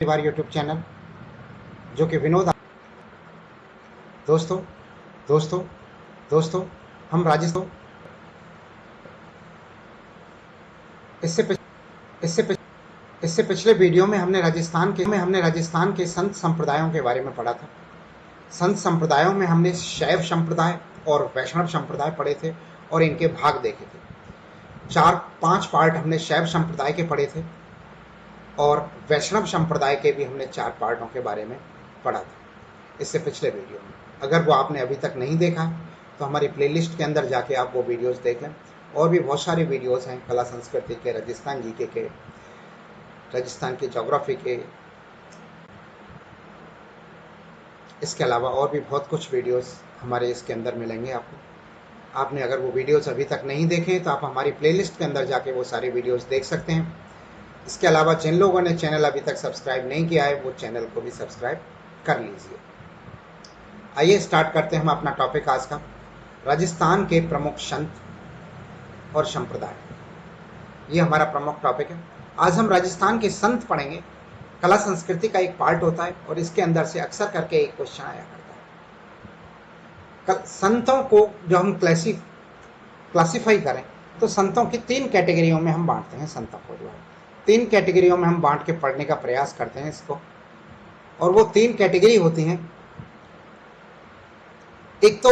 परिवार YouTube channel जो कि विनोद। दोस्तों दोस्तों दोस्तों हम राजस्थान इससे इससे इससे पिछले वीडियो में हमने राजस्थान के संत संप्रदायों के बारे में पढ़ा था। संत संप्रदायों में हमने शैव संप्रदाय और वैष्णव संप्रदाय पढ़े थे और इनके भाग देखे थे। 4-5 पार्ट हमने शैव संप्रदाय के पढ़े थे और वैष्णव संप्रदाय के भी हमने 4 पार्टों के बारे में पढ़ा था इससे पिछले वीडियो में। अगर वो आपने अभी तक नहीं देखा तो हमारी प्लेलिस्ट के अंदर जाके आप वो वीडियोस देख लें। और भी बहुत सारे वीडियोस हैं कला संस्कृति के, राजस्थान जीके के, राजस्थान की ज्योग्राफी के, इसके अलावा और भी बहुत कुछ वीडियोस हमारे इसके अंदर मिलेंगे आपको। आपने अगर वो वीडियोस अभी तक नहीं देखे तो आप हमारी प्लेलिस्ट के अंदर जाके वो सारे वीडियोस देख सकते हैं। इसके अलावा जिन लोगों ने चैनल अभी तक सब्सक्राइब नहीं किया है वो चैनल को भी सब्सक्राइब कर लीजिए। आइए स्टार्ट करते हैं हम अपना टॉपिक आज का, राजस्थान के प्रमुख संत और संप्रदाय। ये हमारा प्रमुख टॉपिक है। आज हम राजस्थान के संत पढ़ेंगे। कला संस्कृति का एक पार्ट होता है और इसके अंदर से अक्सर करके एक क्वेश्चन आया करता है। संतों को जो हम क्लासिफाई करें तो संतों की 3 कैटेगरियों में हम बांटते हैं। संतों को जो है 3 कैटेगरियों में हम बांट के पढ़ने का प्रयास करते हैं इसको, और वो 3 कैटेगरी होती हैं। एक तो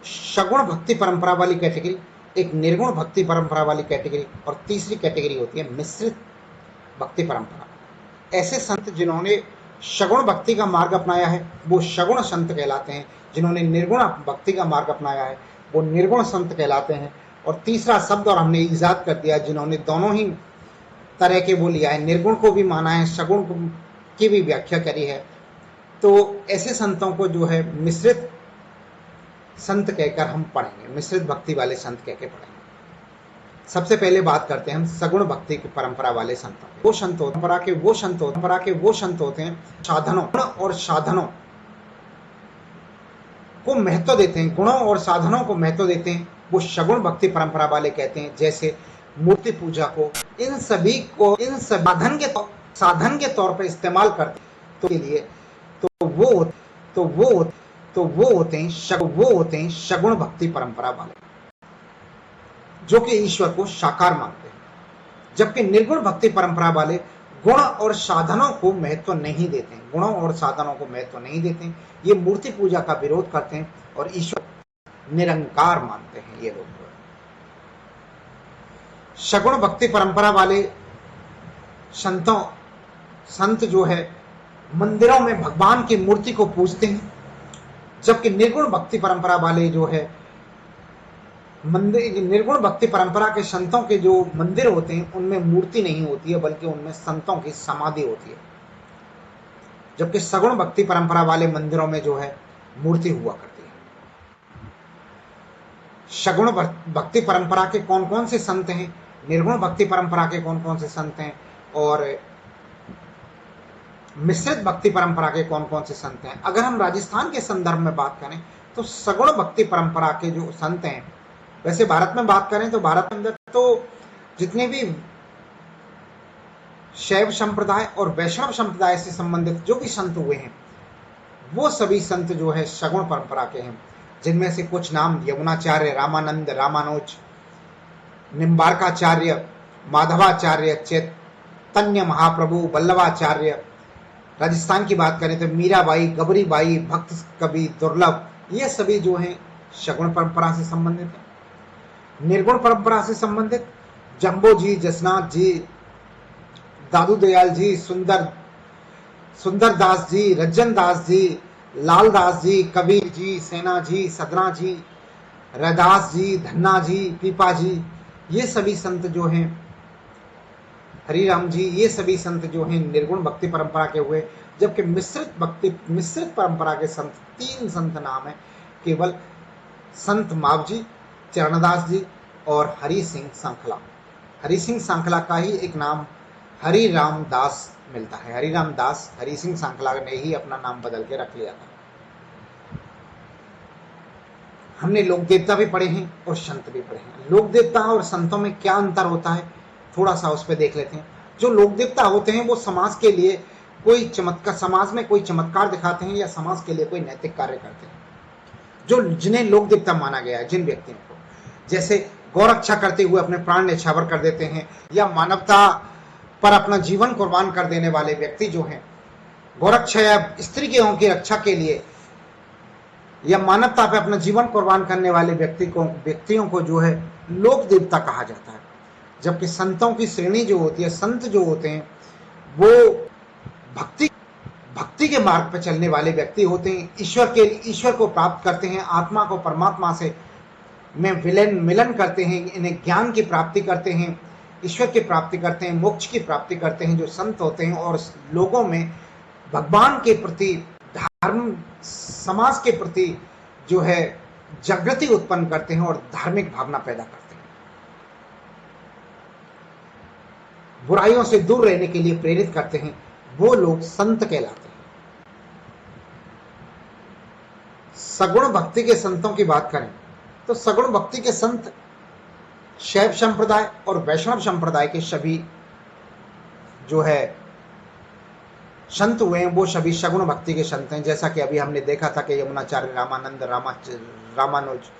सगुण भक्ति परंपरा वाली कैटेगरी, एक निर्गुण भक्ति परंपरा वाली कैटेगरी, और तीसरी कैटेगरी होती है मिश्रित भक्ति परंपरा। ऐसे संत जिन्होंने सगुण भक्ति का मार्ग अपनाया है वो सगुण संत कहलाते हैं, जिन्होंने निर्गुण भक्ति का मार्ग अपनाया है वो निर्गुण संत कहलाते हैं। और तीसरा शब्द और हमने ईजाद कर दिया, जिन्होंने दोनों ही तरह के वो लिया है, निर्गुण को भी माना है, सगुण की भी व्याख्या करी है, तो ऐसे संतों को जो है मिश्रित संत कहकर हम पढ़ेंगे, मिश्रित भक्ति वाले संत कहकर पढ़ेंगे। सबसे पहले बात करते हैं हम सगुण भक्ति की परंपरा वाले संतों। वो संत परंपरा के वो संत होते हैं साधनों और साधनों को महत्व देते हैं, गुणों और साधनों को महत्व देते हैं, वो सगुण भक्ति परंपरा वाले कहते हैं। जैसे मूर्ति पूजा को, इन सभी को इन साधन के तौर पर इस्तेमाल करते तो के लिए तो वो होते हैं सगुण भक्ति परंपरा वाले, जो कि ईश्वर को साकार मानते हैं। जबकि निर्गुण भक्ति परंपरा वाले गुण और साधनों को महत्व नहीं देते हैं, गुणों और साधनों को महत्व नहीं देते हैं। ये मूर्ति पूजा का विरोध करते हैं और ईश्वर निरंकार मानते हैं। ये लोग सगुण भक्ति परंपरा वाले संत जो है मंदिरों में भगवान की मूर्ति को पूजते हैं, जबकि निर्गुण भक्ति परंपरा वाले जो है निर्गुण भक्ति परंपरा के संतों के जो मंदिर होते हैं उनमें मूर्ति नहीं होती है, बल्कि उनमें संतों की समाधि होती है। जबकि सगुण भक्ति परंपरा वाले मंदिरों में जो है मूर्ति हुआ करती है। सगुण भक्ति परंपरा के कौन कौन से संत हैं, निर्गुण भक्ति परंपरा के कौन कौन से संत हैं, और मिश्रित भक्ति परंपरा के कौन कौन से संत हैं। अगर हम राजस्थान के संदर्भ में बात करें तो सगुण भक्ति परंपरा के जो संत हैं, वैसे भारत में बात करें तो भारत के अंदर तो जितने भी शैव संप्रदाय और वैष्णव संप्रदाय से संबंधित जो भी संत हुए हैं वो सभी संत जो है सगुण परंपरा के हैं, जिनमें से कुछ नाम यमुनाचार्य, रामानंद, रामानुज, निम्बारकाचार्य, माधवाचार्य, चैतन्य महाप्रभु, वल्लभाचार्य। राजस्थान की बात करें तो मीराबाई, गबरीबाई, भक्त कवि, दुर्लभ, ये सभी जो हैं सगुण परंपरा से संबंधित हैं। निर्गुण परंपरा से संबंधित जम्बो जी, जसनाथ जी, दादू दयाल जी, सुंदर दास जी, रज्जन दास जी, लाल दास जी, कबीर जी, सेना जी, सदना जी, रैदास जी, धन्ना जी, पीपा जी, ये सभी संत जो हैं, हरिराम जी, ये सभी संत जो हैं निर्गुण भक्ति परंपरा के हुए। जबकि मिश्रित परंपरा के संत 3 संत नाम है केवल, संत मावजी, चरणदास जी और हरि सिंह सांखला। हरि सिंह सांखला का ही एक नाम हरिराम दास मिलता है। हरिराम दास हरि सिंह सांखला ने ही अपना नाम बदल के रख लिया था। हमने लोक देवता भी पढ़े हैं और संत भी पढ़े हैं। लोक देवता और संतों में क्या अंतर होता है थोड़ा सा उस पर देख लेते हैं। जो लोक देवता होते हैं वो समाज के लिए कोई चमत्कार, समाज में कोई चमत्कार दिखाते हैं या समाज के लिए कोई नैतिक कार्य करते हैं, जो जिन्हें लोक देवता माना गया है, जिन व्यक्तियों को, जैसे गौरक्षा करते हुए अपने प्राण न्यौछावर कर देते हैं, या मानवता पर अपना जीवन कुर्बान कर देने वाले व्यक्ति जो हैं, गौरक्षा या स्त्री के हकों की रक्षा के लिए या मानवता पर अपना जीवन कुर्बान करने वाले व्यक्तियों को जो है लोक देवता कहा जाता है। जबकि संतों की श्रेणी जो होती है, संत जो होते हैं, वो भक्ति के मार्ग पर चलने वाले व्यक्ति होते हैं, ईश्वर को प्राप्त करते हैं, आत्मा को परमात्मा से में मिलन करते हैं, इन्हें ज्ञान की प्राप्ति करते हैं, ईश्वर की प्राप्ति करते हैं, मोक्ष की प्राप्ति करते हैं, जो संत होते हैं, और लोगों में भगवान के प्रति, धर्म, समाज के प्रति जो है जागृति उत्पन्न करते हैं और धार्मिक भावना पैदा करते हैं, बुराइयों से दूर रहने के लिए प्रेरित करते हैं, वो लोग संत कहलाते हैं। सगुण भक्ति के संतों की बात करें तो सगुण भक्ति के संत शैव संप्रदाय और वैष्णव संप्रदाय के सभी जो है संत हुए हैं, वो सभी सगुण भक्ति के संत हैं। जैसा कि अभी हमने देखा था कि यमुनाचार्य, रामानंद, रामानुज,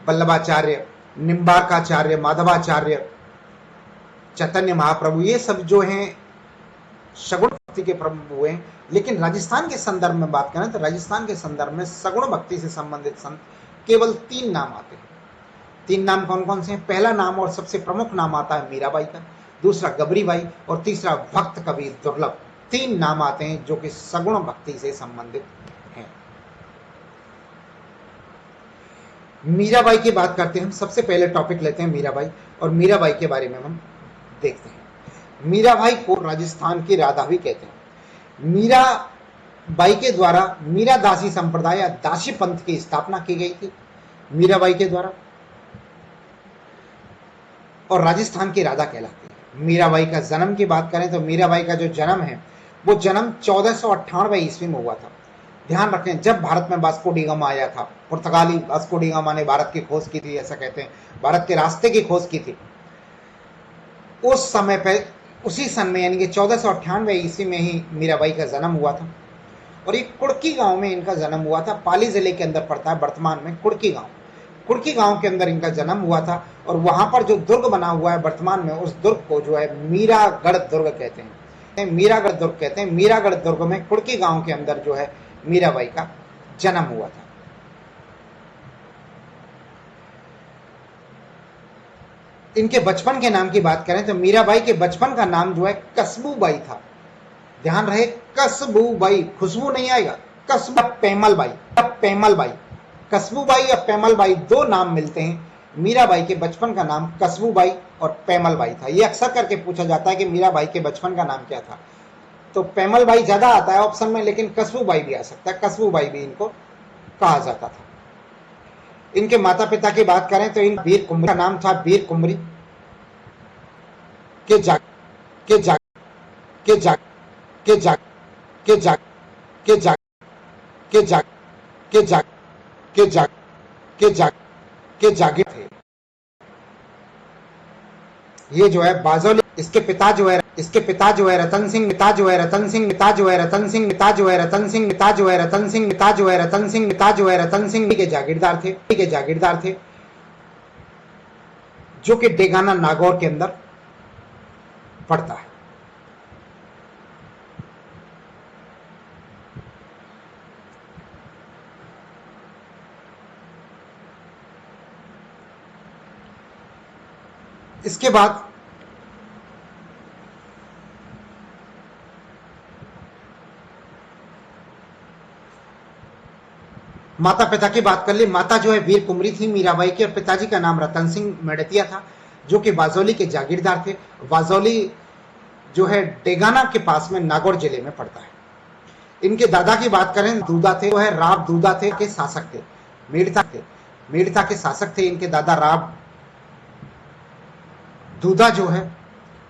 वल्लभाचार्य, निम्बार्काचार्य, माधवाचार्य, चैतन्य महाप्रभु, ये सब जो हैं सगुण भक्ति के प्रभु हुए हैं। लेकिन राजस्थान के संदर्भ में बात करें तो राजस्थान के संदर्भ में सगुण भक्ति से संबंधित संत केवल 3 नाम आते हैं। 3 नाम कौन कौन से हैं? पहला नाम और सबसे प्रमुख नाम आता है मीराबाई का, दूसरा गबरीबाई और तीसरा भक्त कबीर दुर्लभ। 3 नाम आते हैं जो कि सगुण भक्ति से संबंधित हैं। मीराबाई की बात करते हैं हम। सबसे पहले टॉपिक लेते हैं मीराबाई, और मीराबाई के बारे में हम देखते हैं। मीराबाई को राजस्थान की राधा भी कहते हैं। मीराबाई के द्वारा मीरा दासी संप्रदाय या दासी पंथ की स्थापना की गई थी मीराबाई के द्वारा, और राजस्थान की राधा कहलाती है। मीराबाई का जन्म की बात करें तो मीराबाई का जो जन्म है वो जन्म 1498 ईस्वी में हुआ था। ध्यान रखें, जब भारत में वास्को डी गामा आया था, पुर्तगाली वास्को डी गामा ने भारत की खोज की थी, ऐसा कहते हैं, भारत के रास्ते की खोज की थी। उस समय पे, उसी सन में यानी कि 1498 ईस्वी में ही मीराबाई का जन्म हुआ था, और ये कुड़की गांव में इनका जन्म हुआ था। पाली जिले के अंदर पड़ता है वर्तमान में कुड़की गांव। कुड़की गांव के अंदर इनका जन्म हुआ था, और वहां पर जो दुर्ग बना हुआ है वर्तमान में, उस दुर्ग को जो है मीरागढ़ दुर्ग कहते हैं। मीरागढ़ दुर्ग कहते हैं। मीरागढ़ दुर्ग में कुड़की गांव के अंदर जो है मीराबाई का जन्म हुआ था। इनके बचपन के नाम की बात करें तो मीराबाई के बचपन का नाम जो है कसबूबाई था। ध्यान रहे, कसबूबाई, खुशबू नहीं आएगा, कसबू, पेमलबाई, पेमलबाई, कसबूबाई या पेमलबाई 2 नाम मिलते हैं। मीराबाई के बचपन का नाम कसबूबाई और पेमलबाई था। ये अक्सर करके पूछा जाता है कि मीराबाई के बचपन का नाम क्या था, तो पेमलबाई ज्यादा आता है ऑप्शन में, लेकिन कसबूबाई भी आ सकता है, कसबूबाई भी इनको कहा जाता था। इनके माता पिता की बात करें तो इन वीर कुमरी का नाम था वीर कुमरी के जा के जा के जा के जा के जा के जा के जा के जा के जा के जा के जागीर थे। ये जो है बाजौली, इसके पिता जो है रतन सिंह, पिता जो है रतन सिंह, पिता जो है रतन सिंह, पिता जो है रतन सिंह, पिता जो है रतन सिंह, पिता जो है रतन सिंह, पिता जो है रतन सिंह के जागीरदार थे, जो कि डेगाना नागौर के अंदर पड़ता है। इसके बाद माता पिता की बात कर ली। माता जो है वीर कुमरी थी मीराबाई की, और पिताजी का नाम रतन सिंह मेड़तिया था, जो कि बाजौली के जागीरदार थे। बाजौली जो है डेगाना के पास में नागौर जिले में पड़ता है। इनके दादा की बात करें, दूदा थे, वो है राव दूदा थे के शासक थे, मेड़ता के शासक थे इनके दादा राव दूदा जो है।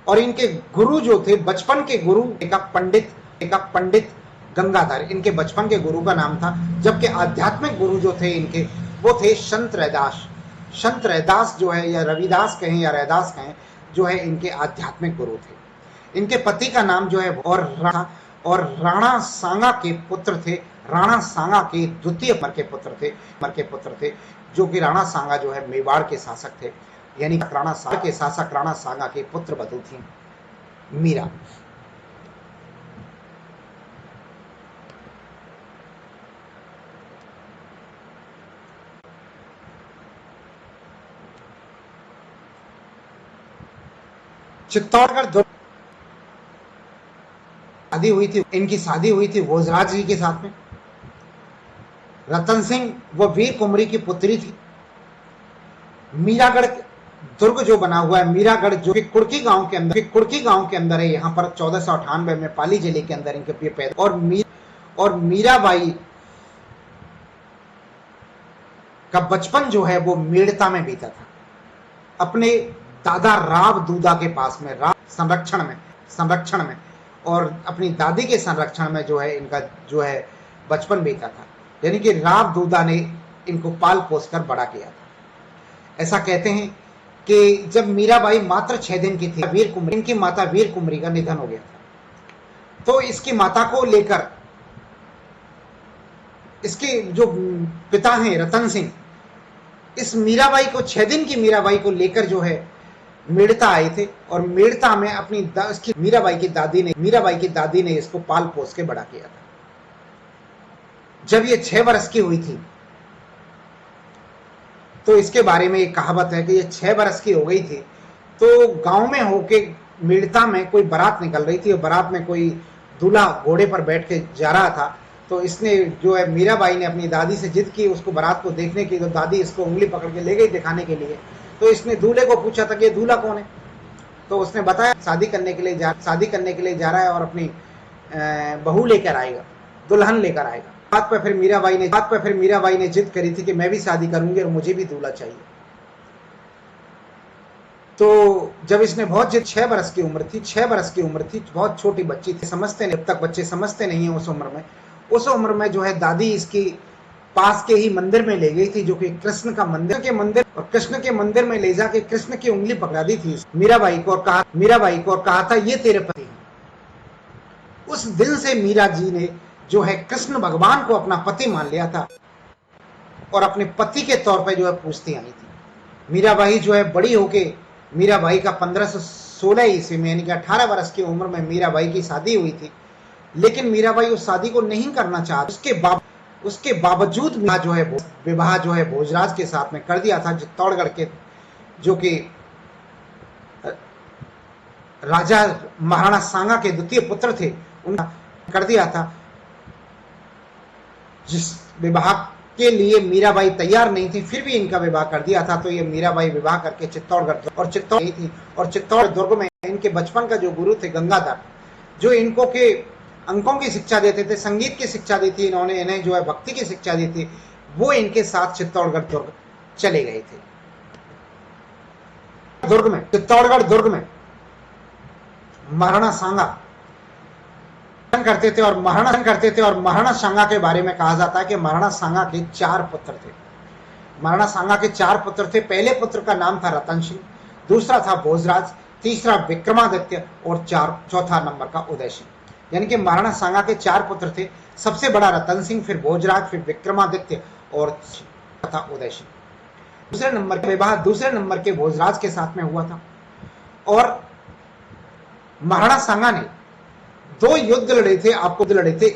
और इनके गुरु जो थे, बचपन के गुरु एक पंडित गंगाधर इनके बचपन के गुरु का नाम था। जबकि आध्यात्मिक गुरु जो थे इनके, वो थे संत रैदास जो है, या रविदास कहें या रैदास कहें, जो है इनके आध्यात्मिक गुरु थे। इनके पति का नाम जो है और राणा सांगा के पुत्र थे। राणा सांगा के द्वितीय मर के पुत्र थे, जो कि राणा सांगा जो है मेवाड़ के शासक थे, यानी राणा सांगा के शासक राणा सांगा के पुत्र वधू थी मीरा। चित्तौड़गढ़ शादी हुई थी, इनकी शादी हुई थी भोजराज जी के साथ में। रतन सिंह वो वीर कुंवरी की पुत्री थी। मीरागढ़ दुर्ग जो बना हुआ है, मीरागढ़ जो कि कुड़की गांव के अंदर है, यहाँ पर 1498 में पाली जिले के अंदर इनके पैदा। और मीराबाई का बचपन जो है वो मेड़ता में बीता था, अपने दादा राव दूदा के पास में, राव संरक्षण में और अपनी दादी के संरक्षण में जो है इनका जो है बचपन बीता था। यानी कि राव दूदा ने इनको पाल पोस कर बड़ा किया था। ऐसा कहते हैं कि जब मीराबाई मात्र 6 दिन की थी, इनकी माता वीर कुंवरी का निधन हो गया था। तो इसकी माता को लेकर इसके जो पिता हैं रतन सिंह, इस मीराबाई को 6 दिन की मीराबाई को लेकर जो है मेड़ता आए थे, और मेड़ता में अपनी मीराबाई की दादी ने इसको पाल पोस के बड़ा किया था। जब ये 6 वर्ष की हुई थी तो इसके बारे में एक कहावत है कि ये 6 वर्ष की हो गई थी तो गांव में होके मेड़ता में कोई बारात निकल रही थी, और बारात में कोई दूल्हा घोड़े पर बैठ के जा रहा था। तो इसने जो है मीराबाई ने अपनी दादी से जिद की उसको बारात को देखने की, तो दादी इसको उंगली पकड़ के ले गई दिखाने के लिए। तो इसने दूल्हे को पूछा था कि ये दूल्हा कौन है, तो उसने बताया शादी करने के लिए जा रहा है और अपनी बहू लेकर आएगा, दुल्हन लेकर आएगा। बात पर फिर मीराबाई ने जिद करी थी कि मैं भी शादी करूंगी और मुझे भी दूल्हा चाहिए। तो जब इसने बहुत जिद, 6 वर्ष की उम्र थी, बहुत छोटी बच्ची थी, समझते नहीं, अब तक बच्चे समझते नहीं है उस उम्र में जो है दादी इसकी पास के ही मंदिर में ले गई थी, जो कि कृष्ण के मंदिर में ले जाके कृष्ण की उंगली पकड़ा दी थी मीराबाई को, और कहा था ये तेरे पति हैं। उस दिन से मीरा जी ने जो है कृष्ण भगवान को अपना पति मान लिया था और अपने पति के तौर पर जो है पूजती आई थी। मीराबाई जो है बड़ी होके, मीराबाई का 1516 ईस्वी में यानी कि 18 वर्ष की उम्र में मीराबाई की शादी हुई थी, लेकिन मीराबाई उस शादी को नहीं करना चाहती। उसके बावजूद विवाह जो है भोजराज के साथ में कर दिया था, चित्तौड़गढ़ के जो कि राजा महाराणा सांगा के द्वितीय पुत्र थे, उनका कर दिया था। जिस विवाह के लिए मीराबाई तैयार नहीं थी, फिर भी इनका विवाह कर दिया था। तो ये मीराबाई विवाह करके चित्तौड़ दुर्ग में इनके बचपन का जो गुरु थे गंगाधर, जो इनको के अंकों की शिक्षा देते थे, संगीत की शिक्षा दी थी, इन्हें जो है भक्ति की शिक्षा दी थी, वो इनके साथ चित्तौड़गढ़ दुर्ग चले गए थे। चित्तौड़गढ़ दुर्ग में महाराणा सांगा करते थे, और महाराणा सांगा के बारे में कहा जाता है कि महाराणा सांगा के 4 पुत्र थे। पहले पुत्र का नाम था रतन सिंह, दूसरा था भोजराज, तीसरा विक्रमादित्य और चौथा नंबर का उदय सिंह। यानी कि महाराणा सांगा के 4 पुत्र थे, सबसे बड़ा रतन सिंह, फिर भोजराज, फिर विक्रमादित्य और तथा उदय सिंह। दूसरे नंबर के भोजराज के साथ में हुआ था। और महाराणा सांगा ने 2 युद्ध लड़े थे,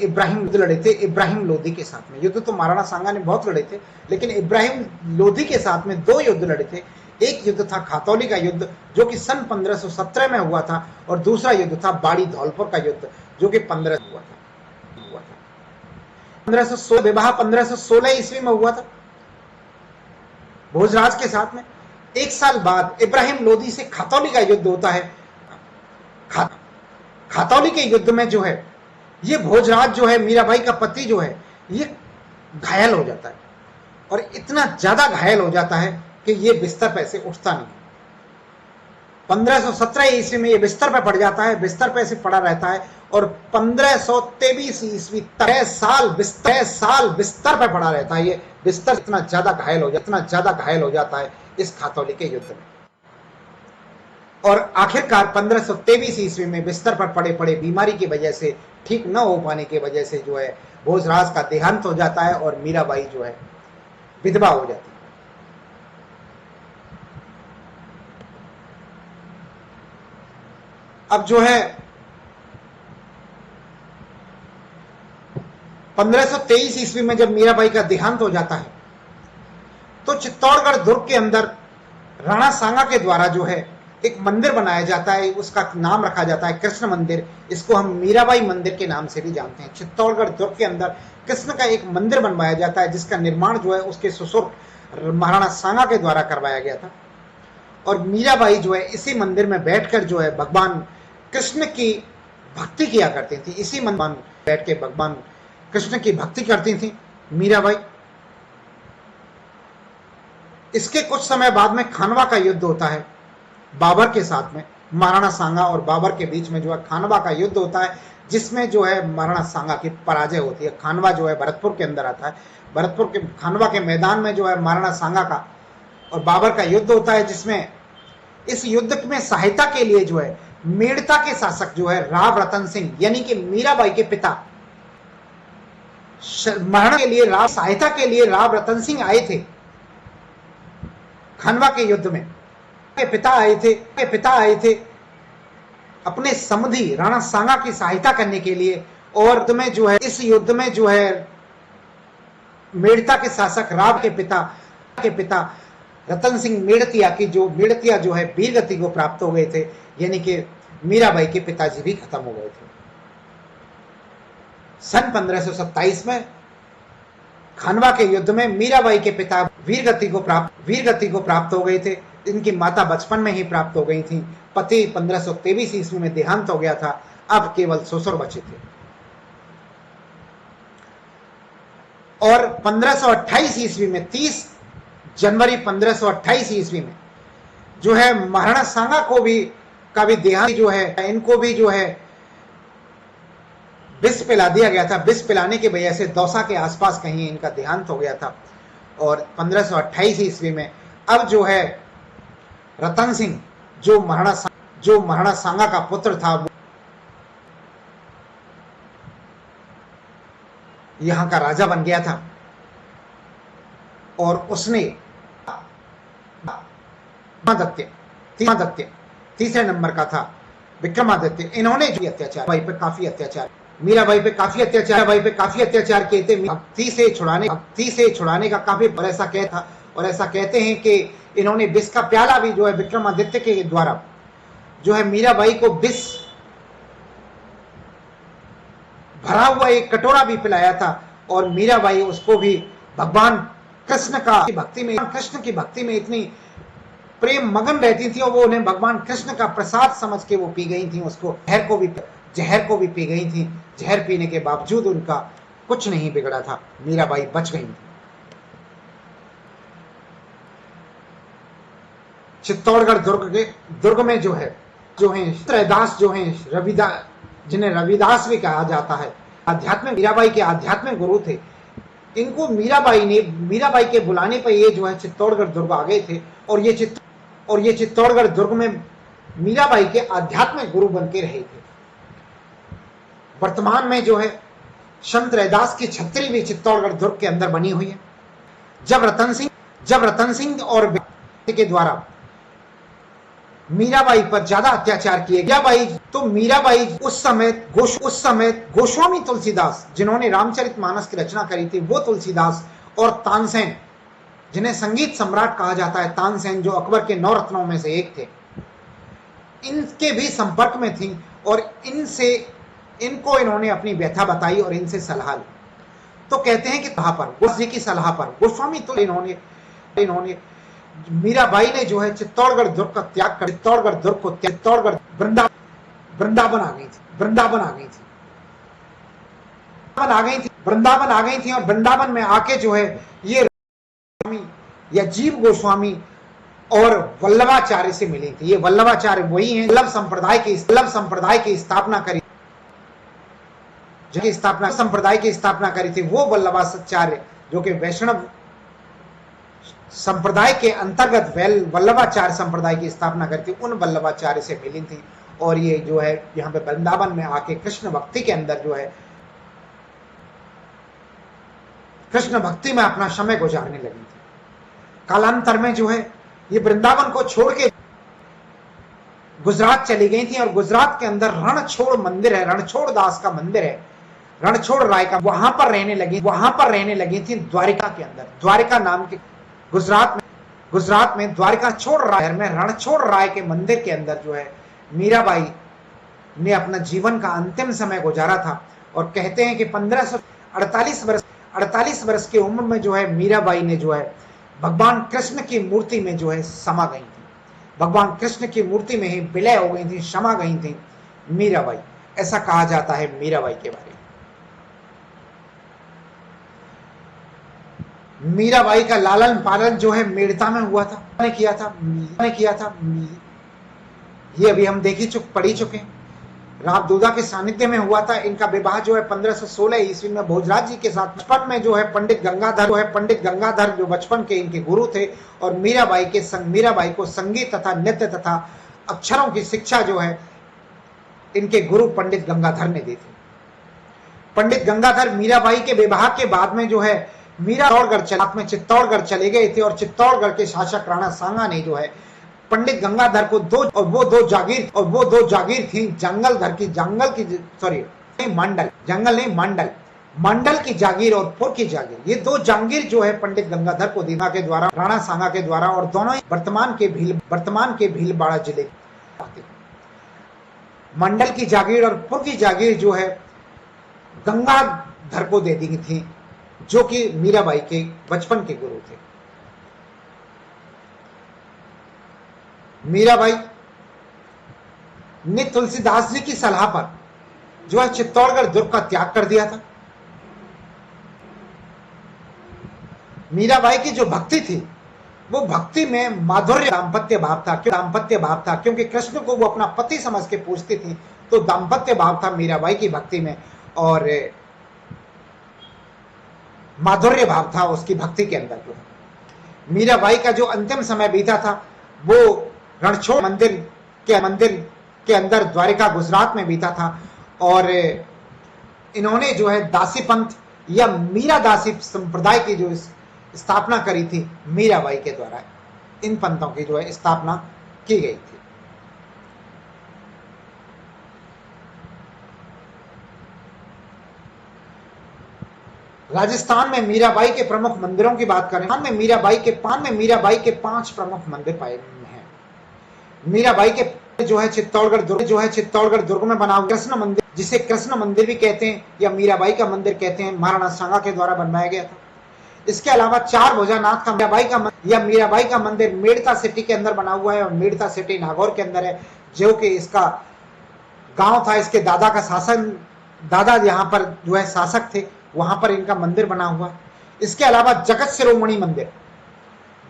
इब्राहिम लोधी के साथ में। युद्ध तो महाराणा सांगा ने बहुत लड़े थे, लेकिन इब्राहिम लोधी के साथ में 2 युद्ध लड़े थे। एक युद्ध था खातौली का युद्ध, जो कि सन 1517 में हुआ था, और दूसरा युद्ध था बाड़ी धौलपुर का युद्ध, जो कि 15 हुआ था। 1516 विवाह 1516 ईस्वी में हुआ था भोजराज के साथ में। 1 साल बाद इब्राहिम लोधी से खातौली का युद्ध होता है। खातौली के युद्ध में जो है ये भोजराज जो है, मीराबाई का पति जो है, ये घायल हो जाता है, और इतना ज्यादा घायल हो जाता है कि ये बिस्तर पे से उठता नहीं। 1517 ईस्वी में ये बिस्तर पे पड़ जाता है, बिस्तर पे से पड़ा रहता है, और 1523 ईस्वी 3 साल बिस्तर पे पड़ा रहता है। ये बिस्तर इतना ज्यादा घायल हो जाता है इस खातौली के युद्ध में। और आखिरकार 1523 ईस्वी में बिस्तर पर पड़े पड़े बीमारी की वजह से, ठीक न हो पाने की वजह से जो है भोजराज का देहांत हो जाता है और मीराबाई जो है विधवा हो जाती है। अब जो है 1523 ईस्वी में जब मीराबाई का देहांत हो जाता है तो चित्तौड़गढ़ दुर्ग के अंदर राणा सांगा के द्वारा जो है एक मंदिर बनाया जाता है, उसका नाम रखा जाता है कृष्ण मंदिर। इसको हम मीराबाई मंदिर के नाम से भी जानते हैं। चित्तौड़गढ़ दुर्ग के अंदर कृष्ण का एक मंदिर बनवाया जाता है, जिसका निर्माण जो है उसके ससुर महाराणा सांगा के द्वारा करवाया गया था। और मीराबाई जो है इसी मंदिर में बैठकर जो है भगवान कृष्ण की भक्ति किया करती थी। इसी मंदिर में बैठ के भगवान कृष्ण की भक्ति करती थी मीराबाई। इसके कुछ समय बाद में खानवा का युद्ध होता है बाबर के साथ में। महाराणा सांगा और बाबर के बीच में जो है खानवा का युद्ध होता है, जिसमें जो है महाराणा सांगा की पराजय होती है। खानवा जो है भरतपुर के अंदर आता है। भरतपुर के खानवा के मैदान में जो है महाराणा सांगा का और बाबर का युद्ध होता है, जिसमें इस युद्ध में सहायता के लिए जो है मेड़ता के शासक जो है राव रतन सिंह, यानी कि मीराबाई के पिता, महाराणा के लिए सहायता के लिए राव रतन सिंह आए थे खानवा के युद्ध में। पिता आए थे अपने समधी राणा सांगा की सहायता करने के लिए। और में जो है इस युद्ध में जो है मेड़ता के शासक राव के पिता रतन सिंह मेड़तिया जो है वीर गति को प्राप्त हो गए थे, यानी कि मीराबाई के पिताजी भी खत्म हो गए थे। सन 1527 में खानवा के युद्ध में मीराबाई के पिता वीर गति को प्राप्त हो गए थे। इनकी माता बचपन में ही प्राप्त हो गई थी। पति 1523 ईस्वी में देहांत हो गया था। अब केवल ससुर बचे थे। और 1528 ईस्वी में 30 जनवरी 1528 ईस्वी में जो है महाराणा सांगा का भी देहांत जो है, इनको भी जो है विष पिला दिया गया था। विष पिलाने की वजह से दौसा के आसपास कहीं इनका देहांत हो गया था। और 1528 ईस्वी में अब जो है रतन सिंह जो महाराणा सांगा का पुत्र था, यहां का राजा बन गया था। और उसने विक्रमादित्य तीसरे नंबर का था विक्रमादित्य। इन्होंने जो अत्याचार भाई पे काफी अत्याचार मीराबाई पे काफी अत्याचार किए थे। भक्ति से छुड़ाने का काफी ऐसा कहता था। और ऐसा कहते हैं कि इन्होंने विष का प्याला भी जो है विक्रमादित्य के द्वारा जो है मीराबाई को विष भरा हुआ एक कटोरा भी पिलाया था। और मीराबाई उसको भी भगवान कृष्ण की भक्ति में इतनी प्रेम मगन रहती थी और वो उन्हें भगवान कृष्ण का प्रसाद समझ के वो पी गई थी। उसको जहर को भी पी गई थी। जहर पीने के बावजूद उनका कुछ नहीं बिगड़ा था, मीराबाई बच गई थी। चित्तौड़गढ़ दुर्ग में जो है रविदास जो है जिन्हें रविदास भी कहा जाता है, आध्यात्मिक मीराबाई के आध्यात्मिक गुरु थे। इनको मीराबाई के बुलाने पर ये जो है चित्तौड़गढ़ दुर्ग आ गए थे। और ये चित्तौड़गढ़ दुर्ग में मीराबाई के आध्यात्मिक गुरु बन के रहे थे। वर्तमान में जो है संत रविदास की छतरी भी चित्तौड़गढ़ दुर्ग के अंदर बनी हुई है। जब रतन सिंह और के द्वारा मीराबाई पर ज्यादा अत्याचार किए, मीराबाई उस समय गोस्वामी तुलसीदास जिन्होंने रामचरितमानस की रचना करी थी, वो तुलसीदास और तानसेन जिन्हें संगीत सम्राट कहा जाता है, तानसेन जो अकबर के 9 रत्नों में से एक थे, इनके भी संपर्क में थी। और इनको इन्होंने अपनी व्यथा बताई और इनसे सलाह ली। तो कहते हैं कि गोस्वामी की सलाह पर गोस्वामी तो इन्होंने मीराबाई ने जो है चित्तौड़गढ़ दुर्ग का त्याग कर चित्तौड़गढ़ वृंदावन आ गई थी। और वृंदावन में आके जो है ये या जीव गोस्वामी और वल्लभाचार्य से मिली थी। ये वल्लभाचार्य वही हैं वल्लभ संप्रदाय की स्थापना करी थी। वो वल्लभाचार्य जो कि वैष्णव संप्रदाय के अंतर्गत वल्लभाचार्य संप्रदाय की स्थापना करी थी, उन वल्लभाचार्य से मिली थी। और ये जो है यहाँ पे वृंदावन में आके कृष्ण भक्ति के अंदर जो है कृष्ण भक्ति में अपना समय गुजारने लगी थी। कालांतर में जो है ये वृंदावन को छोड़ के गुजरात चली गई थी, और गुजरात के अंदर रणछोड़ मंदिर है, रणछोड़ दास का मंदिर है, रणछोड़ राय का, वहां पर रहने लगी थी द्वारिका के अंदर। द्वारिका नाम के गुजरात में द्वारिका छोड़ राय में रणछोड़ राय के मंदिर के अंदर जो है मीराबाई ने अपना जीवन का अंतिम समय गुजारा था। और कहते हैं कि 1548 वर्ष की उम्र में जो है मीराबाई ने जो है भगवान कृष्ण की मूर्ति में जो है समा गई थी, भगवान कृष्ण की मूर्ति में ही विलय हो गई थी, समा गई थी मीराबाई। ऐसा कहा जाता है मीराबाई के बारे में। मीराबाई का लालन पालन जो है मेड़ता में हुआ था, किया था। ये अभी हम पढ़ी चुके हैं। राम दूधा के सानिध्य में हुआ था। इनका विवाह जो है 1516 ईस्वी में भोजराज जी के साथ। बचपन में जो है पंडित गंगाधर जो बचपन के इनके गुरु थे, और मीराबाई को संगीत तथा नृत्य तथा अक्षरों की शिक्षा जो है इनके गुरु पंडित गंगाधर ने दी थी। पंडित गंगाधर मीराबाई के विवाह के बाद में जो है चित्तौड़गढ़ चले गए थे, और चित्तौड़गढ़ के शासक राणा सांगा ने जो है पंडित गंगाधर को वो दो जागीर थी, मंडल की जागीर और पुर की जागीर। ये दो जागीर जो है पंडित गंगाधर को दीना के द्वारा, राणा सांगा के द्वारा, और दोनों ही वर्तमान के भीलवाड़ा जिले मंडल की जागीर और पुर की जागीर जो है गंगाधर को दे दी थी, जो कि मीराबाई के बचपन के गुरु थे। मीराबाई ने तुलसीदास जी की सलाह पर जो है चित्तौड़गढ़ दुर्ग का त्याग कर दिया था। मीराबाई की जो भक्ति थी वो भक्ति में माधुर्य दाम्पत्य भाव था, क्योंकि कृष्ण को वो अपना पति समझ के पूजती थी, तो दाम्पत्य भाव था मीराबाई की भक्ति में, और माधुर्य भाव था उसकी भक्ति के अंदर। जो मीराबाई का जो अंतिम समय बीता था वो रणछोड़ मंदिर के अंदर द्वारिका गुजरात में बीता था। और इन्होंने जो है दासी पंथ या मीरा दासी संप्रदाय की जो स्थापना करी थी मीराबाई के द्वारा, इन पंथों की जो है स्थापना की गई थी। राजस्थान में मीराबाई के प्रमुख मंदिरों की बात करें, मीराबाई के 5 प्रमुख मंदिर पाए हैं। मीराबाई के जो है चित्तौड़गढ़ दुर्ग में बना हुआ कृष्ण मंदिर, जिसे कृष्ण मंदिर भी कहते हैं या मीराबाई का मंदिर कहते हैं, महाराणा सांगा के द्वारा बनवाया गया था। इसके अलावा 4 भुजानाथ का मीराबाई का मंदिर मेड़ता सिटी के अंदर बना हुआ है, और मेड़ता सिटी नागौर के अंदर है, जो कि इसका गांव था। इसके दादा यहाँ पर जो है शासक थे, वहां पर इनका मंदिर बना हुआ। इसके अलावा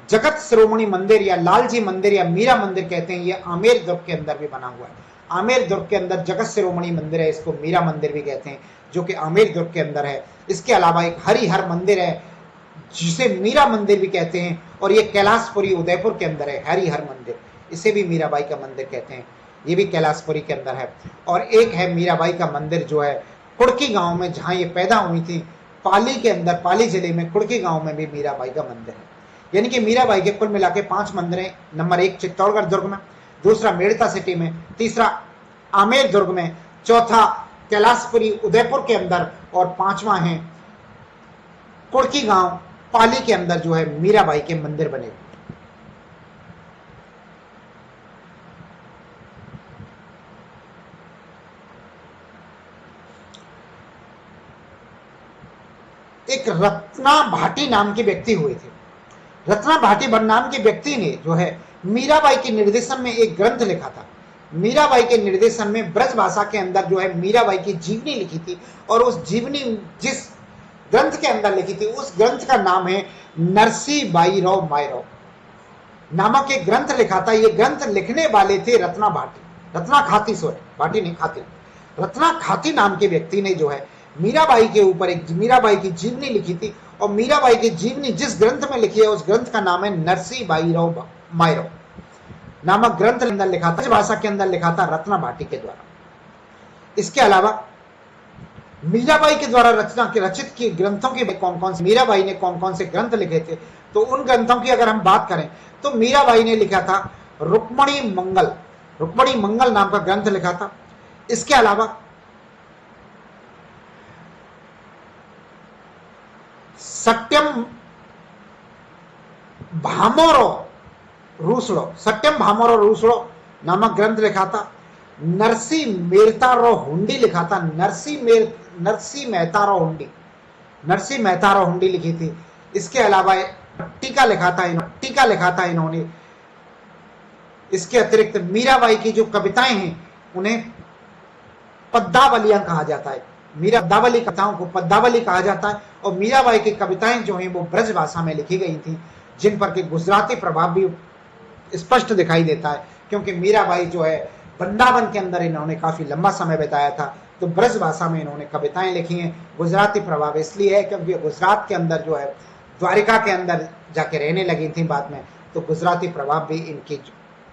जगत शिरोमणि मंदिर या लालजी मंदिर या मीरा मंदिर कहते हैं, ये आमेर दुर्ग के अंदर भी बना हुआ है। आमेर दुर्ग के अंदर जगत शिरोमणि मंदिर है, इसको मीरा मंदिर भी कहते हैं, जो कि आमेर दुर्ग के अंदर है। इसके अलावा एक हरिहर मंदिर है, जिसे मीरा मंदिर भी कहते हैं, और ये कैलाशपुरी उदयपुर के अंदर है हरिहर मंदिर, इसे भी मीराबाई का मंदिर कहते हैं, ये भी कैलाशपुरी के अंदर है। और एक है मीराबाई का मंदिर जो है कुड़की गांव में, जहां ये पैदा हुई थी, पाली के अंदर, पाली जिले में कुड़की गांव में भी मीराबाई का मंदिर है। यानी कि मीराबाई के कुल मिला के 5 मंदिर हैं। नंबर 1 चित्तौड़गढ़ दुर्ग में, दूसरा मेड़ता सिटी में, तीसरा आमेर दुर्ग में, चौथा कैलाशपुरी उदयपुर के अंदर, और 5वां है कुड़की गांव पाली के अंदर जो है मीराबाई के मंदिर बने हुए। एक रत्ना भाटी नाम के व्यक्ति हुए थे। रत्ना भाटी नाम के व्यक्ति ने जो है मीराबाई के निर्देशन में एक ग्रंथ लिखा था। मीराबाई के निर्देशन में ब्रज भाषा के अंदर जो है मीराबाई की जीवनी लिखी थी, और उस जीवनी जिस ग्रंथ के अंदर लिखी थी उस ग्रंथ का नाम है नरसीबाई राव मायराव नामक एक ग्रंथ लिखा था। ये ग्रंथ लिखने वाले थे रत्ना खाती नाम के व्यक्ति ने जो है मीराबाई के ऊपर मीराबाई की जीवनी लिखी थी, और मीराबाई की जीवनी जिस ग्रंथ में लिखी है उस ग्रंथ का नाम है नरसी बाईराव मायरो नामक ग्रंथ के अंदर लिखा था, भाषा के अंदर लिखा था रत्ना भाटी के द्वारा। इसके अलावा मीराबाई के द्वारा रचित की ग्रंथों के कौन कौन से, मीराबाई ने कौन कौन से ग्रंथ लिखे थे, तो उन ग्रंथों की अगर हम बात करें तो मीराबाई ने लिखा था रुक्मणी मंगल नाम का ग्रंथ लिखा था। इसके अलावा सत्यम भामोरो रूसड़ो नामक ग्रंथ लिखा था। नरसी मेहतारो हुंडी लिखा था, नरसी मेहतारो हुंडी लिखी थी। इसके अलावा टीका लिखा था इन्होंने। इसके अतिरिक्त मीराबाई की जो कविताएं हैं उन्हें पद्मावलियां कहा जाता है, पद्मावली कथाओं को पद्मावली कहा जाता है। और मीराबाई की कविताएं जो हैं वो ब्रज भाषा में लिखी गई थी, जिन पर के गुजराती प्रभाव भी स्पष्ट दिखाई देता है, क्योंकि मीराबाई जो है वृंदावन के अंदर इन्होंने काफी लंबा समय बिताया था, तो ब्रज भाषा में इन्होंने कविताएं लिखी हैं। गुजराती प्रभाव इसलिए है क्योंकि गुजरात के अंदर जो है द्वारिका के अंदर जाके रहने लगी थी बाद में, तो गुजराती प्रभाव भी इनकी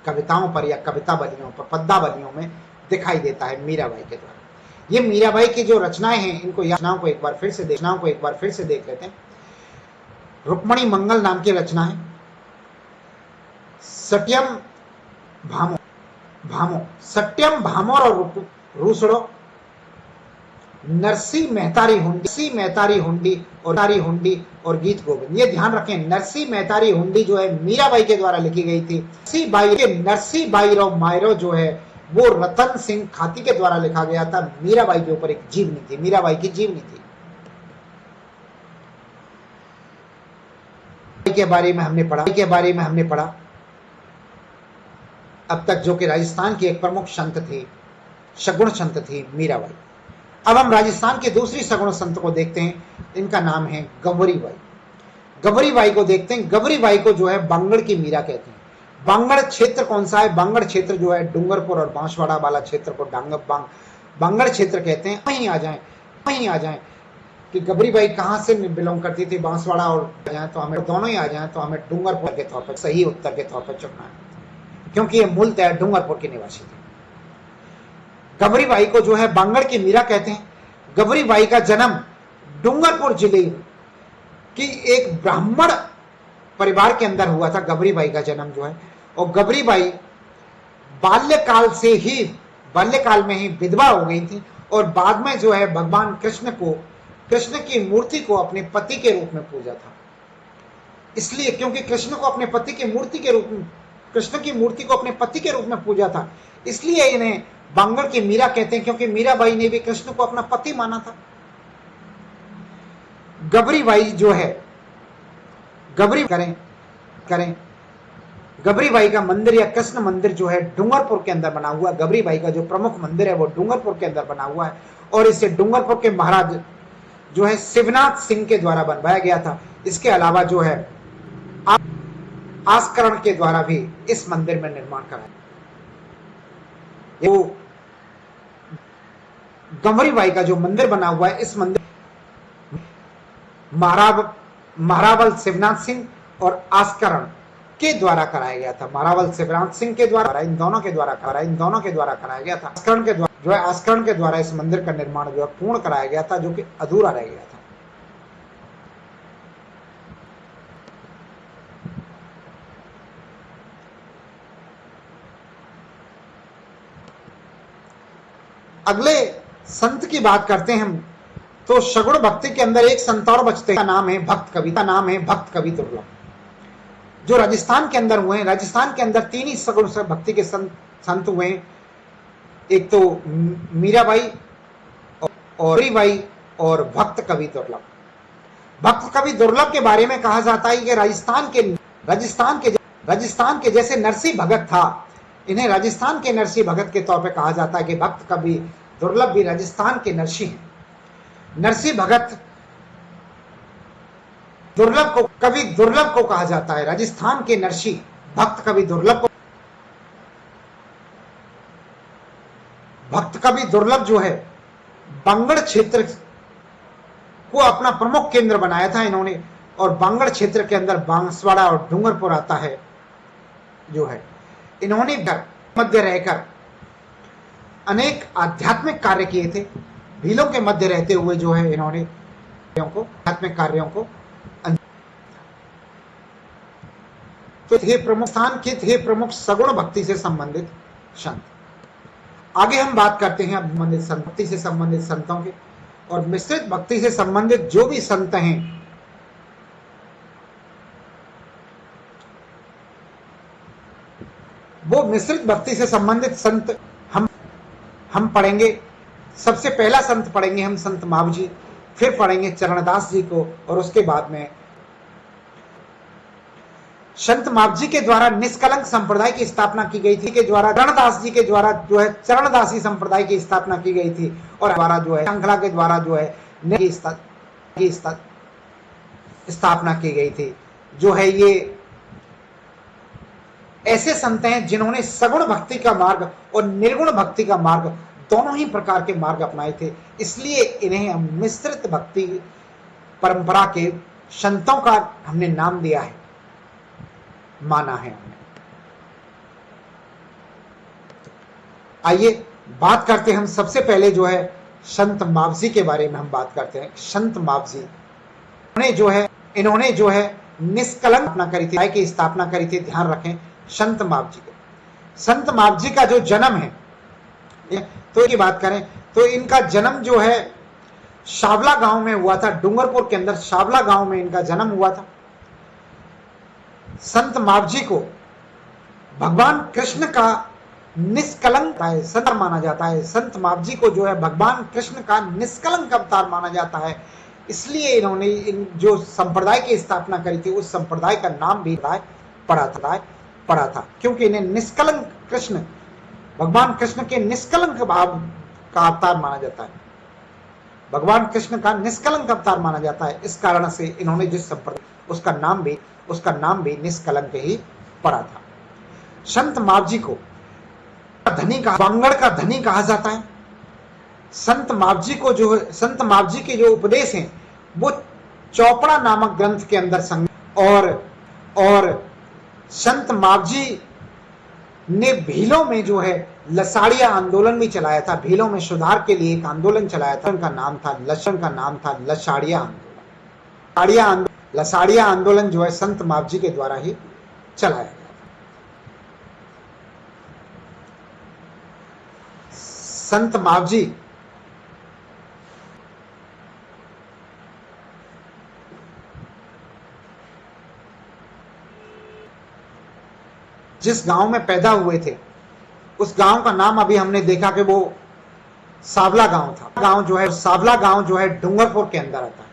कविताओं पर या कवितावलियों पर पद्मावलियों में दिखाई देता है मीराबाई के द्वारा। ये मीराबाई की जो रचनाएं हैं इनको रचनाओं को एक बार फिर से देख लेते हैं। रुक्मणी मंगल नाम की रचना है। सत्यम भामो और रूसड़ो, नरसी मेहतारी हुंडी और गीत गोविंद। ये ध्यान रखें, नरसी मेहतारी हुंडी जो है मीराबाई के द्वारा लिखी गई थी। नरसी बाईराव मायरो जो है वो रतन सिंह खाती के द्वारा लिखा गया था। मीराबाई के ऊपर एक जीवनी थी, मीराबाई की जीवनी थी। के बारे में हमने पढ़ा अब तक, जो कि राजस्थान की एक प्रमुख संत थी, सगुण संत थी मीराबाई। अब हम राजस्थान के दूसरी सगुण संत को देखते हैं। इनका नाम है गवरीबाई। गवरीबाई को देखते हैं। गवरीबाई को जो है बांगड़ की मीरा कहते हैं। बांगड़ क्षेत्र कौन सा है? बांगड़ क्षेत्र जो है डूंगरपुर और बांसवाड़ा वाला क्षेत्र को बांगड़ क्षेत्र कहते हैं। वहीं आ जाएं कि गवरीबाई कहां से बिलोंग करती थी, बांसवाड़ा और तो हमें दोनों ही आ जाएं तो हमें डूंगरपुर के तौर पर सही उत्तर के तौर पर चुनना है, क्योंकि ये मूलतः डूंगरपुर की निवासी थी। गवरीबाई को जो है बांगड़ की मीरा कहते हैं। गवरीबाई का जन्म डूंगरपुर जिले की एक ब्राह्मण परिवार के अंदर हुआ था। गवरीबाई का जन्म जो है, और गवरीबाई बाल्यकाल में ही विधवा हो गई थी, और बाद में जो है भगवान कृष्ण की मूर्ति को अपने पति के रूप में पूजा था। इसलिए क्योंकि कृष्ण की मूर्ति को अपने पति के रूप में पूजा था, इसलिए इन्हें बांगड़ की मीरा कहते हैं, क्योंकि मीराबाई ने भी कृष्ण को अपना पति माना था। गवरीबाई जो है गवरीबाई का मंदिर या कृष्ण मंदिर जो है डूंगरपुर के अंदर बना हुआ है। गवरीबाई का जो प्रमुख मंदिर है वो डूंगरपुर के अंदर बना हुआ है, और इसे डूंगरपुर के महाराज जो है शिवनाथ सिंह के द्वारा बनवाया गया था। इसके अलावा जो है आस्करण के द्वारा भी इस मंदिर में निर्माण कराया। वो गवरीबाई का जो मंदिर बना हुआ है, इस मंदिर महारावल शिवनाथ सिंह और आस्करण के द्वारा कराया गया था। महारावल शिवनाथ सिंह के द्वारा, इन दोनों के द्वारा कराया गया था। आस्करण के द्वारा इस मंदिर का निर्माण जो है पूर्ण कराया गया था, जो कि अधूरा रह गया था। अगले संत की बात करते हैं हम, तो सगुण भक्ति के अंदर एक संत और बचते हैं, नाम है भक्त कवि दुर्लभ, जो राजस्थान के अंदर हुए हैं। राजस्थान के अंदर तीन ही सगुण भक्ति के संत हुए हैं। एक तो मीराबाई और गवरीबाई और भक्त कवि दुर्लभ। भक्त कवि दुर्लभ के बारे में कहा जाता है कि राजस्थान के जैसे नरसिंह भगत था, इन्हें राजस्थान के नरसिंह भगत के तौर पे कहा जाता है कि भक्त कवि दुर्लभ भी राजस्थान के नरसिंह हैं। नरसिंह भगत कवि दुर्लभ को कहा जाता है, राजस्थान के नरसिंह भक्त कवि दुर्लभ को। भक्त कवि दुर्लभ जो है बांगड़ क्षेत्र को अपना प्रमुख केंद्र बनाया था इन्होंने, और बांगड़ क्षेत्र के अंदर बांसवाड़ा और डूंगरपुर आता है जो है। इन्होंने मध्य रहकर अनेक आध्यात्मिक कार्य किए थे। भीलों के मध्य रहते हुए जो है इन्होंने आध्यात्मिक कार्यों को तो थे प्रमुख स्थान के थे प्रमुख सगुण भक्ति से संबंधित संत। आगे हम बात करते हैं संबंधित संत, भक्ति से संबंधित संतों के, और मिश्रित भक्ति से संबंधित जो भी संत हैं वो मिश्रित भक्ति से संबंधित संत हम पढ़ेंगे। सबसे पहला संत पढ़ेंगे हम संत मावजी, फिर पढ़ेंगे चरणदास जी को, और उसके बाद में संत मावजी के द्वारा निष्कलंक संप्रदाय की स्थापना की गई थी, के द्वारा चरणदास जी के द्वारा जो है चरणदासी संप्रदाय की स्थापना की गई थी, और द्वारा जो है श्रृंखला के द्वारा जो है स्थापना की गई थी। जो है ये ऐसे संत हैं जिन्होंने सगुण भक्ति का मार्ग और निर्गुण भक्ति का मार्ग दोनों ही प्रकार के मार्ग अपनाए थे, इसलिए इन्हें हम मिश्रित भक्ति परंपरा के संतों का हमने नाम दिया है, माना है हमने। आइए बात करते हैं हम सबसे पहले जो है संत मावजी के बारे में हम बात करते हैं। संत मावजी इन्होंने जो है निष्कलंक स्थापना करी थी, की स्थापना करी थी। ध्यान रखें संत मावजी के, संत मावजी का जो जन्म है, तो ये बात करें तो इनका जन्म जो है शावला गांव में हुआ था, डूंगरपुर के अंदर शावला गांव में इनका जन्म हुआ था। संत मावजी को भगवान कृष्ण का निष्कलंक संत माना जाता है। संत मावजी को जो है भगवान कृष्ण का निष्कलंक अवतार माना जाता है, इसलिए इन्होंने इन जो संप्रदाय की स्थापना करी थी उस संप्रदाय का नाम भी पड़ा था, क्योंकि इन्हें निष्कलंक कृष्ण, भगवान कृष्ण के निष्कलंक भाव का अवतार माना जाता है, भगवान कृष्ण का निष्कलंक अवतार माना जाता है। इस कारण से इन्होंने जिस संप्रदाय उसका नाम भी निष्कलंक ही पड़ा था। संत मावजी को बांगड़ का धनी कहा जाता है। संत मावजी के जो उपदेश हैं वो चौपड़ा नामक ग्रंथ के अंदर और संत मावजी ने भीलों में जो है लसाड़िया आंदोलन भी चलाया था। भीलों में सुधार के लिए एक आंदोलन चलाया था, उनका नाम था लसाड़िया आंदोलन। लसाड़िया आंदोलन जो है संत मावजी के द्वारा ही चलाया गया था। संत मावजी जिस गांव में पैदा हुए थे उस गांव का नाम अभी हमने देखा कि वो सावला गांव था। सावला गांव जो है डूंगरपुर के अंदर आता है।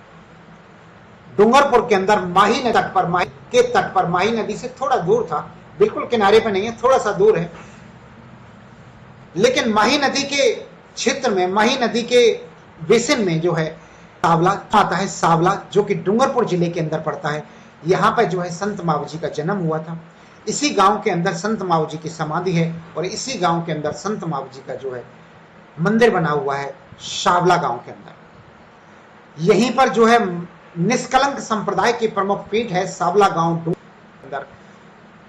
डूंगरपुर के अंदर माही तट पर माही नदी से थोड़ा दूर था, बिल्कुल किनारे पे नहीं है, थोड़ा सा दूर है, लेकिन माही नदी के क्षेत्र में, माही नदी के बेसिन में जो है सावला आता है। सावला जो कि डूंगरपुर जिले के अंदर पड़ता है। यहाँ पर जो है संत मावजी का जन्म हुआ था। इसी गांव के अंदर संत मावजी की समाधि है, और इसी गांव के अंदर संत मावजी का जो है मंदिर बना हुआ है शावला गांव के अंदर। यहीं पर जो है निष्कलंक संप्रदाय की प्रमुख पीठ है सावला गांव के अंदर।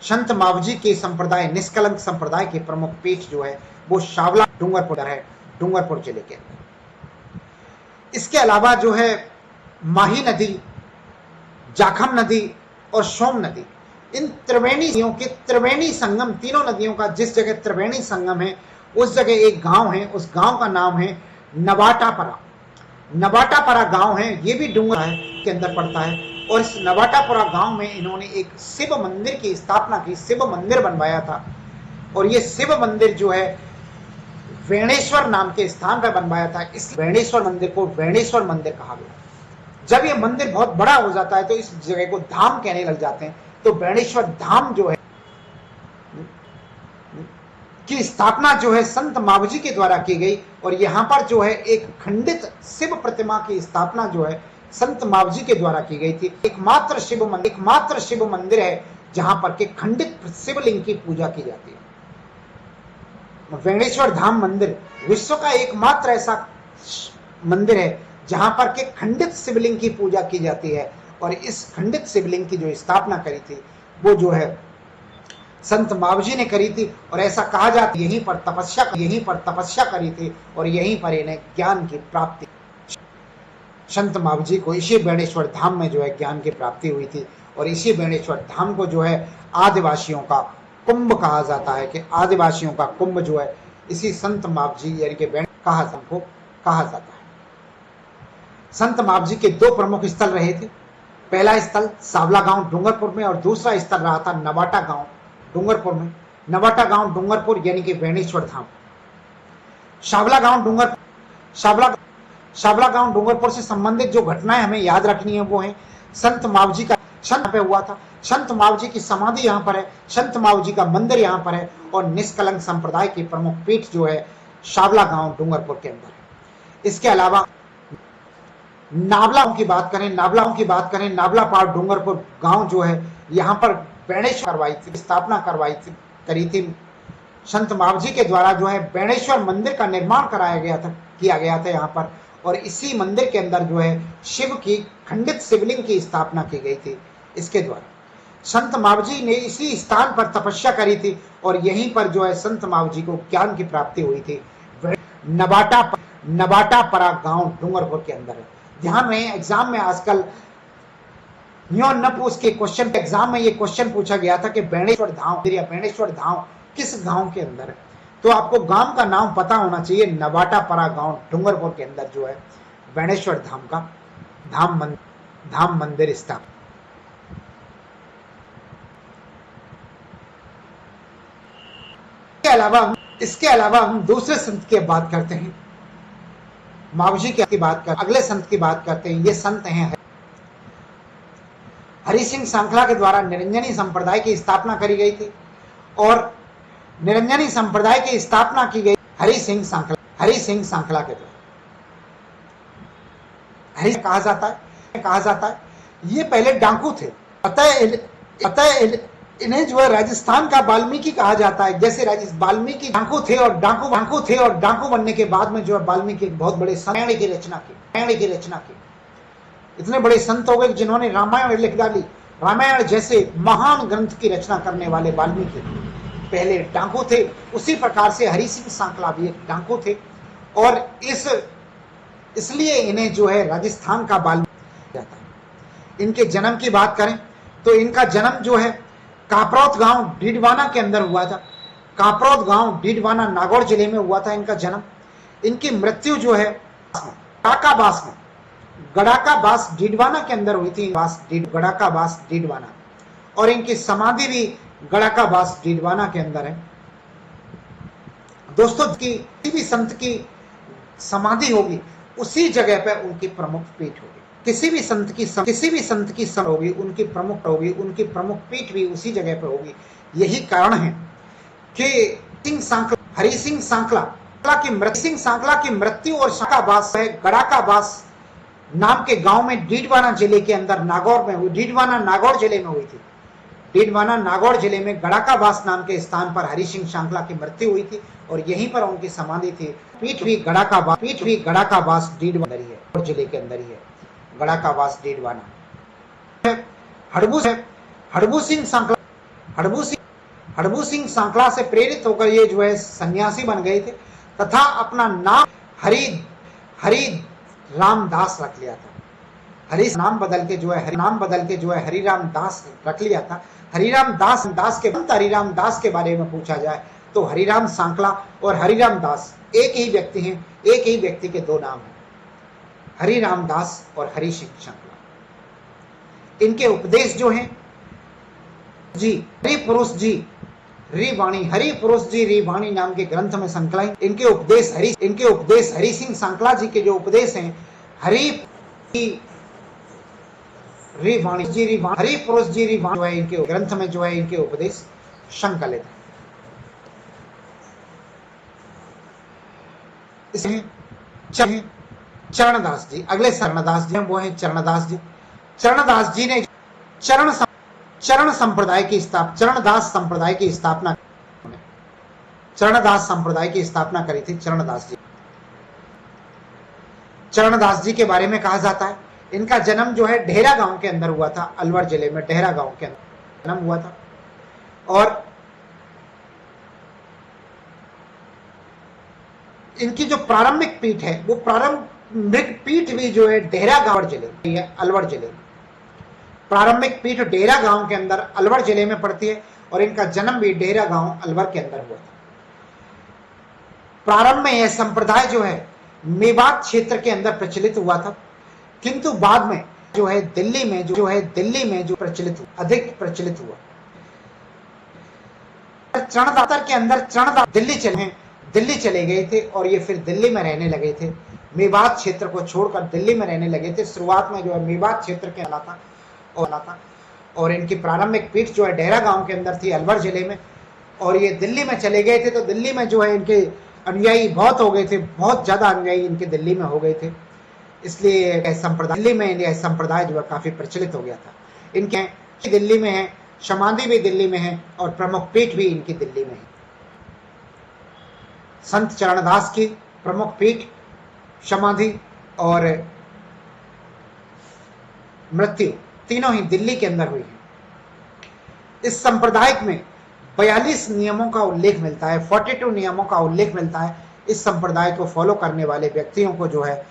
संत मावजी के संप्रदाय, निष्कलंक संप्रदाय की प्रमुख पीठ जो है वो शावला डूंगरपुर है, डूंगरपुर जिले के अंदर। इसके अलावा जो है माही नदी, जाखम नदी और सोम नदी, इन त्रिवेणी नदियों के त्रिवेणी संगम, तीनों नदियों का जिस जगह त्रिवेणी संगम है उस जगह एक गांव है, उस गांव का नाम है नवाटापरा। नवाटापरा गांव है, ये भी डूंगर के अंदर पड़ता है, और इस नवाटापरा गांव में इन्होंने एक शिव मंदिर की स्थापना की, शिव मंदिर बनवाया था। और ये शिव मंदिर जो है वेणेश्वर नाम के स्थान पर बनवाया था, इस वेणेश्वर मंदिर को वेणेश्वर मंदिर कहा गया। जब ये मंदिर बहुत बड़ा हो जाता है तो इस जगह को धाम कहने लग जाते हैं, तो वेणेश्वर धाम जो है की स्थापना जो है संत मावजी के द्वारा की गई, और यहाँ पर जो है एक खंडित शिव प्रतिमा की स्थापना जो है संत मावजी के द्वारा की गई थी। एकमात्र शिव मंदिर है जहां पर के खंडित शिवलिंग की पूजा की जाती है। वेणेश्वर धाम मंदिर विश्व का एकमात्र ऐसा मंदिर है जहां पर के खंडित शिवलिंग की पूजा की जाती है। और इस खंडित शिवलिंग की जो स्थापना करी थी वो जो है संत मावजी ने करी थी। और ऐसा कहा जाता है यहीं पर तपस्या करी थी और यहीं पर इन्हें ज्ञान की प्राप्ति, संत मावजी को इसी बेणेश्वर धाम में जो है ज्ञान की प्राप्ति हुई थी। और इसी बेणेश्वर धाम को जो है आदिवासियों का कुंभ कहा जाता है, कि आदिवासियों का कुंभ जो है इसी संत मावजी यानी कि कहा जाता है। संत मावजी के दो प्रमुख स्थल रहे थे। पहला स्थल सावला गांव डूंगरपुर में और दूसरा स्थल रहा था नवाटा गांव डूंगरपुर में। नवाटा गांव डूंगरपुर यानी कि बेणेश्वर धाम। सावला गांव डूंगरपुर से संबंधित जो घटनाएं हमें याद रखनी है वो है संत मावजी का संत पे हुआ था। संत मावजी की समाधि यहाँ पर है, संत मावजी का मंदिर यहाँ पर है और निष्कलंक संप्रदाय की प्रमुख पीठ जो है सावला गांव डूंगरपुर के अंदर है। इसके अलावा नावलाओं की बात करें, नावला पाड़ डूंगरपुर गांव जो है यहाँ पर बेणेश्वर स्थापना करी थी संत मावजी के द्वारा जो है बेणेश्वर मंदिर का निर्माण किया गया था यहाँ पर। और इसी मंदिर के अंदर जो है शिव की खंडित शिवलिंग की स्थापना की गई थी इसके द्वारा। संत मावजी ने इसी स्थान पर तपस्या करी थी और यहीं पर जो है संत मावजी को ज्ञान की प्राप्ति हुई थी। नवाटा परा गांव डूंगरपुर के अंदर है। ध्यान रहे एग्जाम में आजकल न पूछ के क्वेश्चन के एग्जाम में ये क्वेश्चन पूछा गया था कि बेणेश्वर धाम किस गांव के अंदर है। तो आपको गांव का नाम पता होना चाहिए। नवाटा परा गांव डूंगरपुर के अंदर जो है बेणेश्वर धाम का धाम मंदिर स्थापित। इसके अलावा हम दूसरे संत की बात करते हैं, मावजी की बात करते हैं, अगले संत की बात करते हैं। ये संत हैं हरि सिंह सांखला के द्वारा निरंजनी संप्रदाय की स्थापना करी गई थी और निरंजनी संप्रदाय की स्थापना की गई हरि सिंह सांखला के द्वारा। हरि कहा जाता है ये पहले डाकू थे, अतः इन्हें जो है राजस्थान का वाल्मीकि कहा जाता है। जैसे वाल्मीकि डाकू थे और डाकू बनने के बाद में जो है वाल्मीकि एक बहुत बड़े संत की रचना की। इतने बड़े संत हो गए जिन्होंने रामायण लिख डाली। रामायण जैसे महान ग्रंथ की रचना करने वाले वाल्मीकि पहले डाकू थे। उसी प्रकार से हरि सिंह सांखला भी एक डाकू थे और इसलिए इन्हें जो है राजस्थान का वाल्मीकि जाता है। इनके जन्म की बात करें तो इनका जन्म जो है कापरौत गांव डीडवाना के अंदर हुआ था। कापरौत गांव डीडवाना नागौर जिले में हुआ था इनका जन्म। इनकी मृत्यु जो है गड़ाका बास डीडवाना के अंदर हुई थी, गड़ाका बास डीडवाना। और इनकी समाधि भी गड़ाका बास डीडवाना के अंदर है। दोस्तों किसी भी संत की समाधि होगी उसी जगह पर उनकी प्रमुख पीठ होगी। किसी भी संत की होगी उनकी प्रमुख पीठ भी उसी जगह पर होगी। यही कारण है कि हरि सिंह सांखला की मृत्यु और शाकाबास है गड़ाकाबास नाम के गांव में डीडवाना जिले के अंदर डीडवाना नागौर जिले में हुई थी। डीडवाना नागौर जिले में गड़ाकाबास नाम के स्थान पर हरि सिंह सांखला की मृत्यु हुई थी और यहीं पर उनकी समाधि थी। पीठ भी गड़ाकाबास डीडवाना है, जिले के अंदर ही है गड़ाकाबास डीडवाना। हड़बू सिंह सांखला से प्रेरित होकर ये जो है सन्यासी बन गए थे तथा अपना नाम हरि रामदास रख लिया था। नाम बदल के जो है हरिराम दास रख लिया था। हरिराम दास के बारे में पूछा जाए तो हरिराम सांखला और हरिराम दास एक ही व्यक्ति हैं, एक ही व्यक्ति के दो नाम हैं, हरिराम दास और हरि सिंह सांखला। इनके उपदेश जो हैं हरि पुरुष जी री वाणी नाम के ग्रंथ में संकलित। इनके उपदेश हरि सिंह सांखला जी के जो उपदेश हैं हरि पुरुष जी री वाणी जो है इनके ग्रंथ में जो है इनके उपदेश संकलित है। इसमें चरणदास जी, अगले चरणदास जी वो हैं चरणदास जी। चरणदास जी ने चरणदास संप्रदाय की स्थापना करी थी चरणदास जी। चरणदास जी के बारे में कहा जाता है, इनका जन्म जो है ढेरा गांव के अंदर हुआ था, अलवर जिले में ढेरा गांव के अंदर जन्म हुआ था। और इनकी जो प्रारंभिक पीठ है वो प्रारंभिक पीठ भी जो है ढेरा गांव जिले है, अलवर जिले में प्रारंभिक पीठ ढेरा गांव के अंदर अलवर जिले में पड़ती है और इनका जन्म भी ढेरा गांव अलवर के अंदर हुआ था। प्रारंभ में यह संप्रदाय जो है मेवात क्षेत्र के अंदर प्रचलित हुआ था, किंतु बाद में जो है दिल्ली में जो प्रचलित हुआ, अधिक प्रचलित हुआ। चरणदातर के अंदर चरणदास दिल्ली चले गए थे और ये फिर दिल्ली में रहने लगे थे, मेवात क्षेत्र को छोड़कर दिल्ली में रहने लगे थे। शुरुआत में जो है मेवात क्षेत्र के आला था और इनकी प्रारंभिक पीठ जो है ढेरा गांव के अंदर थी, अलवर जिले में, और ये दिल्ली में चले गए थे। तो दिल्ली में जो है इनके अनुयायी बहुत हो गए थे, बहुत ज्यादा अनुयायी इनके दिल्ली में हो गए थे, इसलिए संप्रदाय दिल्ली में यह संप्रदाय जो है काफी प्रचलित हो गया था। इनके दिल्ली में है, समाधि भी दिल्ली में है और प्रमुख पीठ भी इनकी दिल्ली में है। संत चरणदास की प्रमुख पीठ, समाधि और मृत्यु तीनों ही दिल्ली के अंदर हुई है। इस संप्रदाय में 42 नियमों का उल्लेख मिलता है, 42 नियमों का उल्लेख मिलता है। इस संप्रदाय को फॉलो करने वाले व्यक्तियों को जो है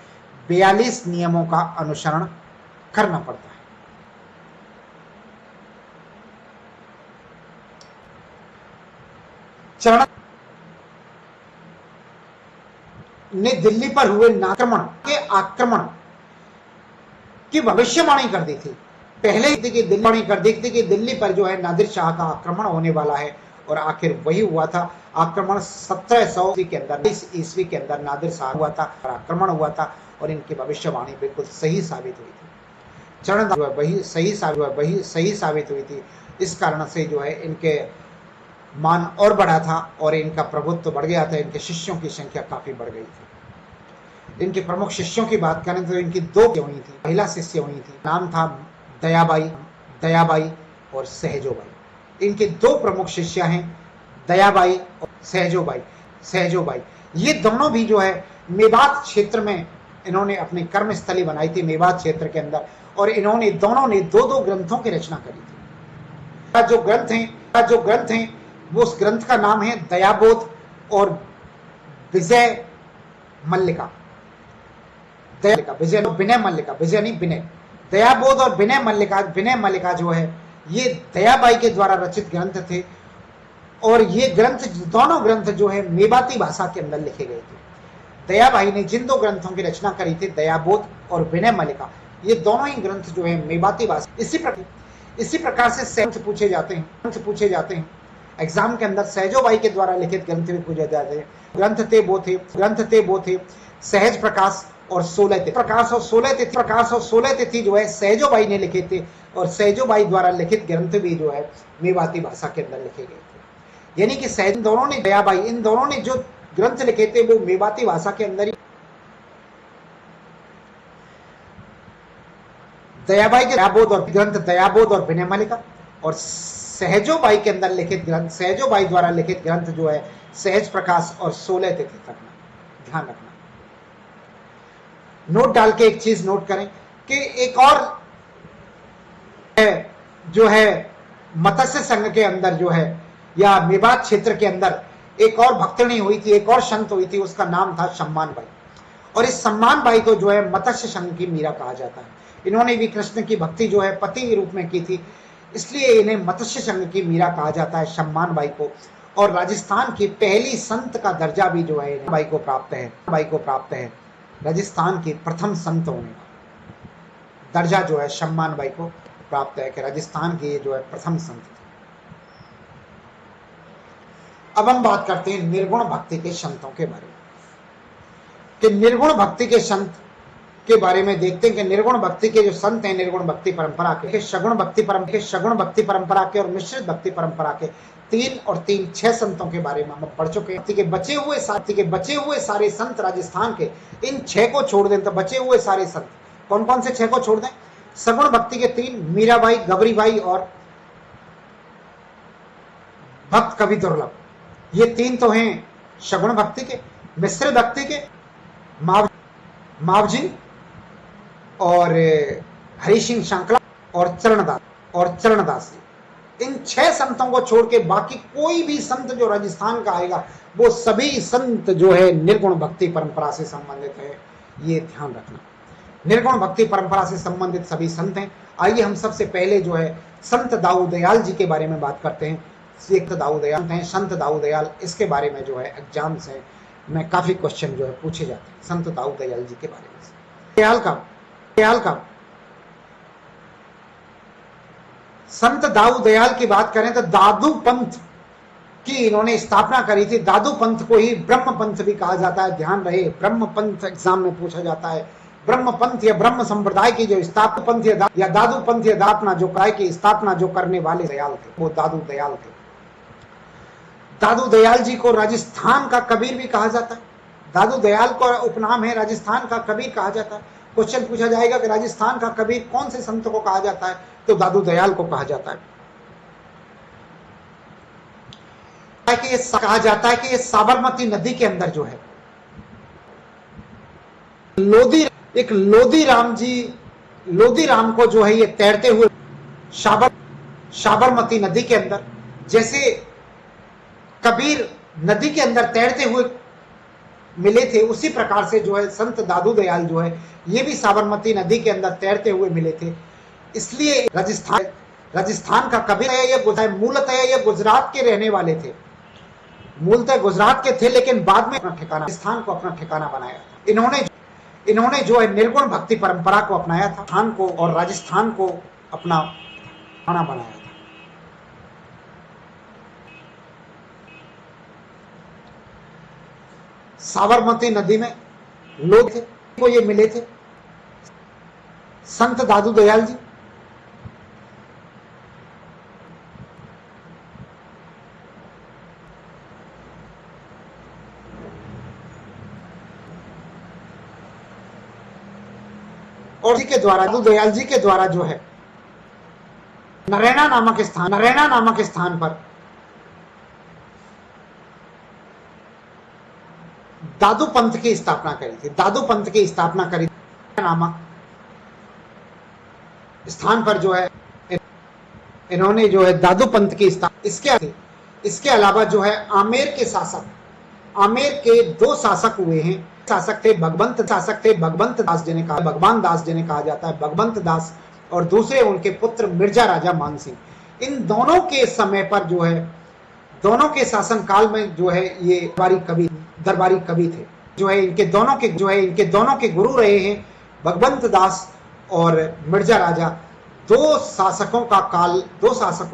42 नियमों का अनुसरण करना पड़ता है। चरण ने दिल्ली पर हुए आक्रमण की भविष्यवाणी कर दी थी, पहले ही की दिल्ली कर दी थी कि दिल्ली पर जो है नादिर शाह का आक्रमण होने वाला है, और आखिर वही हुआ था। आक्रमण 1700 के अंदर, 20 ईस्वी के अंदर नादिर शाह हुआ था, आक्रमण हुआ था और इनकी भविष्यवाणी बिल्कुल सही साबित हुई थी। चरणदास वही सही साबित हुई थी। इस कारण से जो है इनके मान और बढ़ा था और इनका प्रभुत्व तो बढ़ गया था, इनके शिष्यों की संख्या काफी बढ़ गई थी। इनके प्रमुख शिष्यों की बात करें तो इनकी 2 हुई थी, महिला शिष्य हुई थी, नाम था दयाबाई और सहजोबाई। इनके 2 प्रमुख शिष्य हैं, दयाबाई और सहजोबाई। ये दोनों भी जो है मेवात क्षेत्र में इन्होंने अपनी कर्मस्थली बनाई थी, मेवात क्षेत्र के अंदर, और इन्होंने दोनों ने 2-2 ग्रंथों की रचना करी थी। जो ग्रंथ हैं वो उस ग्रंथ का नाम है दयाबोध और विजय मल्लिका। विजय नहीं विनय। दयाबोध और विनय मल्लिका जो है ये दयाबाई के द्वारा रचित ग्रंथ थे, और ये दोनों ग्रंथ जो है मेवाती भाषा के अंदर लिखे गए थे। दयाबाई ने जिन 2 ग्रंथों की रचना करी थी, दयाबोध और विनय मल्लिका, ये दोनों ही ग्रंथ जो है मेवाती भाषा। इसी प्रकार से ग्रंथ पूछे जाते हैं एग्जाम के अंदर। सहजोबाई के द्वारा लिखित ग्रंथ भी पूछे जाते हैं। ग्रंथ थे वो थे सहज प्रकाश और 16 तिथि जो है सहजोबाई ने लिखे थे, और सहजोबाई द्वारा लिखित ग्रंथ भी जो है मेवाती भाषा के अंदर लिखे गए थे। यानी कि इन दोनों ने जो ग्रंथ लिखे थे वो मेवाती भाषा के अंदर ही। दयाबोध और विनय मल्लिका, और सहजोबाई के अंदर लिखित ग्रंथ, सहजोबाई द्वारा लिखित ग्रंथ जो है सहज प्रकाश और 16 तिथि तक। ध्यान रखना, नोट डाल के एक चीज नोट करें कि एक और जो है मत्स्य संघ के अंदर जो है, या मेवात क्षेत्र के अंदर एक और भक्तनी हुई थी, एक और संत हुई थी, उसका नाम था सम्मान बाई। और इस सम्मान बाई को जो है मत्स्य संघ की मीरा कहा जाता है। इन्होंने भी कृष्ण की भक्ति जो है पति के रूप में की थी, इसलिए इन्हें मत्स्य संघ की मीरा कहा जाता है, सम्मान बाई को। और राजस्थान की पहली संत का दर्जा भी जो है बाई को प्राप्त है। राजस्थान की प्रथम संत होने का दर्जा जो है सम्मान बाई को प्राप्त है, कि राजस्थान की जो है प्रथम संत थे। अब हम बात करते हैं निर्गुण भक्ति के संतों के बारे में, कि निर्गुण भक्ति के संत के बारे में देखते हैं कि निर्गुण भक्ति के जो संत हैं, निर्गुण भक्ति परंपरा के, सगुण भक्ति परंपरा के और मिश्रित भक्ति परंपरा के 3 और 3 6 संतों के बारे में हम पढ़ चुके हैं। के बचे हुए सारे संत राजस्थान के, इन 6 को छोड़ दें तो बचे हुए सारे संत कौन कौन से 6 को छोड़ दें? सगुण भक्ति के 3, मीराबाई, गबरीबाई और भक्त कवि दुर्लभ, ये 3 तो हैं सगुण भक्ति के। मिश्र भक्ति के मावजी और हरि सिंह शांकला और चरणदास जी। इन 6 संतों को छोड़ के बाकी कोई भी संत जो राजस्थान का आएगा वो सभी संत जो है निर्गुण भक्ति परंपरा से संबंधित है, ये ध्यान रखना। निर्गुण भक्ति परंपरा से संबंधित सभी संत हैं। आइए हम सबसे पहले जो है संत दाऊ दयाल जी के बारे में बात करते हैं। एक दाऊ दयाल हैं, संत दाऊ दयाल, इसके बारे में जो है एग्जाम्स में काफी क्वेश्चन जो है पूछे जाते हैं संत दाऊ दयाल जी के बारे में। दयाल का संत दाऊ दयाल की बात करें तो दादू पंथ की इन्होंने स्थापना करी थी। दादू पंथ को ही ब्रह्म पंथ भी कहा जाता है, ध्यान रहे, ब्रह्म पंथ एग्जाम में पूछा जाता है। ब्रह्म पंथ या ब्रह्म संप्रदाय की जो स्थापना पंथ या दादू पंथ या दापना जो काय की स्थापना जो करने वाले दयाल थे वो दादू दयाल थे। दादू दयाल जी को राजस्थान का कबीर भी कहा जाता है। दादू दयाल का उपनाम है राजस्थान का कबीर कहा जाता है। क्वेश्चन पूछा जाएगा कि राजस्थान का कबीर कौन से संत को कहा जाता है, तो दादू दयाल को कहा जाता है। कि ये कहा जाता है कि ये साबरमती नदी के अंदर जो है लोधी राम को जो है ये तैरते हुए साबरमती नदी के अंदर, जैसे कबीर नदी के अंदर तैरते हुए मिले थे, उसी प्रकार से जो है संत दादू दयाल जो है ये भी साबरमती नदी के अंदर तैरते हुए मिले थे। इसलिए राजस्थान का कबीर ये मूलतः ये गुजरात के रहने वाले थे, मूलतः गुजरात के थे, लेकिन बाद में अपना ठिकाना राजस्थान को अपना ठिकाना बनाया था। इन्होंने जो है निर्गुण भक्ति परंपरा को अपनाया था, खान को और राजस्थान को अपना ठिकाना बनाया था। साबरमती नदी में लोग थे को ये मिले थे संत दादू दयाल जी। और के द्वारा दादू दयाल जी के द्वारा जो है नरैना नामक स्थान पर दादू पंथ की स्थापना करी थी। दादू पंथ की स्थापना करी नामक स्थान पर जो है इन्होंने जो है दादू पंथ की स्थापना। इसके अलावा जो है आमेर के 2 शासक हुए हैं। शासक थे भगवंत दास जिन्हें कहा भगवान दास जिन्हें कहा जाता है भगवंत दास, और दूसरे उनके पुत्र मिर्जा राजा मान सिंह। इन दोनों के समय पर जो है दोनों के शासन काल में जो है ये दरबारी कवि थे, जो है इनके दोनों के गुरु रहे हैं भगवंत दास और मिर्जा राजा। 2 शासकों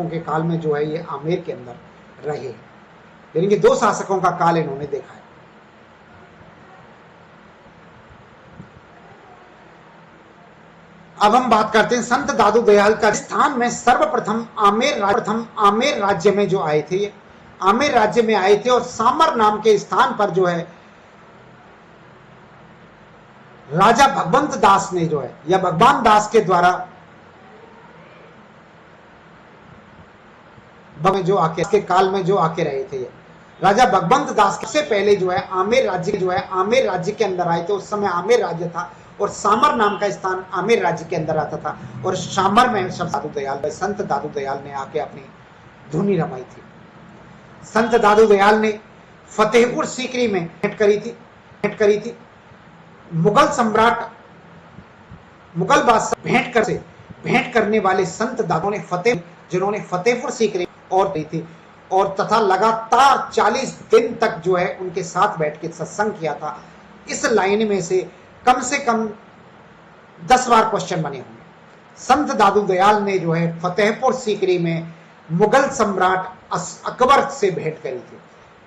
के काल में जो है ये आमेर के अंदर रहे, यानी कि 2 शासकों का काल इन्होंने देखा है। अब हम बात करते हैं संत दादू दयाल का स्थान में सर्वप्रथम आमेर राज्य में जो आए थे, ये आमेर राज्य में आए थे और सामर नाम के स्थान पर जो है राजा भगवंत दास ने जो है या भगवान दास के द्वारा जो आके इसके काल में जो आके रहे थे, ये राजा भगवंत दास से पहले जो है आमेर राज्य के अंदर आए थे। उस समय आमेर राज्य था और सामर नाम का स्थान आमेर राज्य के अंदर आता था, और सामर में संत दादू दयाल ने आके अपनी धुनी रमाई थी। संत दादू दयाल ने फतेहपुर सीकरी में भेंट करी थी। मुगल बादशाह भेंट करने वाले संत दादू ने जिन्होंने फतेहपुर सीकरी और दी थी, और तथा लगातार 40 दिन तक जो है उनके साथ बैठ के सत्संग किया था। इस लाइन में से कम 10 बार क्वेश्चन बने होंगे। संत दादू दयाल ने जो है फतेहपुर सीकरी में मुगल सम्राट अकबर से भेंट करी थी।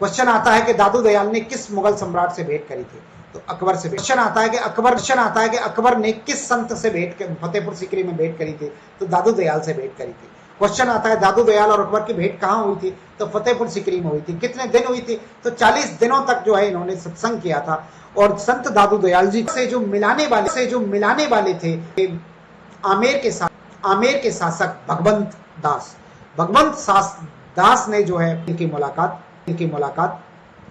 क्वेश्चन आता है कि दादू दयाल ने किस मुगल सम्राट से भेंट करी थी, तो अकबर से। क्वेश्चन आता है कि अकबर ने किस संत से फतेहपुर सीकरी में भेंट करी थी, तो दादू दयाल से भेंट करी थी। क्वेश्चन आता है दादू दयाल और अकबर की भेंट कहाँ हुई थी, तो फतेहपुर सीकरी में हुई थी। कितने दिन हुई थी, तो 40 दिनों तक जो है इन्होंने सत्संग किया था। और संत दादू दयाल जी से जो मिलाने वाले थे आमेर के शासक भगवंत दास ने जो है इनकी मुलाकात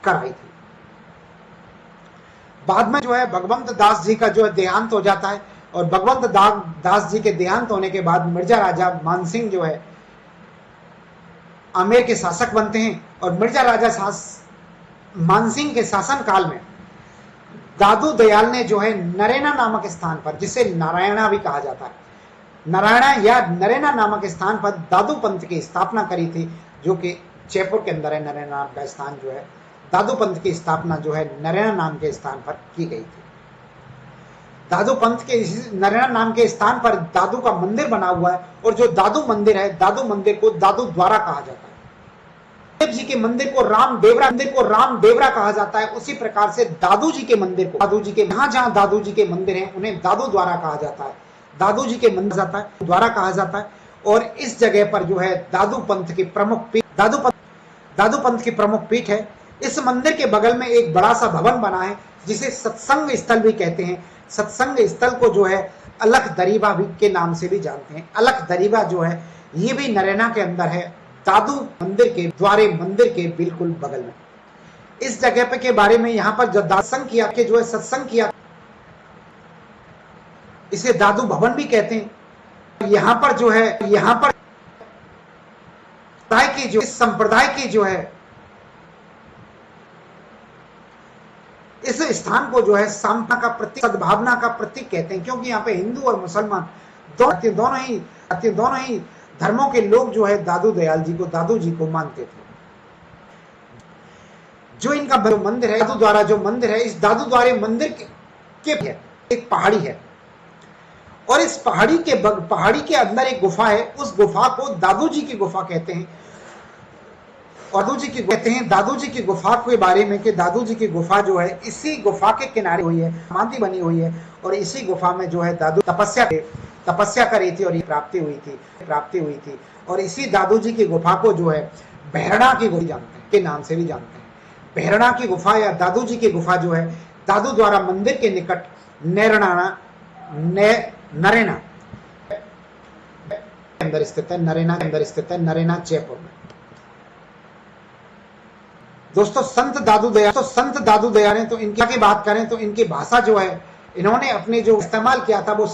कराई थी। बाद में जो है भगवंत दास जी का जो है देहांत हो जाता है, और भगवंत दास जी के देहांत होने के बाद मिर्जा राजा मानसिंह जो है आमेर के शासक बनते हैं। और मिर्जा राजा मानसिंह के शासन काल में दादू दयाल ने जो है नरेना नामक स्थान पर, जिसे नारायणा भी कहा जाता है, नारायणा या नरेना नामक स्थान पर दादू पंथ की स्थापना करी थी, जो कि जयपुर के अंदर है। नरेना नाम का स्थान जो है, दादू पंथ की स्थापना जो है नरेना नाम के स्थान पर की गई थी। दादू पंथ के नरेना नाम के स्थान पर दादू का मंदिर बना हुआ है, और जो दादू मंदिर है, दादू मंदिर को दादू द्वारा कहा जाता है। देव जी के मंदिर को राम देवरा कहा जाता है। उसी प्रकार से दादू जी के मंदिर को, दादू जी के जहां दादू जी के मंदिर हैं उन्हें दादू द्वारा कहा जाता है, दादू जी के मंदिर जाता है द्वारा कहा जाता है। और इस जगह पर जो है दादू पंथ की प्रमुख पीठ, दादू पंथ की प्रमुख पीठ है। इस मंदिर के बगल में एक बड़ा सा भवन बना है, जिसे सत्संग स्थल भी कहते हैं। सत्संग स्थल को जो है अलख दरीबा भी के नाम से भी जानते हैं। अलख दरीबा जो है ये भी नरेना के अंदर है, दादू मंदिर के द्वारे मंदिर के बिल्कुल बगल में। इस जगह पे के बारे में यहाँ पर जो सत्संग किया के जो है सत्संग किया, इसे दादू भवन भी कहते हैं। यहाँ पर जो है, यहाँ पर की जो इस संप्रदाय की जो है, इस स्थान को जो है समता का प्रतीक, सद्भावना का प्रतीक कहते हैं, क्योंकि यहाँ पे हिंदू और मुसलमान दोनों ही धर्मों के लोग जो है दादू दयाल जी को, दादू जी को मानते थे। जो इनका मंदिर है, दादू द्वारा जो मंदिर है, इस दादू द्वारे मंदिर के एक पहाड़ी है, और इस पहाड़ी के अंदर एक गुफा है। उस गुफा को दादू जी की गुफा कहते हैं। दादू जी की गुफा के बारे में कि दादू जी की गुफा जो है इसी गुफा के किनारे हुई है, समाधि बनी हुई है, और इसी गुफा में जो है दादू तपस्या करी थी, और ये प्राप्ति हुई थी। और इसी दादू जी की गुफा को जो है बहरणा की गुफा जानते हैं, के नाम से भी जानते हैं। बहरणा की गुफा या दादू जी की गुफा जो है दादू द्वारा मंदिर के निकट नरेना अंदर स्थित है, नरेना जयपुर में। दोस्तों संत दादू दयाल ने तो इनकी की बात करें तो इनकी भाषा जो है, इन्होंने अपने जो इस्तेमाल किया था वो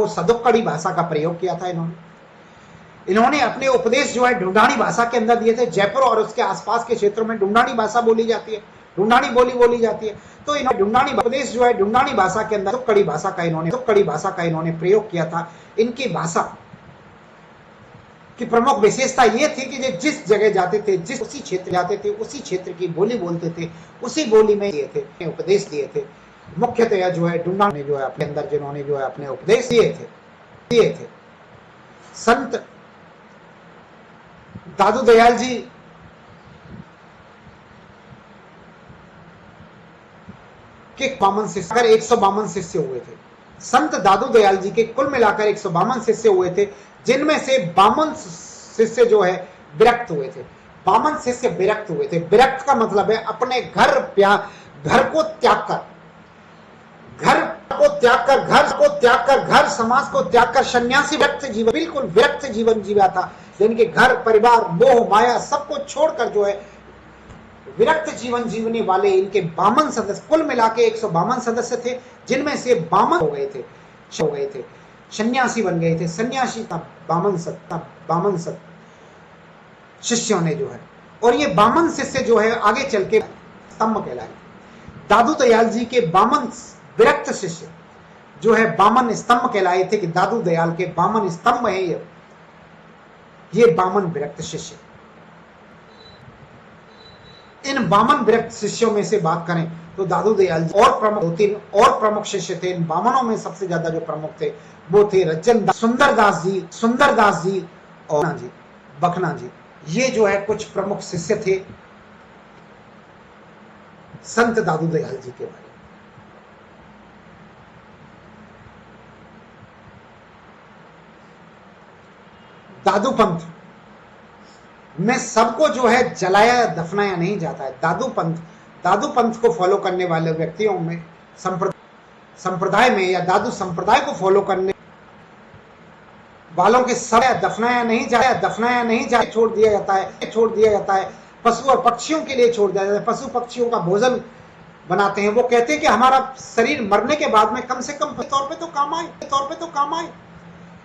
सदुक्कड़ी भाषा का प्रयोग किया था। इन्होंने अपने उपदेश जो है ढूंढानी भाषा के अंदर दिए थे। जयपुर और उसके आसपास के क्षेत्रों में ढूंढानी भाषा बोली जाती है, ढूंढानी बोली जाती है। तो इन्होंने ढूंढानी उपदेश जो है ढूंढानी भाषा के अंदर सदुक्कड़ी भाषा का इन्होंने प्रयोग किया था। इनकी भाषा की प्रमुख विशेषता ये थी कि जिस जगह जाते थे, उसी क्षेत्र जाते थे, उसी क्षेत्र की बोली बोलते थे, उसी बोली में दिए थे, उपदेश दिए थे। मुख्यतया जो है ढूंढा ने जो है अपने अंदर जिन्होंने जो है अपने उपदेश दिए थे संत दादू दयाल जी के 152 शिष्य हुए थे। संत दादू दयाल जी के कुल मिलाकर 152 शिष्य हुए थे, जिनमें से 52 शिष्य जो है विरक्त हुए थे। 52 शिष्य विरक्त हुए थे। विरक्त का मतलब है अपने घर को त्याग कर, घर समाज को त्याग कर सन्यासी बिल्कुल विरक्त जीवन जीवा था, जिनके घर परिवार मोह माया सबको छोड़कर जो है विरक्त जीवन जीवने वाले इनके 52 सदस्य, कुल मिला के 152 सदस्य थे, जिनमें से 52 हो गए थे, सन्यासी बन गए थे। सन्यासी का 52 शिष्यों ने जो है, और ये 52 शिष्य जो है आगे चल के स्तंभ कहलाए। दादू दयाल जी के 52 विरक्त शिष्य जो है 52 स्तंभ कहलाए थे, कि दादू दयाल के 52 स्तंभ है ये 52 विरक्त शिष्य। इन 52 विरक्त शिष्यों में से बात करें तो दादू दयाल जी और प्रमुख 2-3 और प्रमुख शिष्य थे। इन 52 में सबसे ज्यादा जो प्रमुख थे वो थे रज्जन दास, सुंदरदास जी और बखना जी। ये जो है कुछ प्रमुख शिष्य थे संत दादू दयाल जी के बारे में। दादू पंथ में सबको जो है जलाया दफनाया नहीं जाता है। दादू पंथ को फॉलो करने वाले व्यक्तियों में संप्रदाय में या दादू संप्रदाय को फॉलो करने वालों के सब दफनाया नहीं जाए, छोड़ दिया जाता है। पशु और पक्षियों के लिए छोड़ दिया जाता है। पशु पक्षियों का भोजन बनाते हैं। वो कहते हैं कि हमारा शरीर मरने के बाद में कम से कम तौर पे तो काम आए।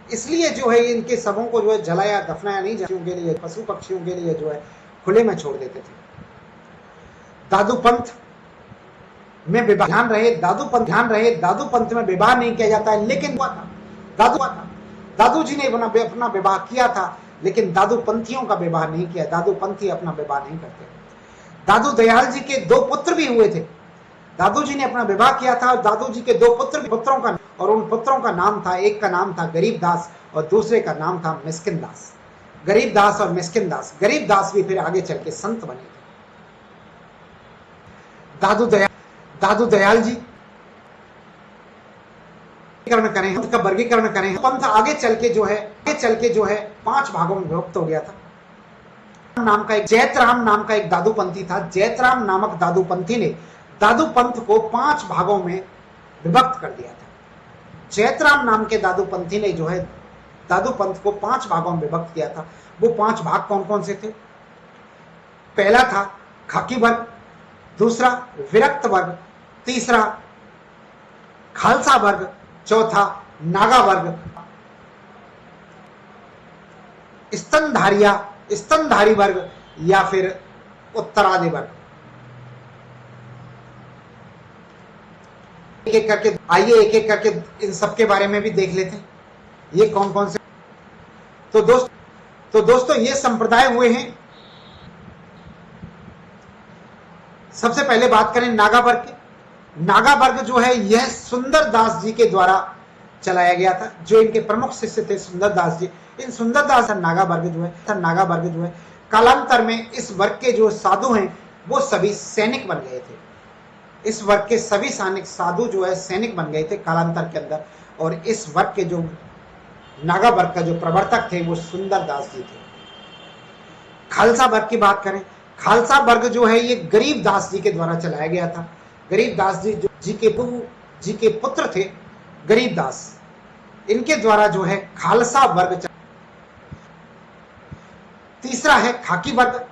इसलिए जो है इनके शवों को जो है जलाया दफनाया नहीं जाता के लिए, पशु पक्षियों के लिए जो है खुले में छोड़ देते थे। दादू पंथ में विवाह ध्यान रहे दादू पंथ में विवाह नहीं किया जाता है, लेकिन हुआ था दादू जी ने अपना विवाह किया था, लेकिन दादू पंथियों का विवाह नहीं किया। दादू पंथी अपना विवाह नहीं करते। दादू दयाल जी के 2 पुत्र भी हुए थे। दादू जी ने अपना विवाह किया था और दादू जी के 2 पुत्रों का, और उन पुत्रों का नाम था, एक का नाम था गरीब दास और दूसरे का नाम था मिस्किन दास। गरीब दास और मिस्किन दास। गरीब दास भी फिर आगे चल के संत बने थे। दादू दयाल जी वर्गीकरण करें, पंथ आगे चल के जो है 5 भागों में विभक्त हो गया था। जैतराम नाम का एक दादू पंथी था। जैतराम नामक दादू पंथी ने दादू पंथ को 5 भागों में विभक्त कर दिया था। जैतराम नाम के दादू पंथी ने जो है दादू पंथ को 5 भागों में विभक्त किया था। वो 5 भाग कौन कौन से थे? पहला था खाकी वर्ग, दूसरा विरक्त वर्ग, तीसरा खालसा वर्ग, चौथा नागा वर्ग, स्तनधारी वर्ग या फिर उत्तरादि वर्ग। आइए एक एक करके इन सबके बारे में भी देख लेते हैं, ये कौन कौन से। तो दोस्तों ये संप्रदाय हुए हैं। सबसे पहले बात करें नागा वर्ग की। नागा वर्ग जो है यह सुंदर दास जी के द्वारा चलाया गया था। जो इनके प्रमुख शिष्य थे सुंदर दास जी, इन सुंदर दास नागा वर्ग जो है कालांतर में इस वर्ग के जो साधु हैं वो सभी सैनिक बन गए थे। इस वर्ग के सभी साधु जो है सैनिक बन गए थे कालांतर के अंदर। और इस वर्ग के जो नागा वर्ग का जो प्रवर्तक थे वो सुंदर दास जी थे। खालसा वर्ग की बात करें, खालसा वर्ग जो है ये गरीब दास जी के द्वारा चलाया गया था। गरीब दास जी के पुत्र थे गरीब दास, इनके द्वारा जो है खालसा वर्ग। तीसरा है खाकी वर्ग।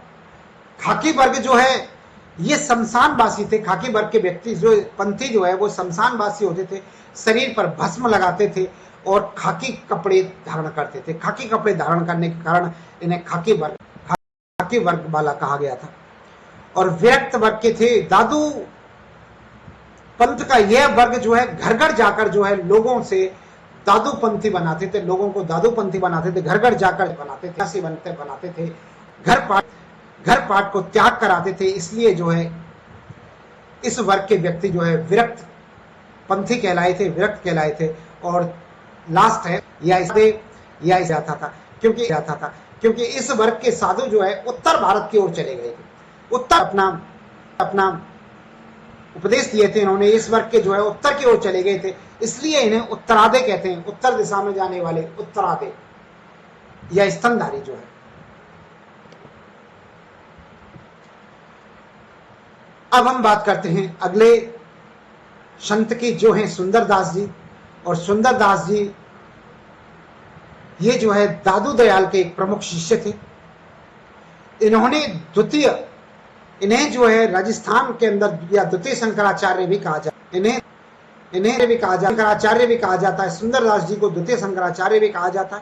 खाकी वर्ग जो है ये शमशानवासी थे। खाकी वर्ग के व्यक्ति जो पंथी जो है वो शमशानवासी होते थे, शरीर पर भस्म लगाते थे और खाकी कपड़े धारण करते थे। खाकी कपड़े धारण करने के कारण इन्हें खाकी वर्ग वाला कहा गया था। और विरक्त वर्ग के थे दादू पंथ का यह वर्ग जो है घर घर जाकर जो है लोगों से दादू पंथी बनाते थे, लोगों को दादू पंथी बनाते थे, घर घर जाकर बनाते थे, घर पाठ को त्याग कराते थे। इसलिए जो है इस वर्ग के व्यक्ति जो है विरक्त पंथी कहलाए थे। और लास्ट है या इस जाता था क्योंकि इस वर्ग के साधु जो है उत्तर भारत की ओर चले गए थे। उत्तर अपना उपदेश दिए थे इन्होंने। इस वर्ग के जो है उत्तर की ओर चले गए थे, इसलिए इन्हें उत्तरादे कहते हैं। उत्तर दिशा में जाने वाले उत्तरादे या स्तनधारी जो है। अब हम बात करते हैं अगले संत की जो है सुंदरदास जी। और सुंदरदास जी ये जो है दादू दयाल के एक प्रमुख शिष्य थे। इन्हें जो है राजस्थान के अंदर या द्वितीय शंकराचार्य भी कहा जाता है। शंकराचार्य भी कहा जाता है। सुंदरदास जी को द्वितीय शंकराचार्य भी कहा जाता है।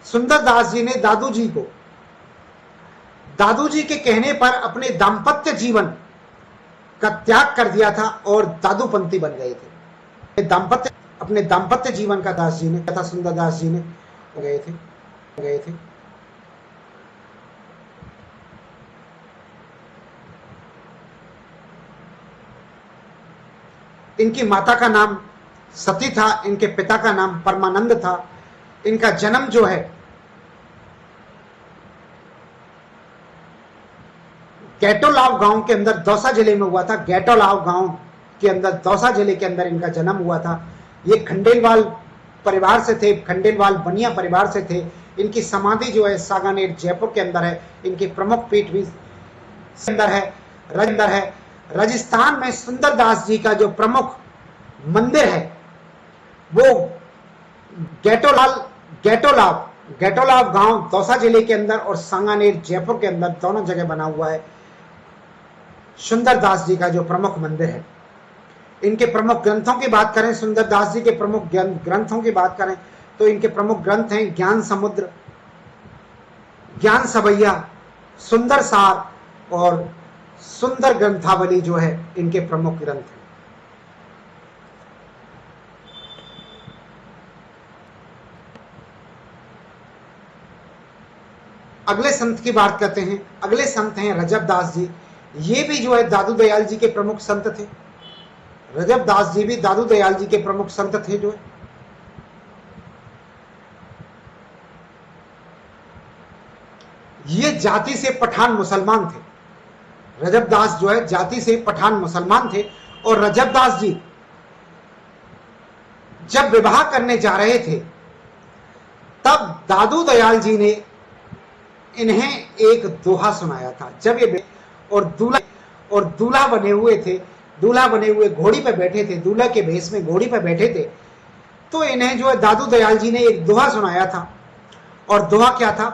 सुंदरदास जी ने दादू जी के कहने पर अपने दाम्पत्य जीवन का त्याग कर दिया था और दादूपंथी बन गए थे। अपने दाम्पत्य जीवन का दास जी ने तथा सुंदरदास जी ने गए थे। इनकी माता का नाम सती था, इनके पिता का नाम परमानंद था। इनका जन्म जो है गैटोलाव गांव के अंदर दौसा जिले में हुआ था। गैटोलाव गांव के अंदर दौसा जिले के अंदर इनका जन्म हुआ था। ये खंडेलवाल परिवार से थे, खंडेलवाल बनिया परिवार से थे। इनकी समाधि जो है सागानेर जयपुर के अंदर है। इनकी प्रमुख पीठ भी अंदर है। राजस्थान में सुंदरदास जी का जो प्रमुख मंदिर है वो गैटोलाव गांव दौसा जिले के अंदर और सांगानेर जयपुर के अंदर दोनों जगह बना हुआ है। सुंदरदास जी का जो प्रमुख मंदिर है इनके प्रमुख ग्रंथों की बात करें, सुंदरदास जी के प्रमुख ग्रंथों की बात करें तो इनके प्रमुख ग्रंथ हैं ज्ञान समुद्र, ज्ञान सवैया, सुंदर सार और सुंदर ग्रंथावली जो है इनके प्रमुख ग्रंथ हैं। अगले संत की बात करते हैं। अगले संत हैं रजब दास जी। ये भी जो है दादू दयाल जी के प्रमुख संत थे। रजब दास जी भी दादू दयाल जी के प्रमुख संत थे। जो है ये जाति से पठान मुसलमान थे। रजब दास जो है जाति से पठान मुसलमान थे और रजब दास जी जब विवाह करने जा रहे थे तब दादू दयाल जी ने इन्हें एक दोहा सुनाया था। जब ये और दूल्हा बने हुए थे, दूल्हा बने हुए घोड़ी पर बैठे थे, दूल्हा के भेष में घोड़ी पर बैठे थे, तो इन्हें जो है दादू दयाल जी ने एक दोहा सुनाया था। और दोहा क्या था?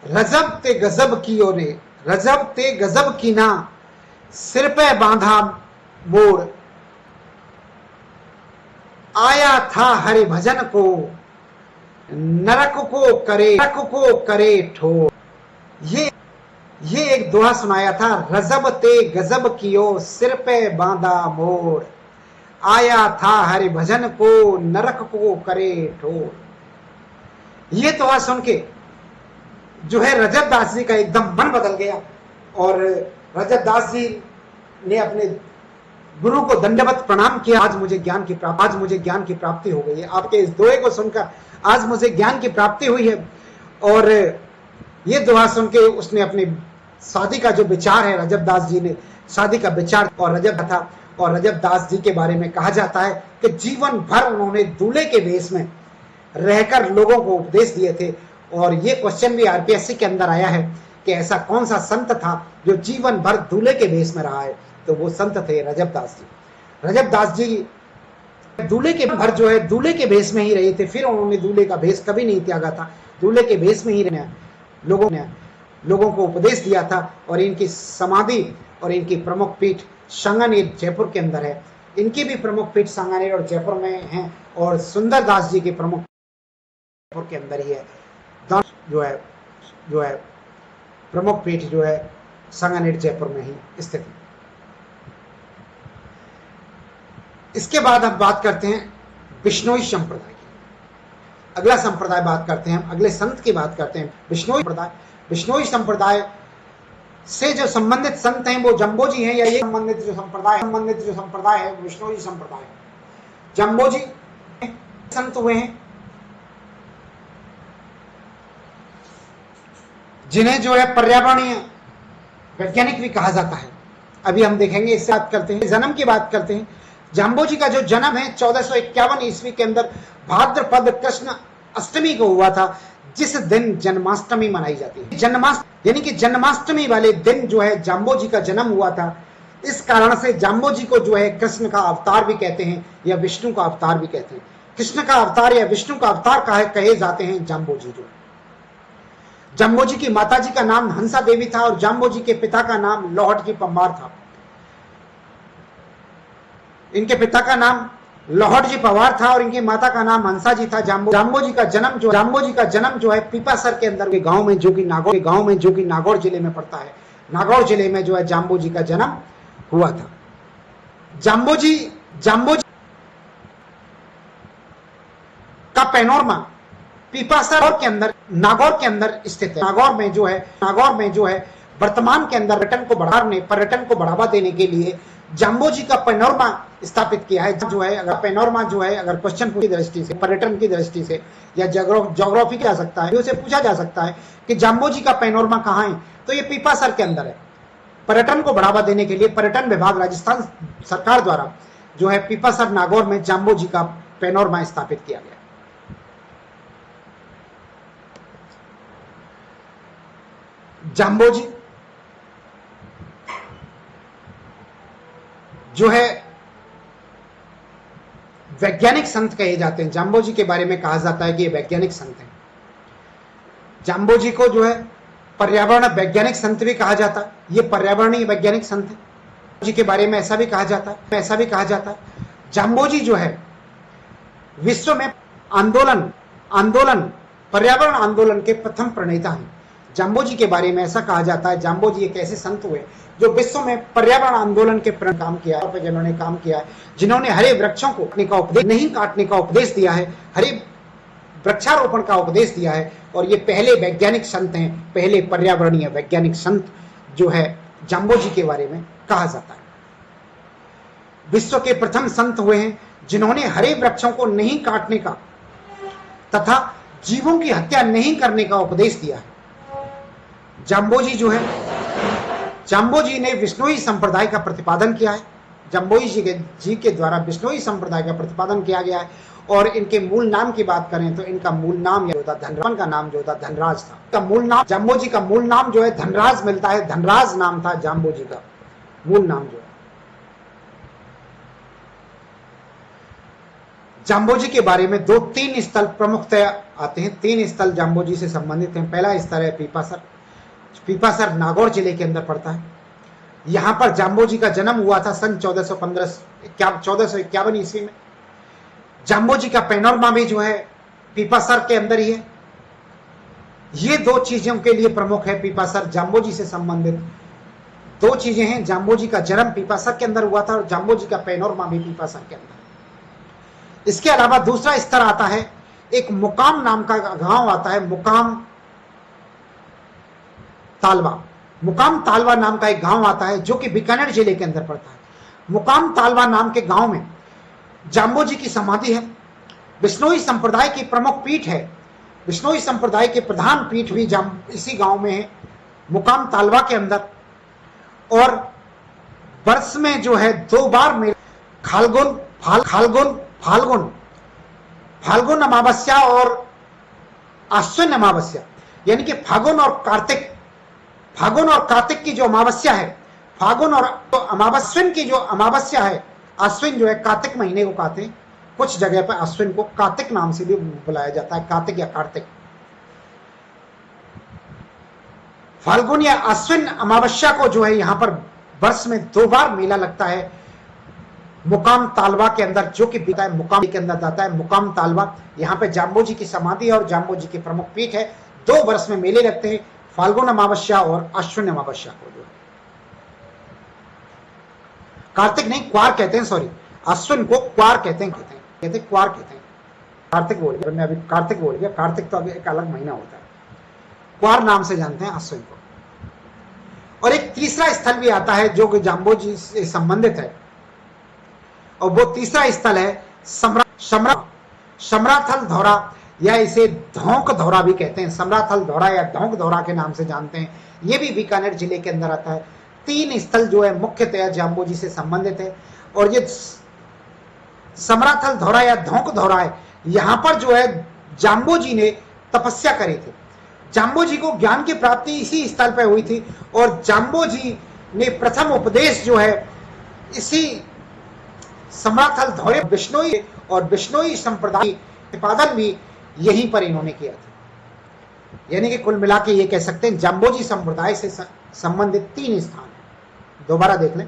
रजब ते गजब कियो ने, रजब ते गजब की ना, सिर पे बांधा मोड़, आया था हरि भजन को, नरक को करे ठोर। ये एक दोहा सुनाया था। रजब ते गजब कियो, सिर पे बांधा मोड़, आया था हरि भजन को, नरक को करे ठोर। ये दोहा सुन के जो है रजब दास जी का एकदम मन बदल गया और रजब दास जी ने अपने गुरु को दंडवत प्रणाम किया। आज मुझे ज्ञान की प्राप्ति हो गई है। आपके इस दोहे को सुनकर आज मुझे ज्ञान की प्राप्ति हुई है। और ये दोहा सुन के उसने अपनी शादी का जो विचार है, रजब दास जी ने शादी का विचार और रजब दास जी के बारे में कहा जाता है कि जीवन भर उन्होंने दूल्हे के वेश में रहकर लोगों को उपदेश दिए थे। और ये क्वेश्चन भी आरपीएससी के अंदर आया है कि ऐसा कौन सा संत था जो जीवन भर दूल्हे के वेश में रहा है, तो वो संत थे रजब दास जी। रजब दास जी दूल्हे के भर जो है दूल्हे के भेष में ही रहे थे। फिर उन्होंने दूल्हे का भेष कभी नहीं त्यागा था। दूल्हे के भेष में ही रहना लोगों को उपदेश दिया था। और इनकी समाधि और इनकी प्रमुख पीठ सांगानेर जयपुर के अंदर है। इनकी भी प्रमुख पीठ सांगानेर और जयपुर में है और सुंदरदास जी की प्रमुख जयपुर के अंदर ही है। जो है प्रमुख पीठ जो है सांगानेर जयपुर में ही स्थित है। इसके बाद हम बात करते हैं बिश्नोई संप्रदाय की। अगला संप्रदाय बात करते हैं हम, अगले संत की बात करते हैं बिश्नोई संप्रदाय। बिश्नोई संप्रदाय से जो संबंधित संत हैं वो जम्बोजी हैं, या ये संबंधित जो संप्रदाय है बिश्नोई संप्रदाय है। जम्बोजी संत हुए हैं जिन्हें जो है पर्यावरणीय वैज्ञानिक भी कहा जाता है। अभी हम देखेंगे। इससे बात करते हैं, जन्म की बात करते हैं। जाम्बोजी का जो जन्म है 1451 ईस्वी के अंदर भाद्रपद कृष्ण अष्टमी को हुआ था, जिस दिन जन्माष्टमी मनाई जाती है। यानी कि जन्माष्टमी वाले दिन जो है जाम्बोजी का जन्म हुआ था। इस कारण से जाम्बोजी को जो है कृष्ण का अवतार भी कहते हैं या विष्णु का अवतार भी कहते हैं। कृष्ण का अवतार या विष्णु का अवतार कहे जाते हैं जाम्बोजी। जो जाम्बोजी की माता जी का नाम हंसा देवी था और जाम्बोजी के पिता का नाम लोहट जी पंवार था। इनके पिता का नाम लोहट जी पंवार था और इनकी माता का नाम हंसा जी था। जाम्बोजी का जन्म जो है पीपासर के अंदर के गांव में जो कि नागौर जिले में पड़ता है। नागौर जिले में जो है जाम्बोजी का जन्म हुआ था। जाम्बोजी का पैनोरमा पीपासर के अंदर नागौर के अंदर स्थित है। नागौर में जो है वर्तमान के अंदर पर्यटन को बढ़ावा देने के लिए जाम्बोजी का पैनोरमा स्थापित किया है। जो है अगर पैनोरमा जो है अगर क्वेश्चन की दृष्टि से, पर्यटन की दृष्टि से या ज्योग्राफी जा सकता है, उसे पूछा जा सकता है कि जाम्बोजी का पैनोरमा कहाँ है, तो ये पीपासर के अंदर है। पर्यटन को बढ़ावा देने के लिए पर्यटन विभाग राजस्थान सरकार द्वारा जो है पीपासर नागौर में जाम्बोजी का पैनोरमा स्थापित किया गया। जाम्बोजी जो है वैज्ञानिक संत कहे जाते हैं। जाम्बोजी के बारे में कहा जाता है कि ये वैज्ञानिक संत हैं। जाम्बोजी को जो है पर्यावरण वैज्ञानिक संत भी कहा जाता है। ये पर्यावरणीय वैज्ञानिक संत है। जी के बारे में ऐसा भी कहा जाता है जाम्बोजी जो है विश्व में आंदोलन पर्यावरण आंदोलन के प्रथम प्रणेता हैं। जाम्बोजी के बारे में ऐसा कहा जाता है, जाम्बोजी एक ऐसे संत हुए जो विश्व में पर्यावरण आंदोलन के काम किया है, जिन्होंने काम किया है, जिन्होंने हरे वृक्षों को नहीं काटने का उपदेश दिया है, हरे वृक्षारोपण का उपदेश दिया है। और ये पहले वैज्ञानिक संत हैं, पहले पर्यावरणीय वैज्ञानिक संत जो है जाम्बोजी के बारे में कहा जाता है। विश्व के प्रथम संत हुए हैं जिन्होंने हरे वृक्षों को नहीं काटने का तथा जीवों की हत्या नहीं करने का उपदेश दिया है। जाम्बोजी जो है, जाम्बोजी ने विष्णुई संप्रदाय का प्रतिपादन किया है। जाम्बोजी जी के द्वारा विष्णुई संप्रदाय का प्रतिपादन किया गया है। और इनके मूल नाम की बात करें तो इनका मूल नाम जो था धनराज का नाम जो था धनराज था। का मूल नाम जाम्बोजी का मूल नाम जो है धनराज मिलता है, धनराज नाम था जाम्बोजी का मूल नाम जो है। जाम्बोजी के बारे में 2-3 स्थल प्रमुखतया आते हैं। 3 स्थल जाम्बोजी से संबंधित हैं। पहला स्थल है पीपासर। पीपासर नागौर जिले के अंदर पड़ता है। यहां पर जाम्बोजी का जन्म हुआ था सन 1451 ईस्वी में। जाम्बोजी का पैनोरमा भी जो है पीपासर के अंदर ही है। ये 2 चीजों के लिए प्रमुख है पीपासर, जाम्बोजी से संबंधित 2 चीजें हैं। जाम्बोजी का जन्म पीपासर के अंदर हुआ था और जाम्बोजी का पैनोरमा भी पीपासर के अंदर। इसके अलावा दूसरा स्तर आता है, एक मुकाम नाम का गांव आता है, मुकाम तालवा नाम का एक गांव आता है जो कि बीकानेर जिले के अंदर पड़ता है। मुकाम तालवा नाम के गांव में जाम्बोजी की समाधि है। बिश्नोई संप्रदाय की प्रमुख पीठ है, बिश्नोई संप्रदाय के प्रधान पीठ भी इसी गांव में है, मुकाम तालवा के अंदर। और वर्ष में जो है 2 बार में फाल्गुन अमावस्या और आश्विन अमावस्या, यानी कि फागुन और कार्तिक की जो अमावस्या है, फागुन और अमावस्या की जो अमावस्या है, अश्विन जो है कार्तिक महीने को कहते हैं। कुछ जगह पर अश्विन को कार्तिक नाम से भी बुलाया जाता है, कार्तिक या कार्तिक। फाल्गुन या अश्विन अमावस्या को जो है यहां पर वर्ष में 2 बार मेला लगता है मुकाम तालवा के अंदर, जो कि बीता है मुकाम के अंदर जाता है मुकाम तालवा। यहाँ पे जाम्बोजी की समाधि और जाम्बोजी की प्रमुख पीठ है। 2 वर्ष में मेले लगते हैं, फाल्गुन अमावस्या और अश्विन अमावस्या को। जो कार्तिक नहीं, क्वार कहते हैं, सॉरी, अश्विन को क्वार कहते हैं, क्वार कहते हैं। कार्तिक बोल गया मैं, अभी कार्तिक बोल गया। कार्तिक तो अभी एक अलग महीना होता है, क्वार नाम से जानते हैं अश्विन को। और एक तीसरा स्थल भी आता है जो कि जाम्बोजी से संबंधित है, और वो तीसरा स्थल है समराथल धौरा, या इसे धौंक धौरा भी कहते हैं। समराथल धौरा या धौंक धौरा के नाम से जानते हैं। ये भी बीकानेर जिले के अंदर आता है। 3 स्थल जो है मुख्यतया जाम्बोजी से संबंधित है। और ये समराथल धौरा या धौंक धौरा है, यहां पर जो है जाम्बोजी ने तपस्या करी थी। जाम्बोजी को ज्ञान की प्राप्ति इसी स्थल पर हुई थी। और जाम्बोजी ने प्रथम उपदेश जो है इसी समराथल धौरे बिश्नोई और बिश्नोई संप्रदाय प्रतिपादन भी यहीं पर इन्होंने किया था। यानी कि कुल मिला के ये कह सकते हैं जाम्बोजी संप्रदाय से संबंधित 3 स्थान है। दोबारा देख लें,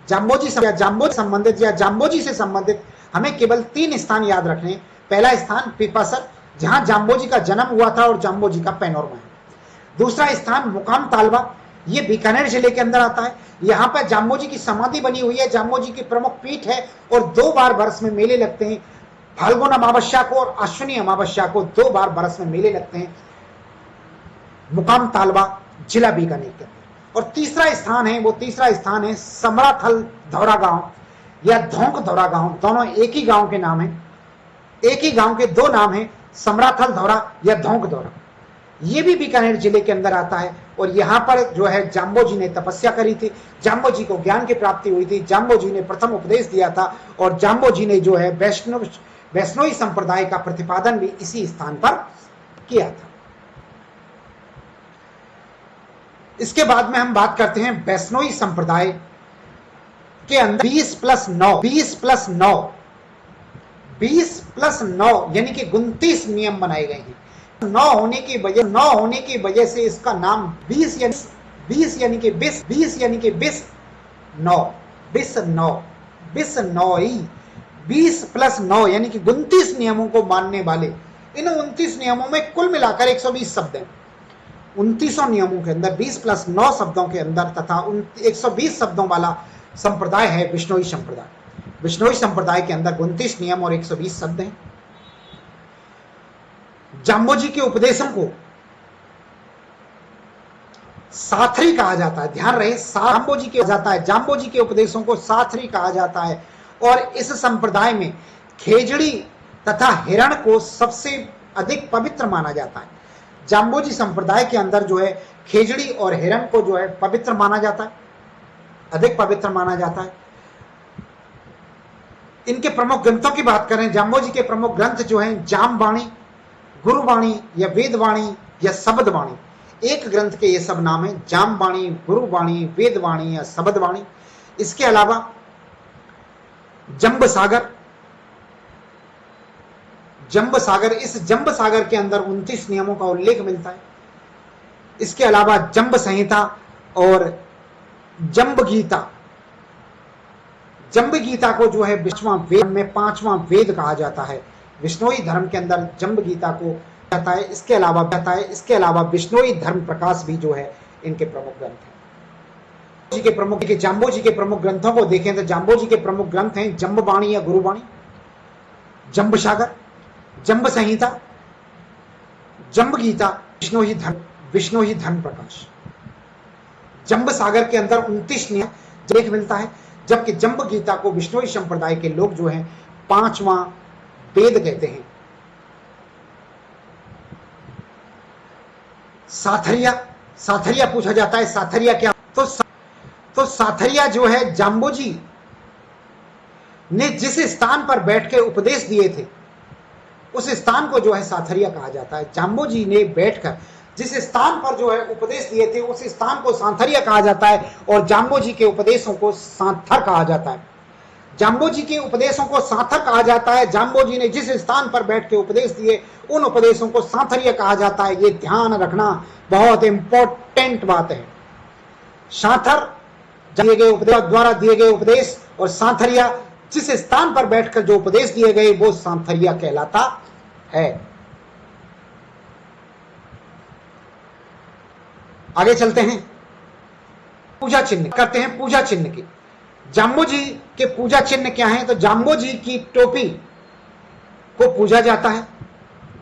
जाम्बोजी संबंधित या जाम्बोजी से संबंधित हमें केवल 3 स्थान याद रखने हैं। पहला स्थान पीपासर, जहां जाम्बोजी का जन्म हुआ था और जाम्बोजी का पैनोरमा है। दूसरा स्थान मुकाम तालवा, ये बीकानेर जिले के अंदर आता है। यहाँ पर जाम्बोजी की समाधि बनी हुई है, जाम्बोजी की प्रमुख पीठ है। और 2 बार वर्ष में मेले लगते हैं, फाल्गुन अमावस्या को और अश्विनी अमावस्या को 2 बार वर्ष में मेले लगते हैं मुकाम तालवा, जिला बीकानेर के अंदर। और तीसरा स्थान है, वो तीसरा स्थान है समराथल धौरा गांव या धौंक धौरा गांव। दोनों एक ही गांव के नाम है, एक ही गांव के 2 नाम है, समराथल धौरा या धौंक धौरा। ये भी बीकानेर जिले के अंदर आता है। और यहाँ पर जो है जाम्बोजी ने तपस्या करी थी, जाम्बोजी को ज्ञान की प्राप्ति हुई थी, जाम्बोजी ने प्रथम उपदेश दिया था। और जाम्बोजी ने जो है वैष्णोई संप्रदाय का प्रतिपादन भी इसी स्थान पर किया था। इसके बाद में हम बात करते हैं वैष्णोई संप्रदाय के अंदर 20 प्लस 9 यानी कि 29 नियम बनाए गए हैं। 9 होने की वजह से इसका नाम 20 यानी कि 20 9 बिश्नोई, बिश्नोई, 20+9 यानी कि 29 नियमों को मानने वाले। इन 29 नियमों में कुल मिलाकर 120 शब्द हैं। 29 नियमों के अंदर 20+9 शब्दों के अंदर तथा 120 शब्दों वाला संप्रदाय है बिश्नोई संप्रदाय। बिश्नोई संप्रदाय के अंदर 29 नियम और 120 शब्द हैं। जाम्बोजी के उपदेशों को साथरी कहा जाता है। ध्यान रहे, जाम्बोजी के जाता है, जाम्बोजी के उपदेशों को साथरी कहा जाता है। और इस संप्रदाय में खेजड़ी तथा हिरण को सबसे अधिक पवित्र माना जाता है। जाम्बोजी संप्रदाय के अंदर जो है खेजड़ी और हिरण को जो है पवित्र माना जाता है, अधिक पवित्र माना जाता है। इनके प्रमुख ग्रंथों की बात करें, जाम्बोजी के प्रमुख ग्रंथ जो हैं जामवाणी, गुरुवाणी या वेदवाणी या शब्दवाणी। एक ग्रंथ के ये सब नाम है, जामवाणी, गुरुवाणी, वेदवाणी या शब्दवाणी। इसके अलावा जंब सागर, जंब सागर, इस जंब सागर के अंदर 29 नियमों का उल्लेख मिलता है। इसके अलावा जंब संहिता और जंब गीता, जंब गीता को जो है 5वां वेद में 5वां वेद कहा जाता है। बिश्नोई धर्म के अंदर जंब गीता को कहता है। इसके अलावा बिश्नोई धर्म प्रकाश भी जो है इनके प्रमुख ग्रंथ हैं। जाम्बोजी के प्रमुख ग्रंथों को देखें तो जाम्बोजी के प्रमुख ग्रंथ हैं जंबवाणी या गुरुवाणी, जंब सागर, जंब संहिता, जंब गीता, बिश्नोई धर्म प्रकाश। जंब सागर के अंदर 29 नियम लेख मिलता है, जबकि जंब गीता को बिश्नोई संप्रदाय के लोग जो हैं 5वां वेद कहते हैं। साथरिया, साथरिया पूछा जाता है, साथरिया क्या? तो साथरिया जो है जाम्बोजी ने जिस स्थान पर बैठ के उपदेश दिए थे उस स्थान को जो है साथरिया कहा जाता है। जाम्बोजी ने बैठकर जिस स्थान पर जो है उपदेश दिए थे उस स्थान को सांथरिया कहा जाता है और जाम्बोजी के उपदेशों को सांथर कहा जाता है। जाम्बोजी के उपदेशों को सांथर कहा जाता है। जाम्बोजी ने जिस स्थान पर बैठ के उपदेश दिए उन उपदेशों को सांथरिया कहा जाता है। ये ध्यान रखना बहुत इंपॉर्टेंट बात है। सांथर दिए गए उपदेश द्वारा दिए गए उपदेश और सांथरिया जिस स्थान पर बैठकर जो उपदेश दिए गए वो सांथरिया कहलाता है। आगे चलते हैं, पूजा चिन्ह करते हैं। पूजा चिन्ह की, जाम्बोजी के पूजा चिन्ह क्या हैं? तो जाम्बोजी की टोपी को पूजा जाता है।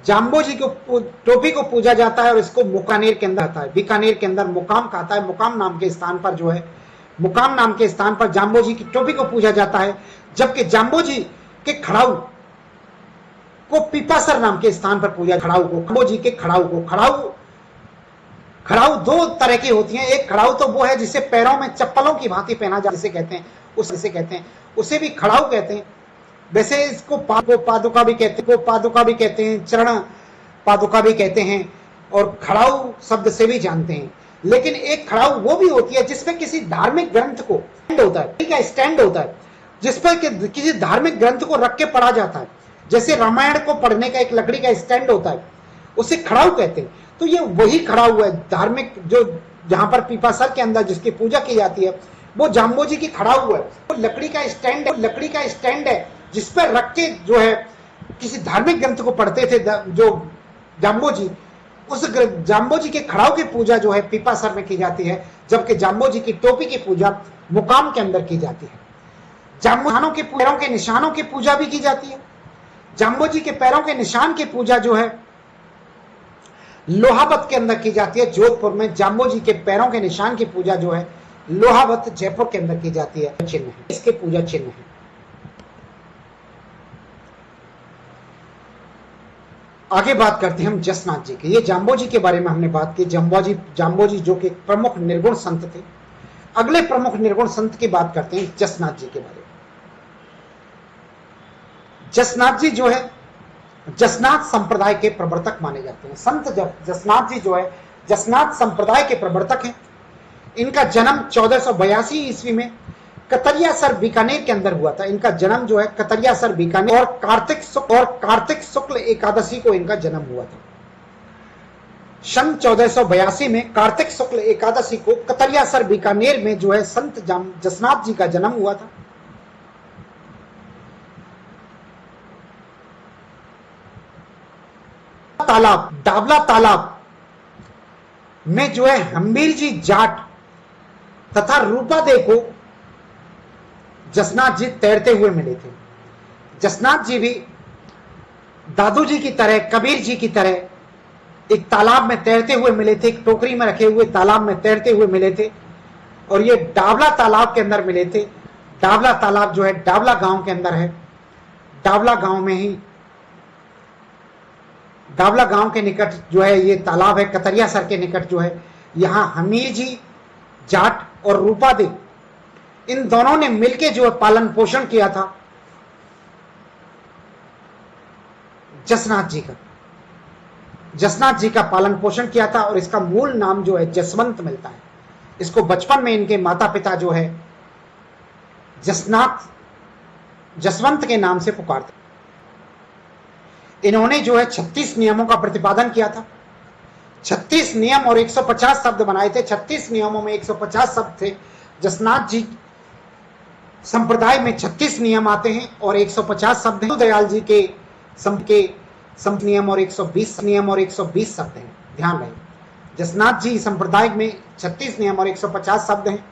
जाम्बोजी को टोपी को पूजा जाता है और इसको मुकानेर के अंदर आता है। बीकानेर के अंदर मुकाम कहता है, मुकाम नाम के स्थान पर जो है, मुकाम नाम के स्थान पर जाम्बोजी की टोपी को पूजा जाता है। जबकि जाम्बोजी के खड़ाऊ को पीपासर नाम के स्थान पर पूजा, खड़ाऊ को, जाम्बोजी के खड़ाऊ को, खड़ाऊ दो तरह की होती हैं। एक खड़ाऊ तो वो है जिसे पैरों में चप्पलों की भांति पहना जाता है, जिसे कहते हैं उसे भी खड़ाऊ कहते हैं। वैसे इसको पादुका भी कहते हैं, चरण पादुका भी कहते हैं और खड़ाऊ शब्द से भी जानते हैं। लेकिन एक खड़ाऊ वो भी होती है जिसमें किसी धार्मिक ग्रंथ को स्टैंड होता है, जिस पर किसी धार्मिक ग्रंथ को रख के पढ़ा जाता है। जैसे रामायण को पढ़ने का एक लकड़ी का स्टैंड होता है, उसे खड़ाऊ कहते हैं। तो ये वही खड़ाऊ है धार्मिक, जो जहां पर पीपासर के अंदर जिसकी पूजा की जाती है वो जाम्बोजी की खड़ाऊ है। वो लकड़ी का स्टैंड है जिस पर रख के जो है किसी धार्मिक ग्रंथ को पढ़ते थे जो जाम्बोजी। उस जाम्बोजी के खड़ाऊ की पूजा जो है पीपासर में की जाती है, जबकि जाम्बोजी की टोपी की पूजा मुकाम के अंदर की जाती है। जाम्बोजी के पैरों के निशानों की पूजा भी की जाती है। जाम्बोजी के पैरों के निशान की पूजा जो है लोहावत के अंदर की जाती है, जोधपुर में। जाम्बोजी के पैरों के निशान की पूजा जो है लोहावत जयपुर के अंदर की जाती है। चिन्ह है, इसके पूजा चिन्ह है। आगे बात करते हैं हम जसनाथ जी की। ये जाम्बोजी के बारे में हमने बात की। जाम्बोजी जो कि प्रमुख निर्गुण संत थे। अगले प्रमुख निर्गुण संत की बात करते हैं जसनाथ जी के बारे में। जसनाथ जी जो है जसनाथ संप्रदाय के प्रवर्तक माने जाते हैं। संत जसनाथ जी जो है जसनाथ संप्रदाय के प्रवर्तक हैं। इनका जन्म 1482 ईस्वी में कतरियासर बीकानेर के अंदर हुआ था। इनका जन्म जो है कतरियासर बीकानेर और कार्तिक शुक्ल एकादशी को इनका जन्म हुआ था। सन 1482 में कार्तिक शुक्ल एकादशी को कतरियासर बीकानेर में जो है संत जसनाथ जी का जन्म हुआ था। तालाब, डाबला तालाब में जो है हम्बीर जी जाट तथा रूपा दे को जसनाथ जी तैरते हुए मिले थे। जसनाथ जी भी दादू जी की तरह, कबीर जी की तरह एक तालाब में तैरते हुए मिले थे, एक टोकरी में रखे हुए तालाब में तैरते हुए मिले थे और ये डाबला तालाब के अंदर मिले थे। डाबला तालाब जो है डाबला गांव के अंदर है। डाबला गांव में ही, डाबला गांव के निकट जो है ये तालाब है। कतरियासर के निकट जो है यहां हमीर जी जाट और रूपा दे, इन दोनों ने मिलकर जो है पालन पोषण किया था जसनाथ जी का। जसनाथ जी का पालन पोषण किया था और इसका मूल नाम जो है जसवंत मिलता है। इसको बचपन में इनके माता पिता जो है जसनाथ, जसवंत के नाम से पुकारते। इन्होंने जो है 36 नियमों का प्रतिपादन किया था। 36 नियम और 150 शब्द बनाए थे। 36 नियमों में 150 शब्द थे। जसनाथ जी संप्रदाय में 36 नियम आते हैं और 150 शब्द हैं। दयाल जी के नियम और 120 नियम और 120 शब्द हैं। ध्यान रहे, जसनाथ जी संप्रदाय में 36 नियम और 150 शब्द हैं।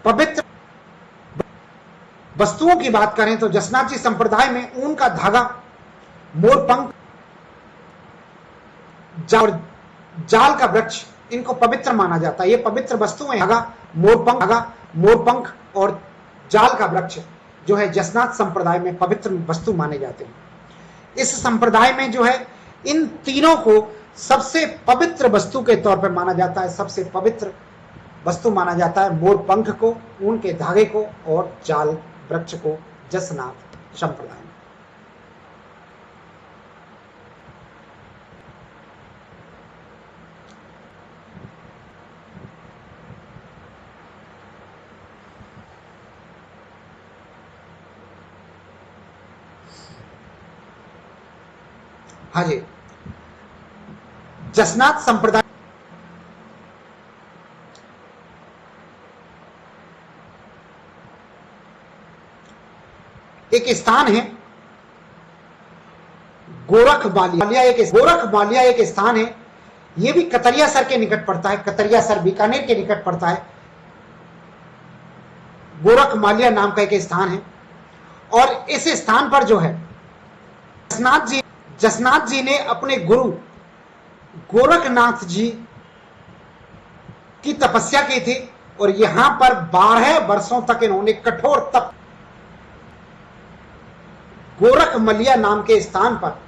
पवित्र वस्तुओं की बात करें तो जसनाथ जी संप्रदाय में ऊन का धागा, मोरपंख, जाल का वृक्ष, इनको पवित्र माना जाता है। ये पवित्र वस्तुएं धागा, मोरपंख और जाल का वृक्ष जो है जसनाथ संप्रदाय में पवित्र वस्तु माने जाते हैं। इस संप्रदाय में जो है इन तीनों को सबसे पवित्र वस्तु के तौर पर माना जाता है। सबसे पवित्र वस्तु माना जाता है मोरपंख को, ऊन के धागे को और जाल वृक्ष को जसनाथ संप्रदाय में। हाँ जी, जसनाथ संप्रदाय एक स्थान है, गोरखमालिया एक स्थान है। यह भी कतरियासर के निकट पड़ता है। कतरियासर बीकानेर के निकट पड़ता है। गोरखमालिया नाम का एक स्थान है और इस स्थान पर जो है जसनाथ जी ने अपने गुरु गोरखनाथ जी की तपस्या की थी और यहां पर 12 वर्षों तक इन्होंने कठोर तप, गोरखमलिया नाम के स्थान पर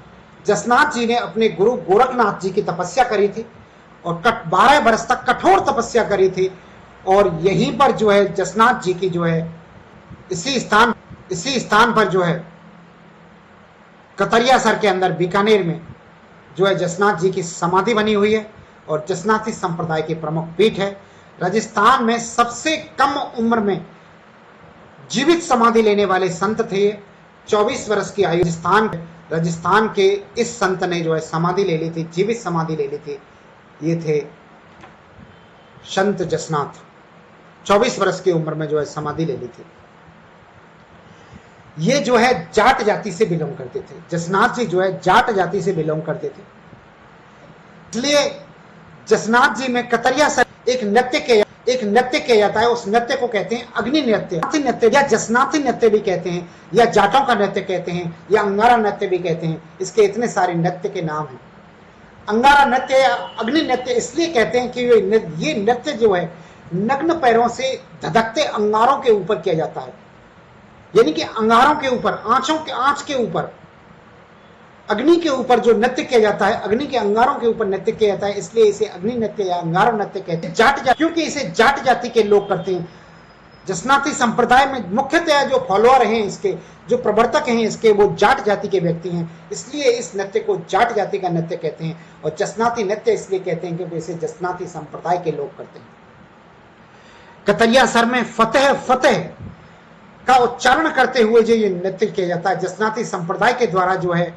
जसनाथ जी ने अपने गुरु गोरखनाथ जी की तपस्या करी थी और 12 वर्ष तक कठोर तपस्या करी थी। और यहीं पर जो है जसनाथ जी की जो है इसी स्थान पर जो है कतरियासर के अंदर बीकानेर में जो है जसनाथ जी की समाधि बनी हुई है और जसनाथी संप्रदाय की प्रमुख पीठ है। राजस्थान में सबसे कम उम्र में जीवित समाधि लेने वाले संत थे। 24 वर्ष की आयु राजस्थान के इस संत ने जो है समाधि ले ली थी, जीवित समाधि ले ली थी। ये थे संत जसनाथ। 24 वर्ष की उम्र में जो है समाधि ले ली थी। ये जो है जाट जाति से बिलोंग करते थे। जसनाथ जी जो है जाट जाति से बिलोंग करते थे। इसलिए जसनाथ जी में कतरियासर एक नृत्य किया जाता है। उस नृत्य को कहते हैं अग्नि नृत्य या जसनाथी नृत्य भी कहते हैं, या जाटों का नृत्य कहते हैं, या अंगारा नृत्य भी कहते हैं। इसके इतने सारे नृत्य के नाम हैं। अंगारा नृत्य या अग्नि नृत्य इसलिए कहते हैं कि ये नृत्य जो है नग्न पैरों से धधकते अंगारों के ऊपर किया जाता है। यानी कि अंगारों के ऊपर, आंच के ऊपर, अग्नि के ऊपर जो नृत्य किया जाता है, अग्नि के अंगारों के ऊपर नृत्य किया जाता है। इसलिए इसे अग्नि नृत्य या अंगारा नृत्य कहते हैं। क्योंकि इसे जाट जाति के लोग करते हैं। जसनाथी संप्रदाय में मुख्यतः जो फॉलोअर हैं, इसके जो प्रवर्तक हैं इसके, वो जाट जाति के व्यक्ति हैं। इसलिए इस नृत्य को जाट जाति का नृत्य कहते हैं। और जसनाथी नृत्य इसलिए कहते हैं क्योंकि इसे जसनाथी संप्रदाय के लोग करते हैं। कतरियासर में फतेह का उच्चारण करते हुए जो ये नृत्य किया जाता है, जसनाथी संप्रदाय के द्वारा जो है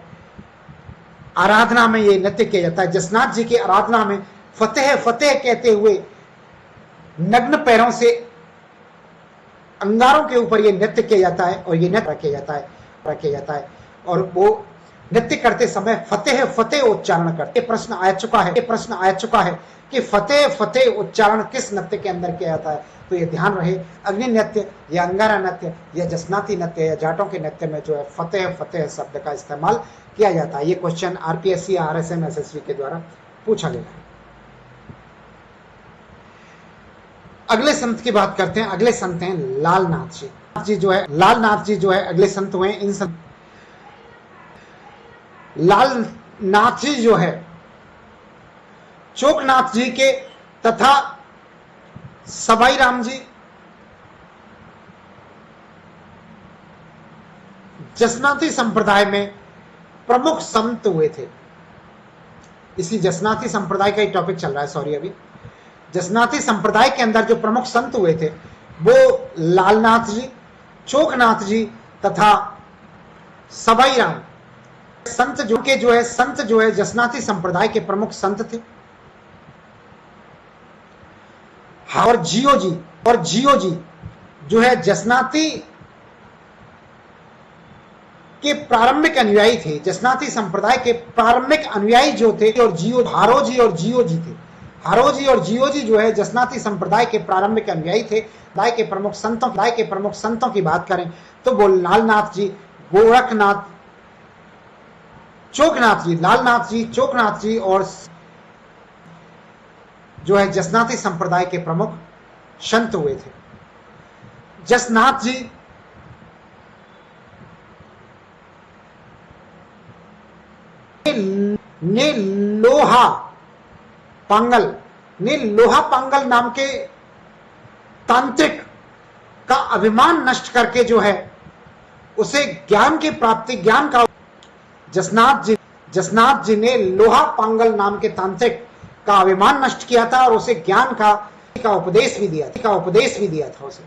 आराधना में ये नृत्य किया जाता है। जसनाथ जी की आराधना में फतेह फतेह कहते हुए नग्न पैरों से अंगारों के ऊपर ये नृत्य किया जाता है और ये नृत्य किया जाता है और वो नृत्य करते समय फतेह फतेह उच्चारण करते। प्रश्न आ चुका है कि फतेह फतेह उच्चारण किस नृत्य के अंदर किया जाता है, तो ये ध्यान रहे अग्नि नृत्य या अंगारा नृत्य या जसनाती नृत्य या जाटों के नृत्य में जो है फतेह फतेह शब्द का इस्तेमाल किया जाता है। ये क्वेश्चन आरपीएससी या आरएसएम एसएससी के द्वारा पूछा गया है। अगले संत की बात करते हैं। अगले संत हैं लालनाथ जी जो है अगले संत हुए। इन संत लालनाथ जी जो है चोकनाथ जी के तथा सवाई राम जी जसनाती संप्रदाय में प्रमुख संत हुए थे। इसी जसनाती संप्रदाय का ही टॉपिक चल रहा है, सॉरी। अभी जसनाती संप्रदाय के अंदर जो प्रमुख संत हुए थे वो लालनाथ जी, चोकनाथ जी तथा सवाई राम संत जो है जसनाती संप्रदाय के प्रमुख संत थे। और जियो जी जो है जसनाती के प्रारंभिक अनुयायी थे। जसनाती संप्रदाय के प्रारंभिक अनुयायी जो थे और हारोजी और जियो जी थे। हारोजी और जियो जी जो है जसनाती संप्रदाय के प्रारंभिक अनुयायी थे। दाय के प्रमुख संतों की बात करें तो वो लालनाथ जी, गोरखनाथ, चोकनाथ जी और जो है जसनाती संप्रदाय के प्रमुख संत हुए थे। जसनाथ जी ने लोहा पांगल नाम के तांत्रिक का अभिमान नष्ट करके जो है उसे ज्ञान का जसनाथ जी ने लोहा पांगल नाम के तांत्रिक का अभिमान नष्ट किया था और उसे ज्ञान का उपदेश भी दिया था उसे।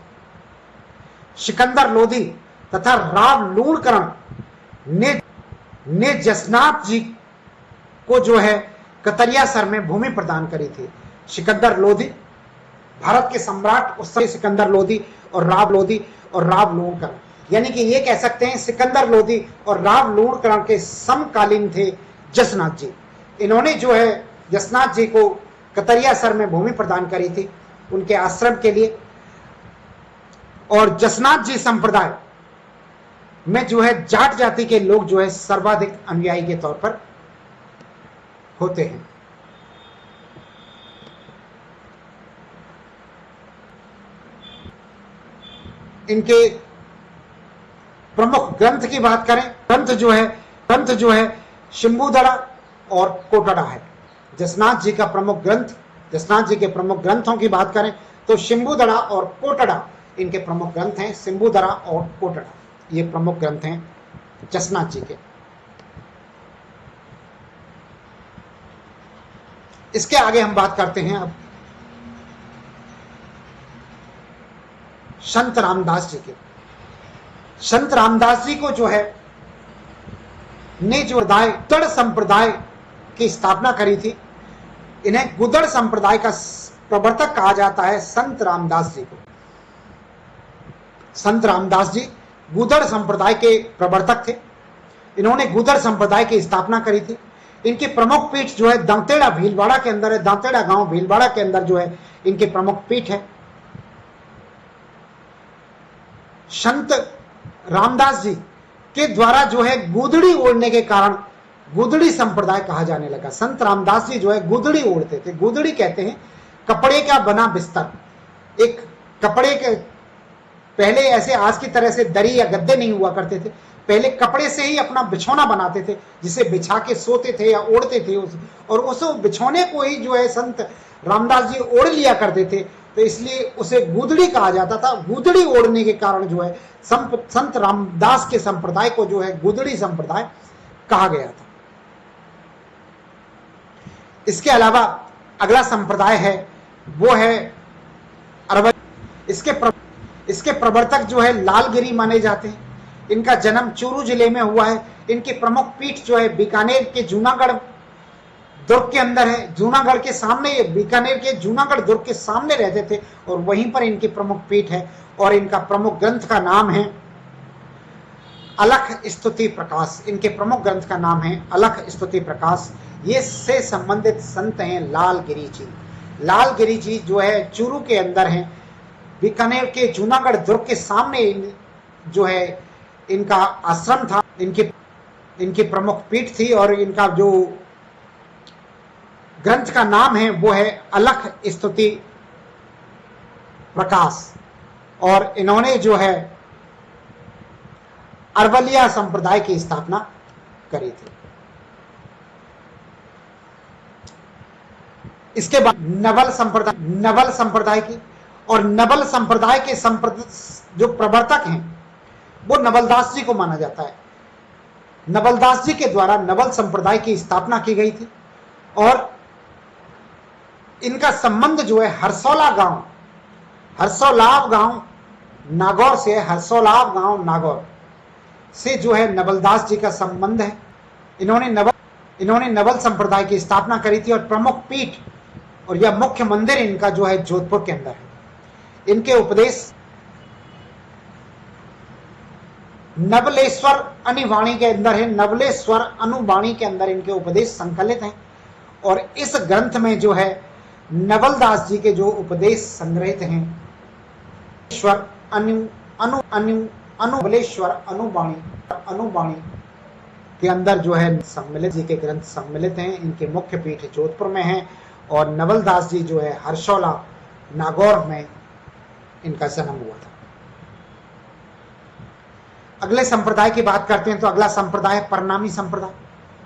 सिकंदर लोधी तथा राव लूणकरण ने जसनाथ जी को जो है कतरिया सर में भूमि प्रदान करी थी। सिकंदर लोधी भारत के सम्राट उस समय सिकंदर लोधी और राव लूणकरण, यानी कि ये कह सकते हैं सिकंदर लोधी और राव लूणकरण के समकालीन थे जसनाथ जी। इन्होंने जो है जसनाथ जी को कतरिया सर में भूमि प्रदान करी थी उनके आश्रम के लिए। और जसनाथ जी संप्रदाय में जो है जाट जाति के लोग जो है सर्वाधिक अनुयायी के तौर पर होते हैं। इनके प्रमुख ग्रंथ की बात करें, ग्रंथ जो है शंभुदड़ा और कोटड़ा है। जसनाथ जी के प्रमुख ग्रंथों की बात करें तो शंभुदड़ा और कोटड़ा इनके प्रमुख ग्रंथ हैं। शंभुदड़ा और कोटड़ा ये प्रमुख ग्रंथ हैं जसनाथ जी के। इसके आगे हम बात करते हैं अब संत रामदास जी के। संत रामदास जी को जो है ने जो गुदड़ संप्रदाय की स्थापना करी थी, इन्हें गुदड़ संप्रदाय का प्रवर्तक कहा जाता है संत रामदास जी को। संत रामदास जी गुदड़ संप्रदाय के प्रवर्तक थे। इन्होंने गुदड़ संप्रदाय की स्थापना करी थी। इनकी प्रमुख पीठ जो है दांतेड़ा भीलवाड़ा के अंदर है। दांतेड़ा गांव भीलवाड़ा के अंदर जो है इनकी प्रमुख पीठ है। संत रामदास जी के द्वारा जो है गुदड़ी ओढ़ने के कारण गुदड़ी संप्रदाय कहा जाने लगा। संत रामदास जी जो है गुदड़ी ओढ़ते थे। गुदड़ी कहते हैं कपड़े का बना बिस्तर। एक कपड़े के पहले ऐसे आज की तरह से दरी या गद्दे नहीं हुआ करते थे। पहले कपड़े से ही अपना बिछौना बनाते थे जिसे बिछा के सोते थे या ओढ़ते थे और उस बिछौने को ही जो है संत रामदास जी ओढ़ लिया करते थे, तो इसलिए उसे गुदड़ी कहा जाता था। गुदड़ी ओढ़ने के कारण जो है संत रामदास के संप्रदाय को जो है गुदड़ी संप्रदाय कहा गया था। इसके अलावा अगला संप्रदाय है वो है अरवली। इसके प्रवर्तक जो है लालगिरी माने जाते हैं। इनका जन्म चूरू जिले में हुआ है। इनकी प्रमुख पीठ जो है बीकानेर के जूनागढ़ दुर्ग के अंदर है। जूनागढ़ के सामने, बीकानेर के जूनागढ़ दुर्ग के सामने रहते थे और वहीं पर इनकी प्रमुख पीठ है। और इनका प्रमुख ग्रंथ का नाम है अलख स्तुति प्रकाश। इनके प्रमुख ग्रंथ का नाम है अलख स्तुति प्रकाश। ये से संबंधित संत हैं लालगिरी जी। लालगिरी जी जो है चूरू के अंदर है, बीकानेर के जूनागढ़ दुर्ग के सामने जो है इनका आश्रम था, इनकी प्रमुख पीठ थी और इनका जो ग्रंथ का नाम है वो है अलख स्तुति प्रकाश। और इन्होंने जो है अरवलिया संप्रदाय की स्थापना करी थी। इसके बाद नवल संप्रदाय की, और नवल संप्रदाय के जो प्रवर्तक हैं वो नवलदास जी को माना जाता है। नवलदास जी के द्वारा नवल संप्रदाय की स्थापना की गई थी और इनका संबंध जो है हरसौलाव गांव नागौर से, हरसौलाव गांव नागौर से जो है नवलदास जी का संबंध है। इन्होंने नवल संप्रदाय की स्थापना करी थी और प्रमुख पीठ और यह मुख्य मंदिर इनका जो है जोधपुर के अंदर है। इनके उपदेश नवलेश्वर अनुवाणी के अंदर है। नवलेश्वर अनुवाणी के अंदर इनके उपदेश संकलित हैं और इस ग्रंथ में जो है नवलदास जी के जो उपदेश संग्रहित हैं, ईश्वर नवलेश्वर अनुवाणी के अंदर जो है सम्मिलित जी के ग्रंथ सम्मिलित हैं। इनके मुख्य पीठ जोधपुर में है और नवलदास जी जो है हरसौला नागौर में इनका जन्म हुआ था। अगले संप्रदाय की बात करते हैं तो अगला संप्रदाय परनामी संप्रदाय।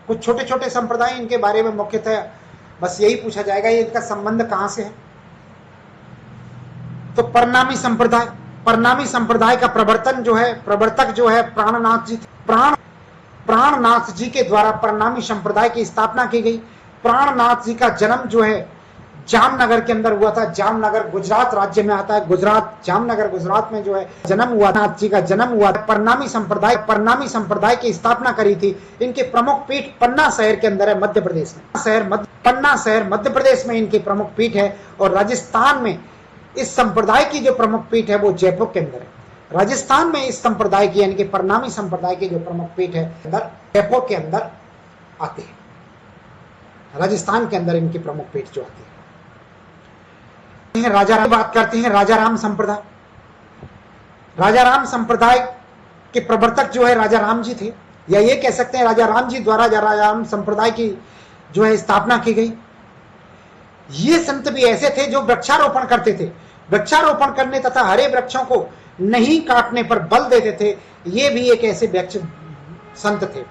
कुछ छोटे छोटे संप्रदाय इनके बारे में मुख्यतः बस यही पूछा जाएगा ये इनका संबंध कहां से है। तो परनामी संप्रदाय का प्रवर्तक जो है प्राणनाथ जी। प्राणनाथ जी के द्वारा परनामी संप्रदाय की स्थापना की गई। प्राणनाथ जी का जन्म जो है जामनगर के अंदर हुआ था। जामनगर गुजरात राज्य में आता है। जामनगर गुजरात में जो है जन्म हुआ। नाथ जी का जन्म हुआ। परनामी संप्रदाय की स्थापना करी थी। इनके प्रमुख पीठ पन्ना शहर के अंदर है, मध्य प्रदेश में। पन्ना शहर मध्य प्रदेश में इनकी प्रमुख पीठ है और राजस्थान में इस संप्रदाय की जो प्रमुख पीठ है वो जयपुर के अंदर है। राजस्थान में इस संप्रदाय की यानी कि परनामी संप्रदाय की जो प्रमुख पीठ है जयपुर के अंदर आते हैं। राजस्थान के अंदर इनकी प्रमुख पीठ जो आती है। बात करते हैं राजाराम संप्रदाय। राजाराम संप्रदाय के प्रवर्तक जो है राजा राम जी थे, या ये कह सकते हैं राजा राम जी द्वारा राजाराम संप्रदाय की जो है स्थापना की गई। ये संत भी ऐसे थे जो वृक्षारोपण करते थे। वृक्षारोपण करने तथा हरे वृक्षों को नहीं काटने पर बल देते थे। ये भी एक ऐसे वृक्ष संत थे।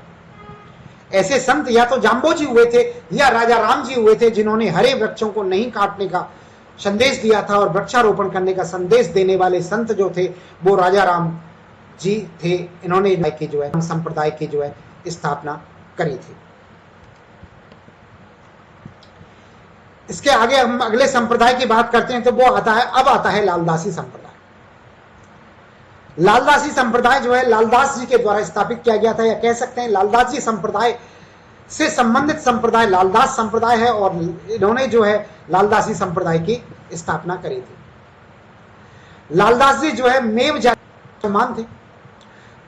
ऐसे संत या तो जाम्बोजी हुए थे या राजा राम जी हुए थे जिन्होंने हरे वृक्षों को नहीं काटने का संदेश दिया था और वृक्षारोपण करने का संदेश देने वाले संत जो थे वो राजा राम जी थे। इन्होंने जो है संप्रदाय की जो है स्थापना करी थी। इसके आगे हम अगले संप्रदाय की बात करते हैं तो वो आता है लालदासी संप्रदाय। लालदासी संप्रदाय जो है लालदास जी के द्वारा स्थापित किया गया था, या कह सकते हैं लालदास जी संप्रदाय से संबंधित संप्रदाय लालदास संप्रदाय है और इन्होंने जो है लालदासी संप्रदाय की स्थापना करी थी। लालदास जी जो है मेव जाति मुसलमान थे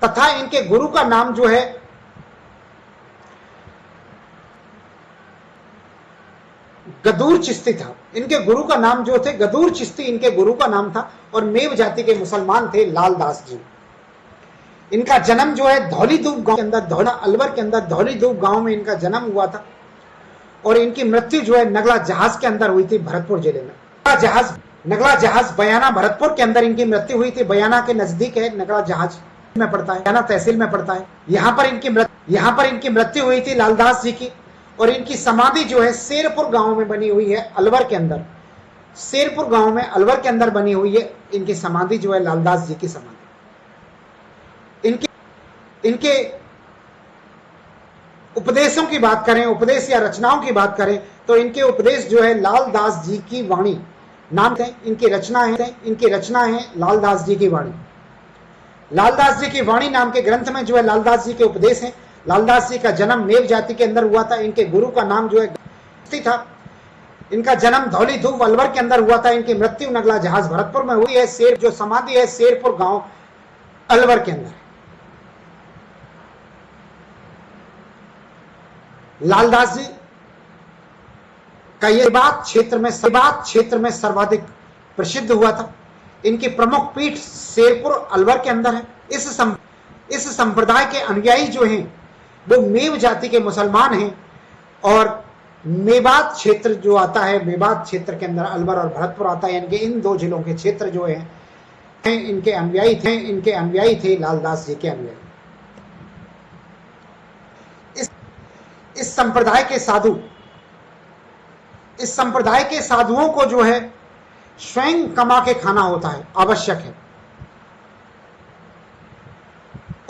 तथा इनके गुरु का नाम जो है गदूर चिश्ती था। इनके गुरु का नाम जो थे गदूर चिश्ती इनके गुरु का नाम था और मेव जाति के मुसलमान थे लालदास जी। इनका जन्म जो है धौलीधूप गांव के अंदर, अलवर के अंदर धौलीधूप गांव में इनका जन्म हुआ था और इनकी मृत्यु जो है नगला जहाज के अंदर हुई थी, भरतपुर जिले में। नगला जहाज बयाना भरतपुर के अंदर इनकी मृत्यु हुई थी। बयाना के नजदीक है नगला जहाज में पड़ता है, बयाना तहसील में पड़ता है। यहाँ पर इनकी मृत्यु हुई थी लालदास जी की और इनकी समाधि जो है शेरपुर गांव में बनी हुई है, अलवर के अंदर। शेरपुर गांव में अलवर के अंदर बनी हुई है इनकी समाधि जो है लालदास जी की समाधि। इनके उपदेशों की बात करें, उपदेश या रचनाओं की बात करें तो इनके उपदेश जो है लालदास जी की वाणी नाम है। इनकी रचना है लालदास जी की वाणी। लालदास जी की वाणी नाम के ग्रंथ में जो है लालदास जी के उपदेश हैं। लालदास जी का जन्म मेव जाति के अंदर हुआ था। इनके गुरु का नाम जो है था। इनका जन्म धौली धूप अलवर के अंदर हुआ था। इनकी मृत्यु नगला जहाज भरतपुर में हुई है। शेर जो समाधि है शेरपुर गांव अलवर के अंदर। लालदास जी का ये बात क्षेत्र में सर्वाधिक प्रसिद्ध हुआ था। इनकी प्रमुख पीठ शेरपुर अलवर के अंदर है। इस संप्रदाय के अनुयायी जो हैं वो मेव जाति के मुसलमान हैं और मेवात क्षेत्र जो आता है, मेवात क्षेत्र के अंदर अलवर और भरतपुर आता है, यानी कि इन 2 जिलों के क्षेत्र जो हैं इनके अनुयायी थे लालदास जी के अनुयायी। इस संप्रदाय के साधुओं को जो है स्वयं कमा के खाना होता है, आवश्यक है।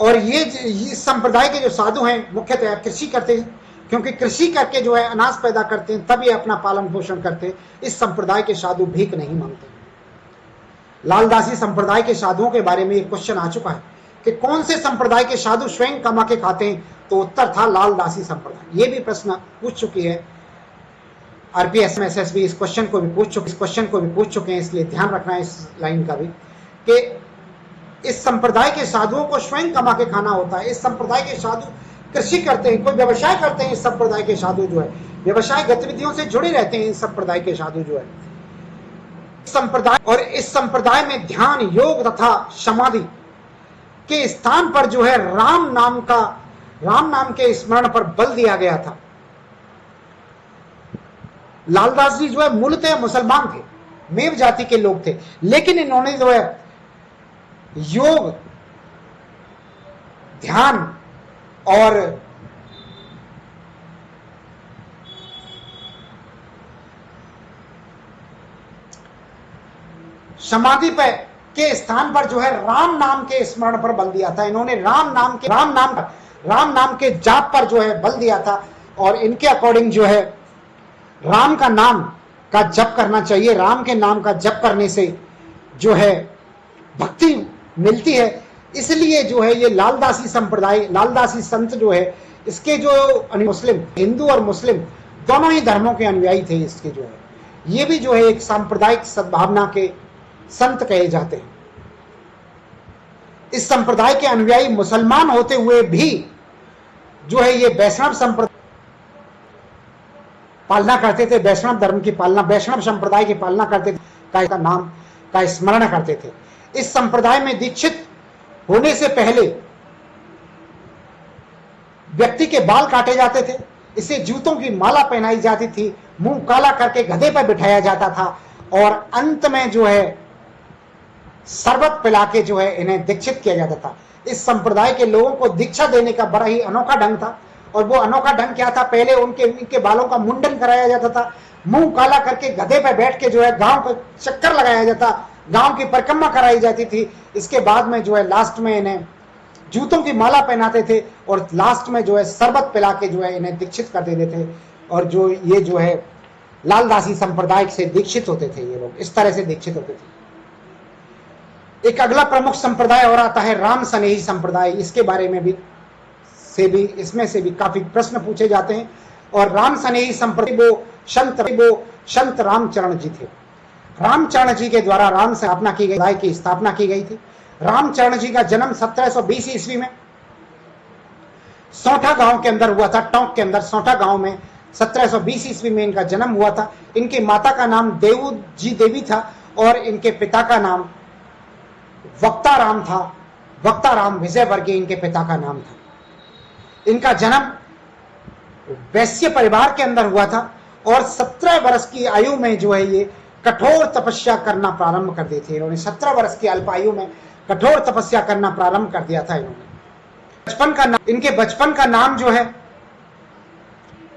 और ये इस संप्रदाय के जो साधु हैं मुख्यतः कृषि करते हैं, क्योंकि कृषि करके जो है अनाज पैदा करते हैं, तब ये अपना पालन पोषण करते हैं। इस संप्रदाय के साधु भीख नहीं मांगते। लालदासी संप्रदाय के साधुओं के बारे में एक क्वेश्चन आ चुका है कि कौन से संप्रदाय के साधु स्वयं कमा के खाते हैं, तो उत्तर था लालदासी संप्रदाय। ये भी प्रश्न पूछ चुकी है आरपीएस एसएसबी, इस क्वेश्चन को भी पूछ चुके हैं, इसलिए ध्यान रखना है इस लाइन का भी कि इस संप्रदाय के साधुओं को स्वयं कमा के खाना होता है। इस संप्रदाय के साधु कृषि करते हैं, कोई व्यवसाय करते हैं। इस संप्रदाय के साधु जो है व्यवसाय गतिविधियों से जुड़े रहते हैं। इस संप्रदाय के साधु जो है इस संप्रदाय में ध्यान, योग तथा समाधि के स्थान पर जो है राम नाम के स्मरण पर बल दिया गया था। लालदास जी जो है मूलतः मुसलमान थे, मेव जाति के लोग थे, लेकिन इन्होंने जो है योग, ध्यान और समाधि पे के स्थान पर जो है राम नाम के स्मरण पर बल दिया था। इन्होंने राम नाम के जाप पर जो है बल दिया था और इनके अकॉर्डिंग जो है राम का नाम का जप करना चाहिए। राम के नाम का जप करने से जो है भक्ति मिलती है। इसलिए जो है ये लालदासी संप्रदाय, लालदासी संत जो है इसके जो मुस्लिम, हिंदू और मुस्लिम दोनों ही धर्मों के अनुयायी थे। इसके जो है ये भी जो है एक सांप्रदायिक सद्भावना के संत कहे जाते हैं। इस संप्रदाय के अनुयायी मुसलमान होते हुए भी जो है ये वैष्णव संप्रदाय पालना करते थे, वैष्णव धर्म की पालना, वैष्णव संप्रदाय की पालना करते थे, का नाम का स्मरण करते थे। इस संप्रदाय में दीक्षित होने से पहले व्यक्ति के बाल काटे जाते थे, इसे जूतों की माला पहनाई जाती थी, मुंह काला करके गधे पर बिठाया जाता था और अंत में जो है शरबत पिला के जो है इन्हें दीक्षित किया जाता था। इस संप्रदाय के लोगों को दीक्षा देने का बड़ा ही अनोखा ढंग था। और वो अनोखा ढंग क्या था, पहले इनके बालों का मुंडन कराया जाता था, मुंह काला करके गधे पर बैठ के जो है गांव का चक्कर लगाया जाता, गांव की परिक्रमा कराई जाती थी। इसके बाद में जो है लास्ट में इन्हें जूतों की माला पहनाते थे और लास्ट में जो है शरबत पिला के जो है इन्हें दीक्षित कर देते थे। और जो ये जो है लालदासी संप्रदाय से दीक्षित होते थे, ये लोग इस तरह से दीक्षित होते थे। एक अगला प्रमुख संप्रदाय और आता है राम स्नेही संप्रदाय। इसके बारे में भी इसमें से भी काफी प्रश्न पूछे जाते हैं। और राम स्नेही संप्रदाय वो संत रामचरण जी थे। रामचरण जी के द्वारा राम स्थापना की गई थी। रामचरण जी का जन्म 1720 ईस्वी में सौठा गांव के अंदर हुआ था। टोंक के अंदर सौठा गांव में 1720 ईस्वी में इनका जन्म हुआ था। इनकी माता का नाम देवी था और इनके पिता का नाम वक्ताराम था। वक्ताराम विजयवर्गीय इनके पिता का नाम था। इनका जन्म वैश्य परिवार के अंदर हुआ था और 17 वर्ष की आयु में जो है ये कठोर तपस्या करना प्रारंभ कर दी थी। इन्होंने 17 वर्ष की अल्प आयु में कठोर तपस्या करना प्रारंभ कर दिया था। इनके बचपन का नाम जो है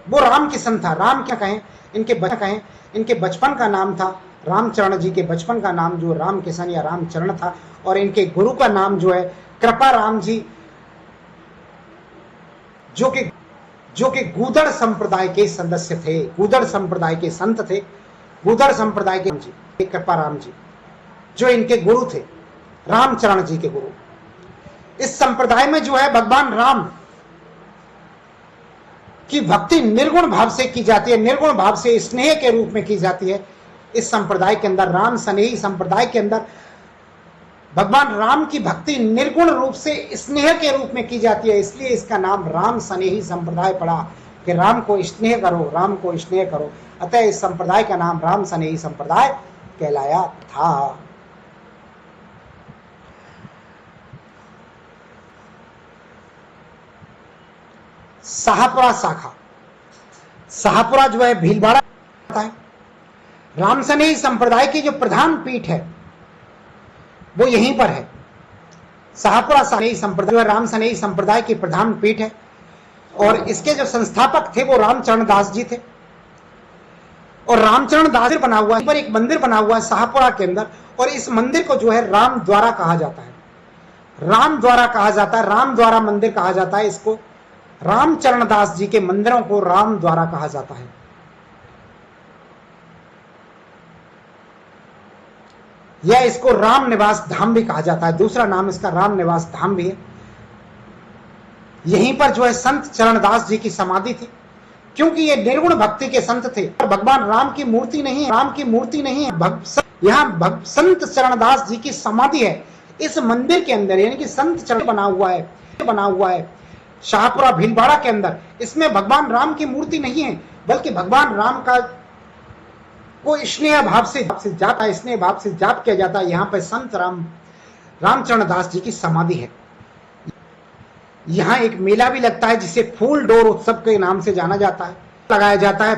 वो राम किशन था। राम क्या कहें, इनके बचपन का नाम था रामचरण जी के बचपन का नाम जो राम किशन या रामचरण था। और इनके गुरु का नाम जो है कृपा राम जी, जो कि गूदड़ संप्रदाय के सदस्य थे, गूदड़ संप्रदाय के संत थे। गूदड़ संप्रदाय के जी कृपा राम जी जो इनके गुरु थे, रामचरण जी के गुरु। इस संप्रदाय में जो है भगवान राम कि भक्ति निर्गुण भाव से की जाती है, निर्गुण भाव से स्नेह के रूप में की जाती है। इस संप्रदाय के अंदर, राम स्नेही संप्रदाय के अंदर भगवान राम की भक्ति निर्गुण रूप से स्नेह के रूप में की जाती है, इसलिए इसका नाम राम स्नेही संप्रदाय पड़ा कि राम को स्नेह करो, राम को स्नेह करो। अतः इस संप्रदाय का नाम राम स्नेही संप्रदाय कहलाया था। शाहपुरा शाखा, शाहपुरा जो है भीलवाड़ा है। राम स्नेही संप्रदाय की जो प्रधान पीठ है वो यहीं पर है। शाहपुरा स्नेही संप्रदाय राम स्नेही संप्रदाय की प्रधान पीठ है और इसके जो संस्थापक थे वो रामचरण दास जी थे। और रामचरण दास बना हुआ है, पर एक मंदिर बना हुआ है शाहपुरा के अंदर, और इस मंदिर को जो है राम द्वारा कहा जाता है, राम द्वारा कहा जाता है, राम द्वारा मंदिर कहा जाता है। इसको रामचरण दास जी के मंदिरों को राम द्वारा कहा जाता है। या इसको राम निवास धाम भी कहा जाता है, दूसरा नाम इसका राम निवास धाम भी है। यहीं पर जो है संत चरणदास जी की समाधि थी, क्योंकि ये निर्गुण भक्ति के संत थे। भगवान राम की मूर्ति नहीं है, राम की मूर्ति नहीं है, यहाँ संत चरणदास जी की समाधि है इस मंदिर के अंदर, यानी कि संत चरण बना हुआ है शाहपुरा भीलवाड़ा के अंदर। इसमें भगवान राम की मूर्ति नहीं है, बल्कि भगवान राम का को स्नेह भाव से जाप है, स्नेह भाव से जाप किया जाता है। यहाँ पर संत रामचरण दास जी की समाधि है। यहाँ एक मेला भी लगता है जिसे फूल डोर उत्सव के नाम से जाना जाता है, लगाया जाता है,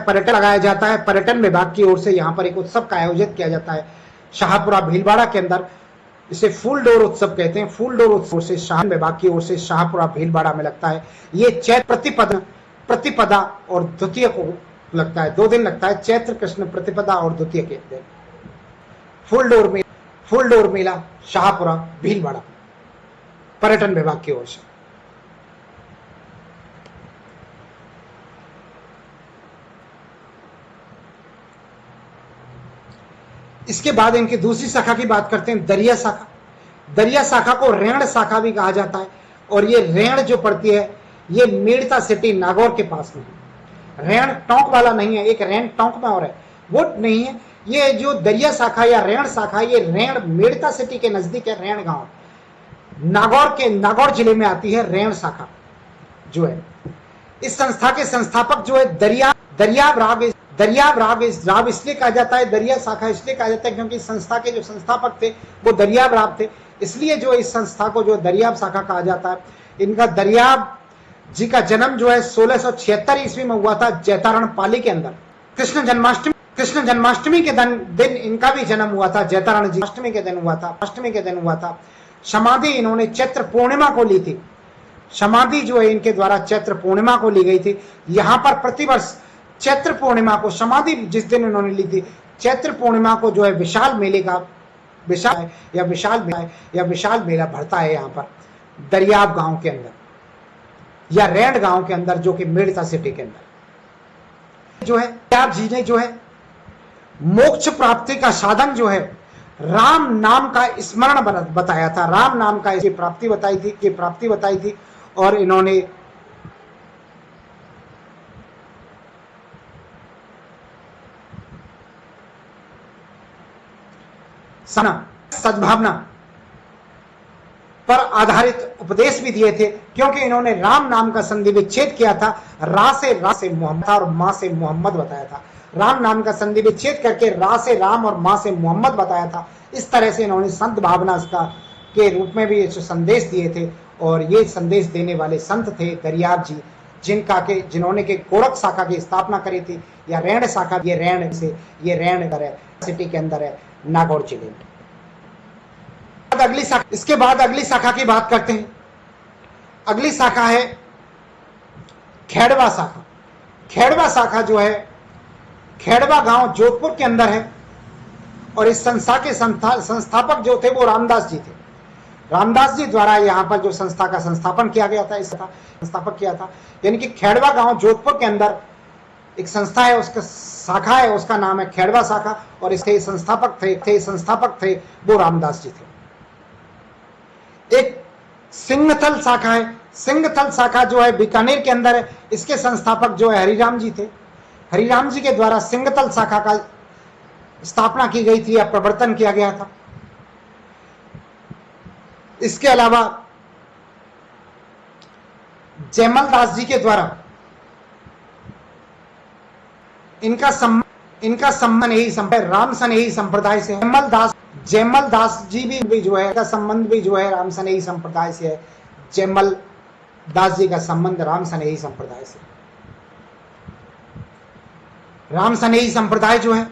पर्यटन विभाग की ओर से यहाँ पर एक उत्सव का आयोजित किया जाता है शाहपुरा भीलवाड़ा के अंदर। इसे फूल डोर उत्सव कहते हैं। फूल डोर उत्सव से शाह विभाग की ओर से शाहपुरा भीलवाड़ा में लगता है। ये चैत्र प्रतिपदा और द्वितीय को लगता है, 2 दिन लगता है, चैत्र कृष्ण प्रतिपदा और द्वितीय के दिन। फूल डोर मेला शाहपुरा भीलवाड़ा, पर्यटन विभाग की ओर से। इसके बाद इनकी दूसरी शाखा की बात करते हैं, दरिया शाखा। दरिया शाखा को रेण शाखा भी कहा जाता है, और ये रेण जो पड़ती है ये मेड़ता सिटी नागौर के पास में है। रेण टोंक वाला नहीं है, एक रेण टोंक में और है, वो नहीं है। ये जो दरिया शाखा या रेण शाखा, ये रेण मेड़ता सिटी के नजदीक है, रेण गांव नागौर जिले में आती है रेण शाखा जो है। इस संस्था के संस्थापक जो है दरियाव राव इसलिए कहा जाता है, दरिया शाखा इसलिए कहा जाता है क्योंकि इस संस्था के जो संस्थापक थे वो दरियाव राव थे, इसलिए जो इस संस्था को जो दरियाव शाखा कहा जाता है। इनका दरियाव जी का जन्म जो है 1676 ईस्वी में हुआ था जैतारण पाली के अंदर। कृष्ण जन्माष्टमी के दिन इनका भी जन्म हुआ था, जैतारण जी अष्टमी के दिन हुआ था। समाधि इन्होंने चैत्र पूर्णिमा को ली थी। समाधि जो है इनके द्वारा चैत्र पूर्णिमा को ली गई थी। यहाँ पर प्रतिवर्ष चैत्र पूर्णिमा को, समाधि जिस दिन इन्होंने ली थी, चैत्र पूर्णिमा को जो है विशाल मेला भरता है यहाँ पर दरियाव गांव के अंदर या रेण गांव के अंदर, जो कि मेड़ता सिटी के अंदर जो है। दरियाव जी ने जो है मोक्ष प्राप्ति का साधन जो है राम नाम का स्मरण बताया था, राम नाम का प्राप्ति बताई थी। और इन्होंने सद्भावना पर आधारित उपदेश भी दिए थे, क्योंकि इन्होंने राम नाम का संधि विच्छेद किया था। रा से मोहम्मद और माँ से मोहम्मद बताया था। राम नाम का संधि विच्छेद करके रा से राम और माँ से मोहम्मद बताया था। इस तरह से इन्होंने संत भावना के रूप में भी संदेश दिए थे। और ये संदेश देने वाले संत थे दरियाव जी, जिन्होंने के गोरख शाखा की स्थापना करी थी, या रेण शाखा। ये रेण सिटी के अंदर है, नागौर जिले में। इसके बाद अगली शाखा की बात करते हैं। अगली शाखा है खेड़वा शाखा। खेड़वा शाखा जो है खेड़वा गांव जोधपुर के अंदर है, और इस संस्था के संस्थापक जो थे वो रामदास जी थे। रामदास जी द्वारा यहाँ पर जो संस्था का संस्थापन किया गया था, संस्थापक किया था। यानी कि खेड़वा गांव जोधपुर के अंदर एक संस्था है, उसका शाखा है, उसका नाम है खेड़वा शाखा, और इसके संस्थापक थे वो रामदास जी थे। एक सिंगथल शाखा है। सिंगथल शाखा जो है बीकानेर के अंदर है। इसके संस्थापक जो है हरिराम जी थे। हरिराम जी के द्वारा सिंगतल शाखा का स्थापना की गई थी या प्रवर्तन किया गया था। इसके अलावा जयमल दास जी के द्वारा इनका संबंध यही राम सनेही संप्रदाय से है। जयमल दास जी भी जो है का संबंध भी जो है राम सनेही संप्रदाय से है। जयमल दास जी का संबंध राम सनेही संप्रदाय से। राम सनेही संप्रदाय जो है,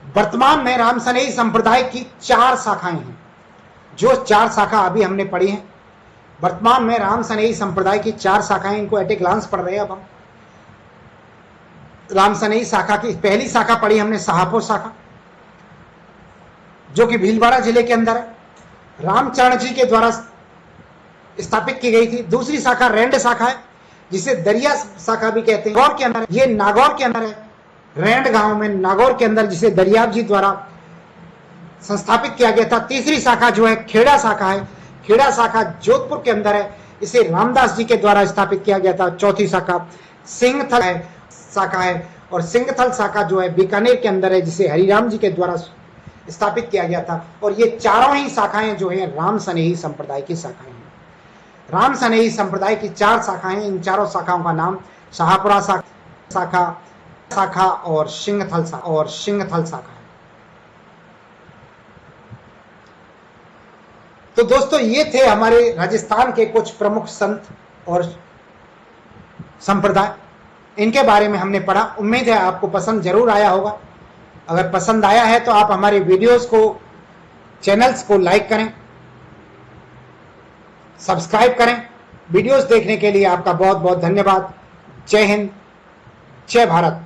वर्तमान में राम सनेही संप्रदाय की 4 शाखाएं हैं। जो 4 शाखा अभी हमने पढ़ी हैं, वर्तमान में राम सनेही संप्रदाय की 4 शाखाएं, इनको एट ए ग्लांस पढ़ रहे हैं। अब हम राम सनेही शाखा की पहली शाखा पढ़ी हमने शाहपुर शाखा, जो कि भीलवाड़ा जिले के अंदर है, रामचरण जी के द्वारा स्थापित की गई थी। दूसरी शाखा रेंड शाखा है, जिसे दरिया शाखा भी कहते हैं। नागौर के अंदर, ये नागौर के अंदर है, रेंड गांव में नागौर के अंदर, जिसे दरियाब जी द्वारा संस्थापित किया गया था। तीसरी शाखा जो है खेड़ा शाखा है, खेड़ा शाखा जोधपुर के अंदर है, इसे रामदास जी के द्वारा स्थापित किया गया था। चौथी शाखा सिंहथल शाखा है, और सिंहथल शाखा जो है बीकानेर के अंदर है, जिसे हरिराम जी के द्वारा स्थापित किया गया था। और ये चारों ही शाखाएं जो है राम सनेही संप्रदाय की शाखाएं हैं। राम सनेही संप्रदाय की 4 शाखाएं, इन चारों शाखाओं का नाम शाहपुरा शाखा और सिंहथल शाखा है। तो दोस्तों, ये थे हमारे राजस्थान के कुछ प्रमुख संत और संप्रदाय, इनके बारे में हमने पढ़ा। उम्मीद है आपको पसंद जरूर आया होगा। अगर पसंद आया है तो आप हमारे वीडियोस को, चैनल्स को लाइक करें, सब्सक्राइब करें। वीडियोस देखने के लिए आपका बहुत बहुत धन्यवाद। जय हिंद, जय भारत।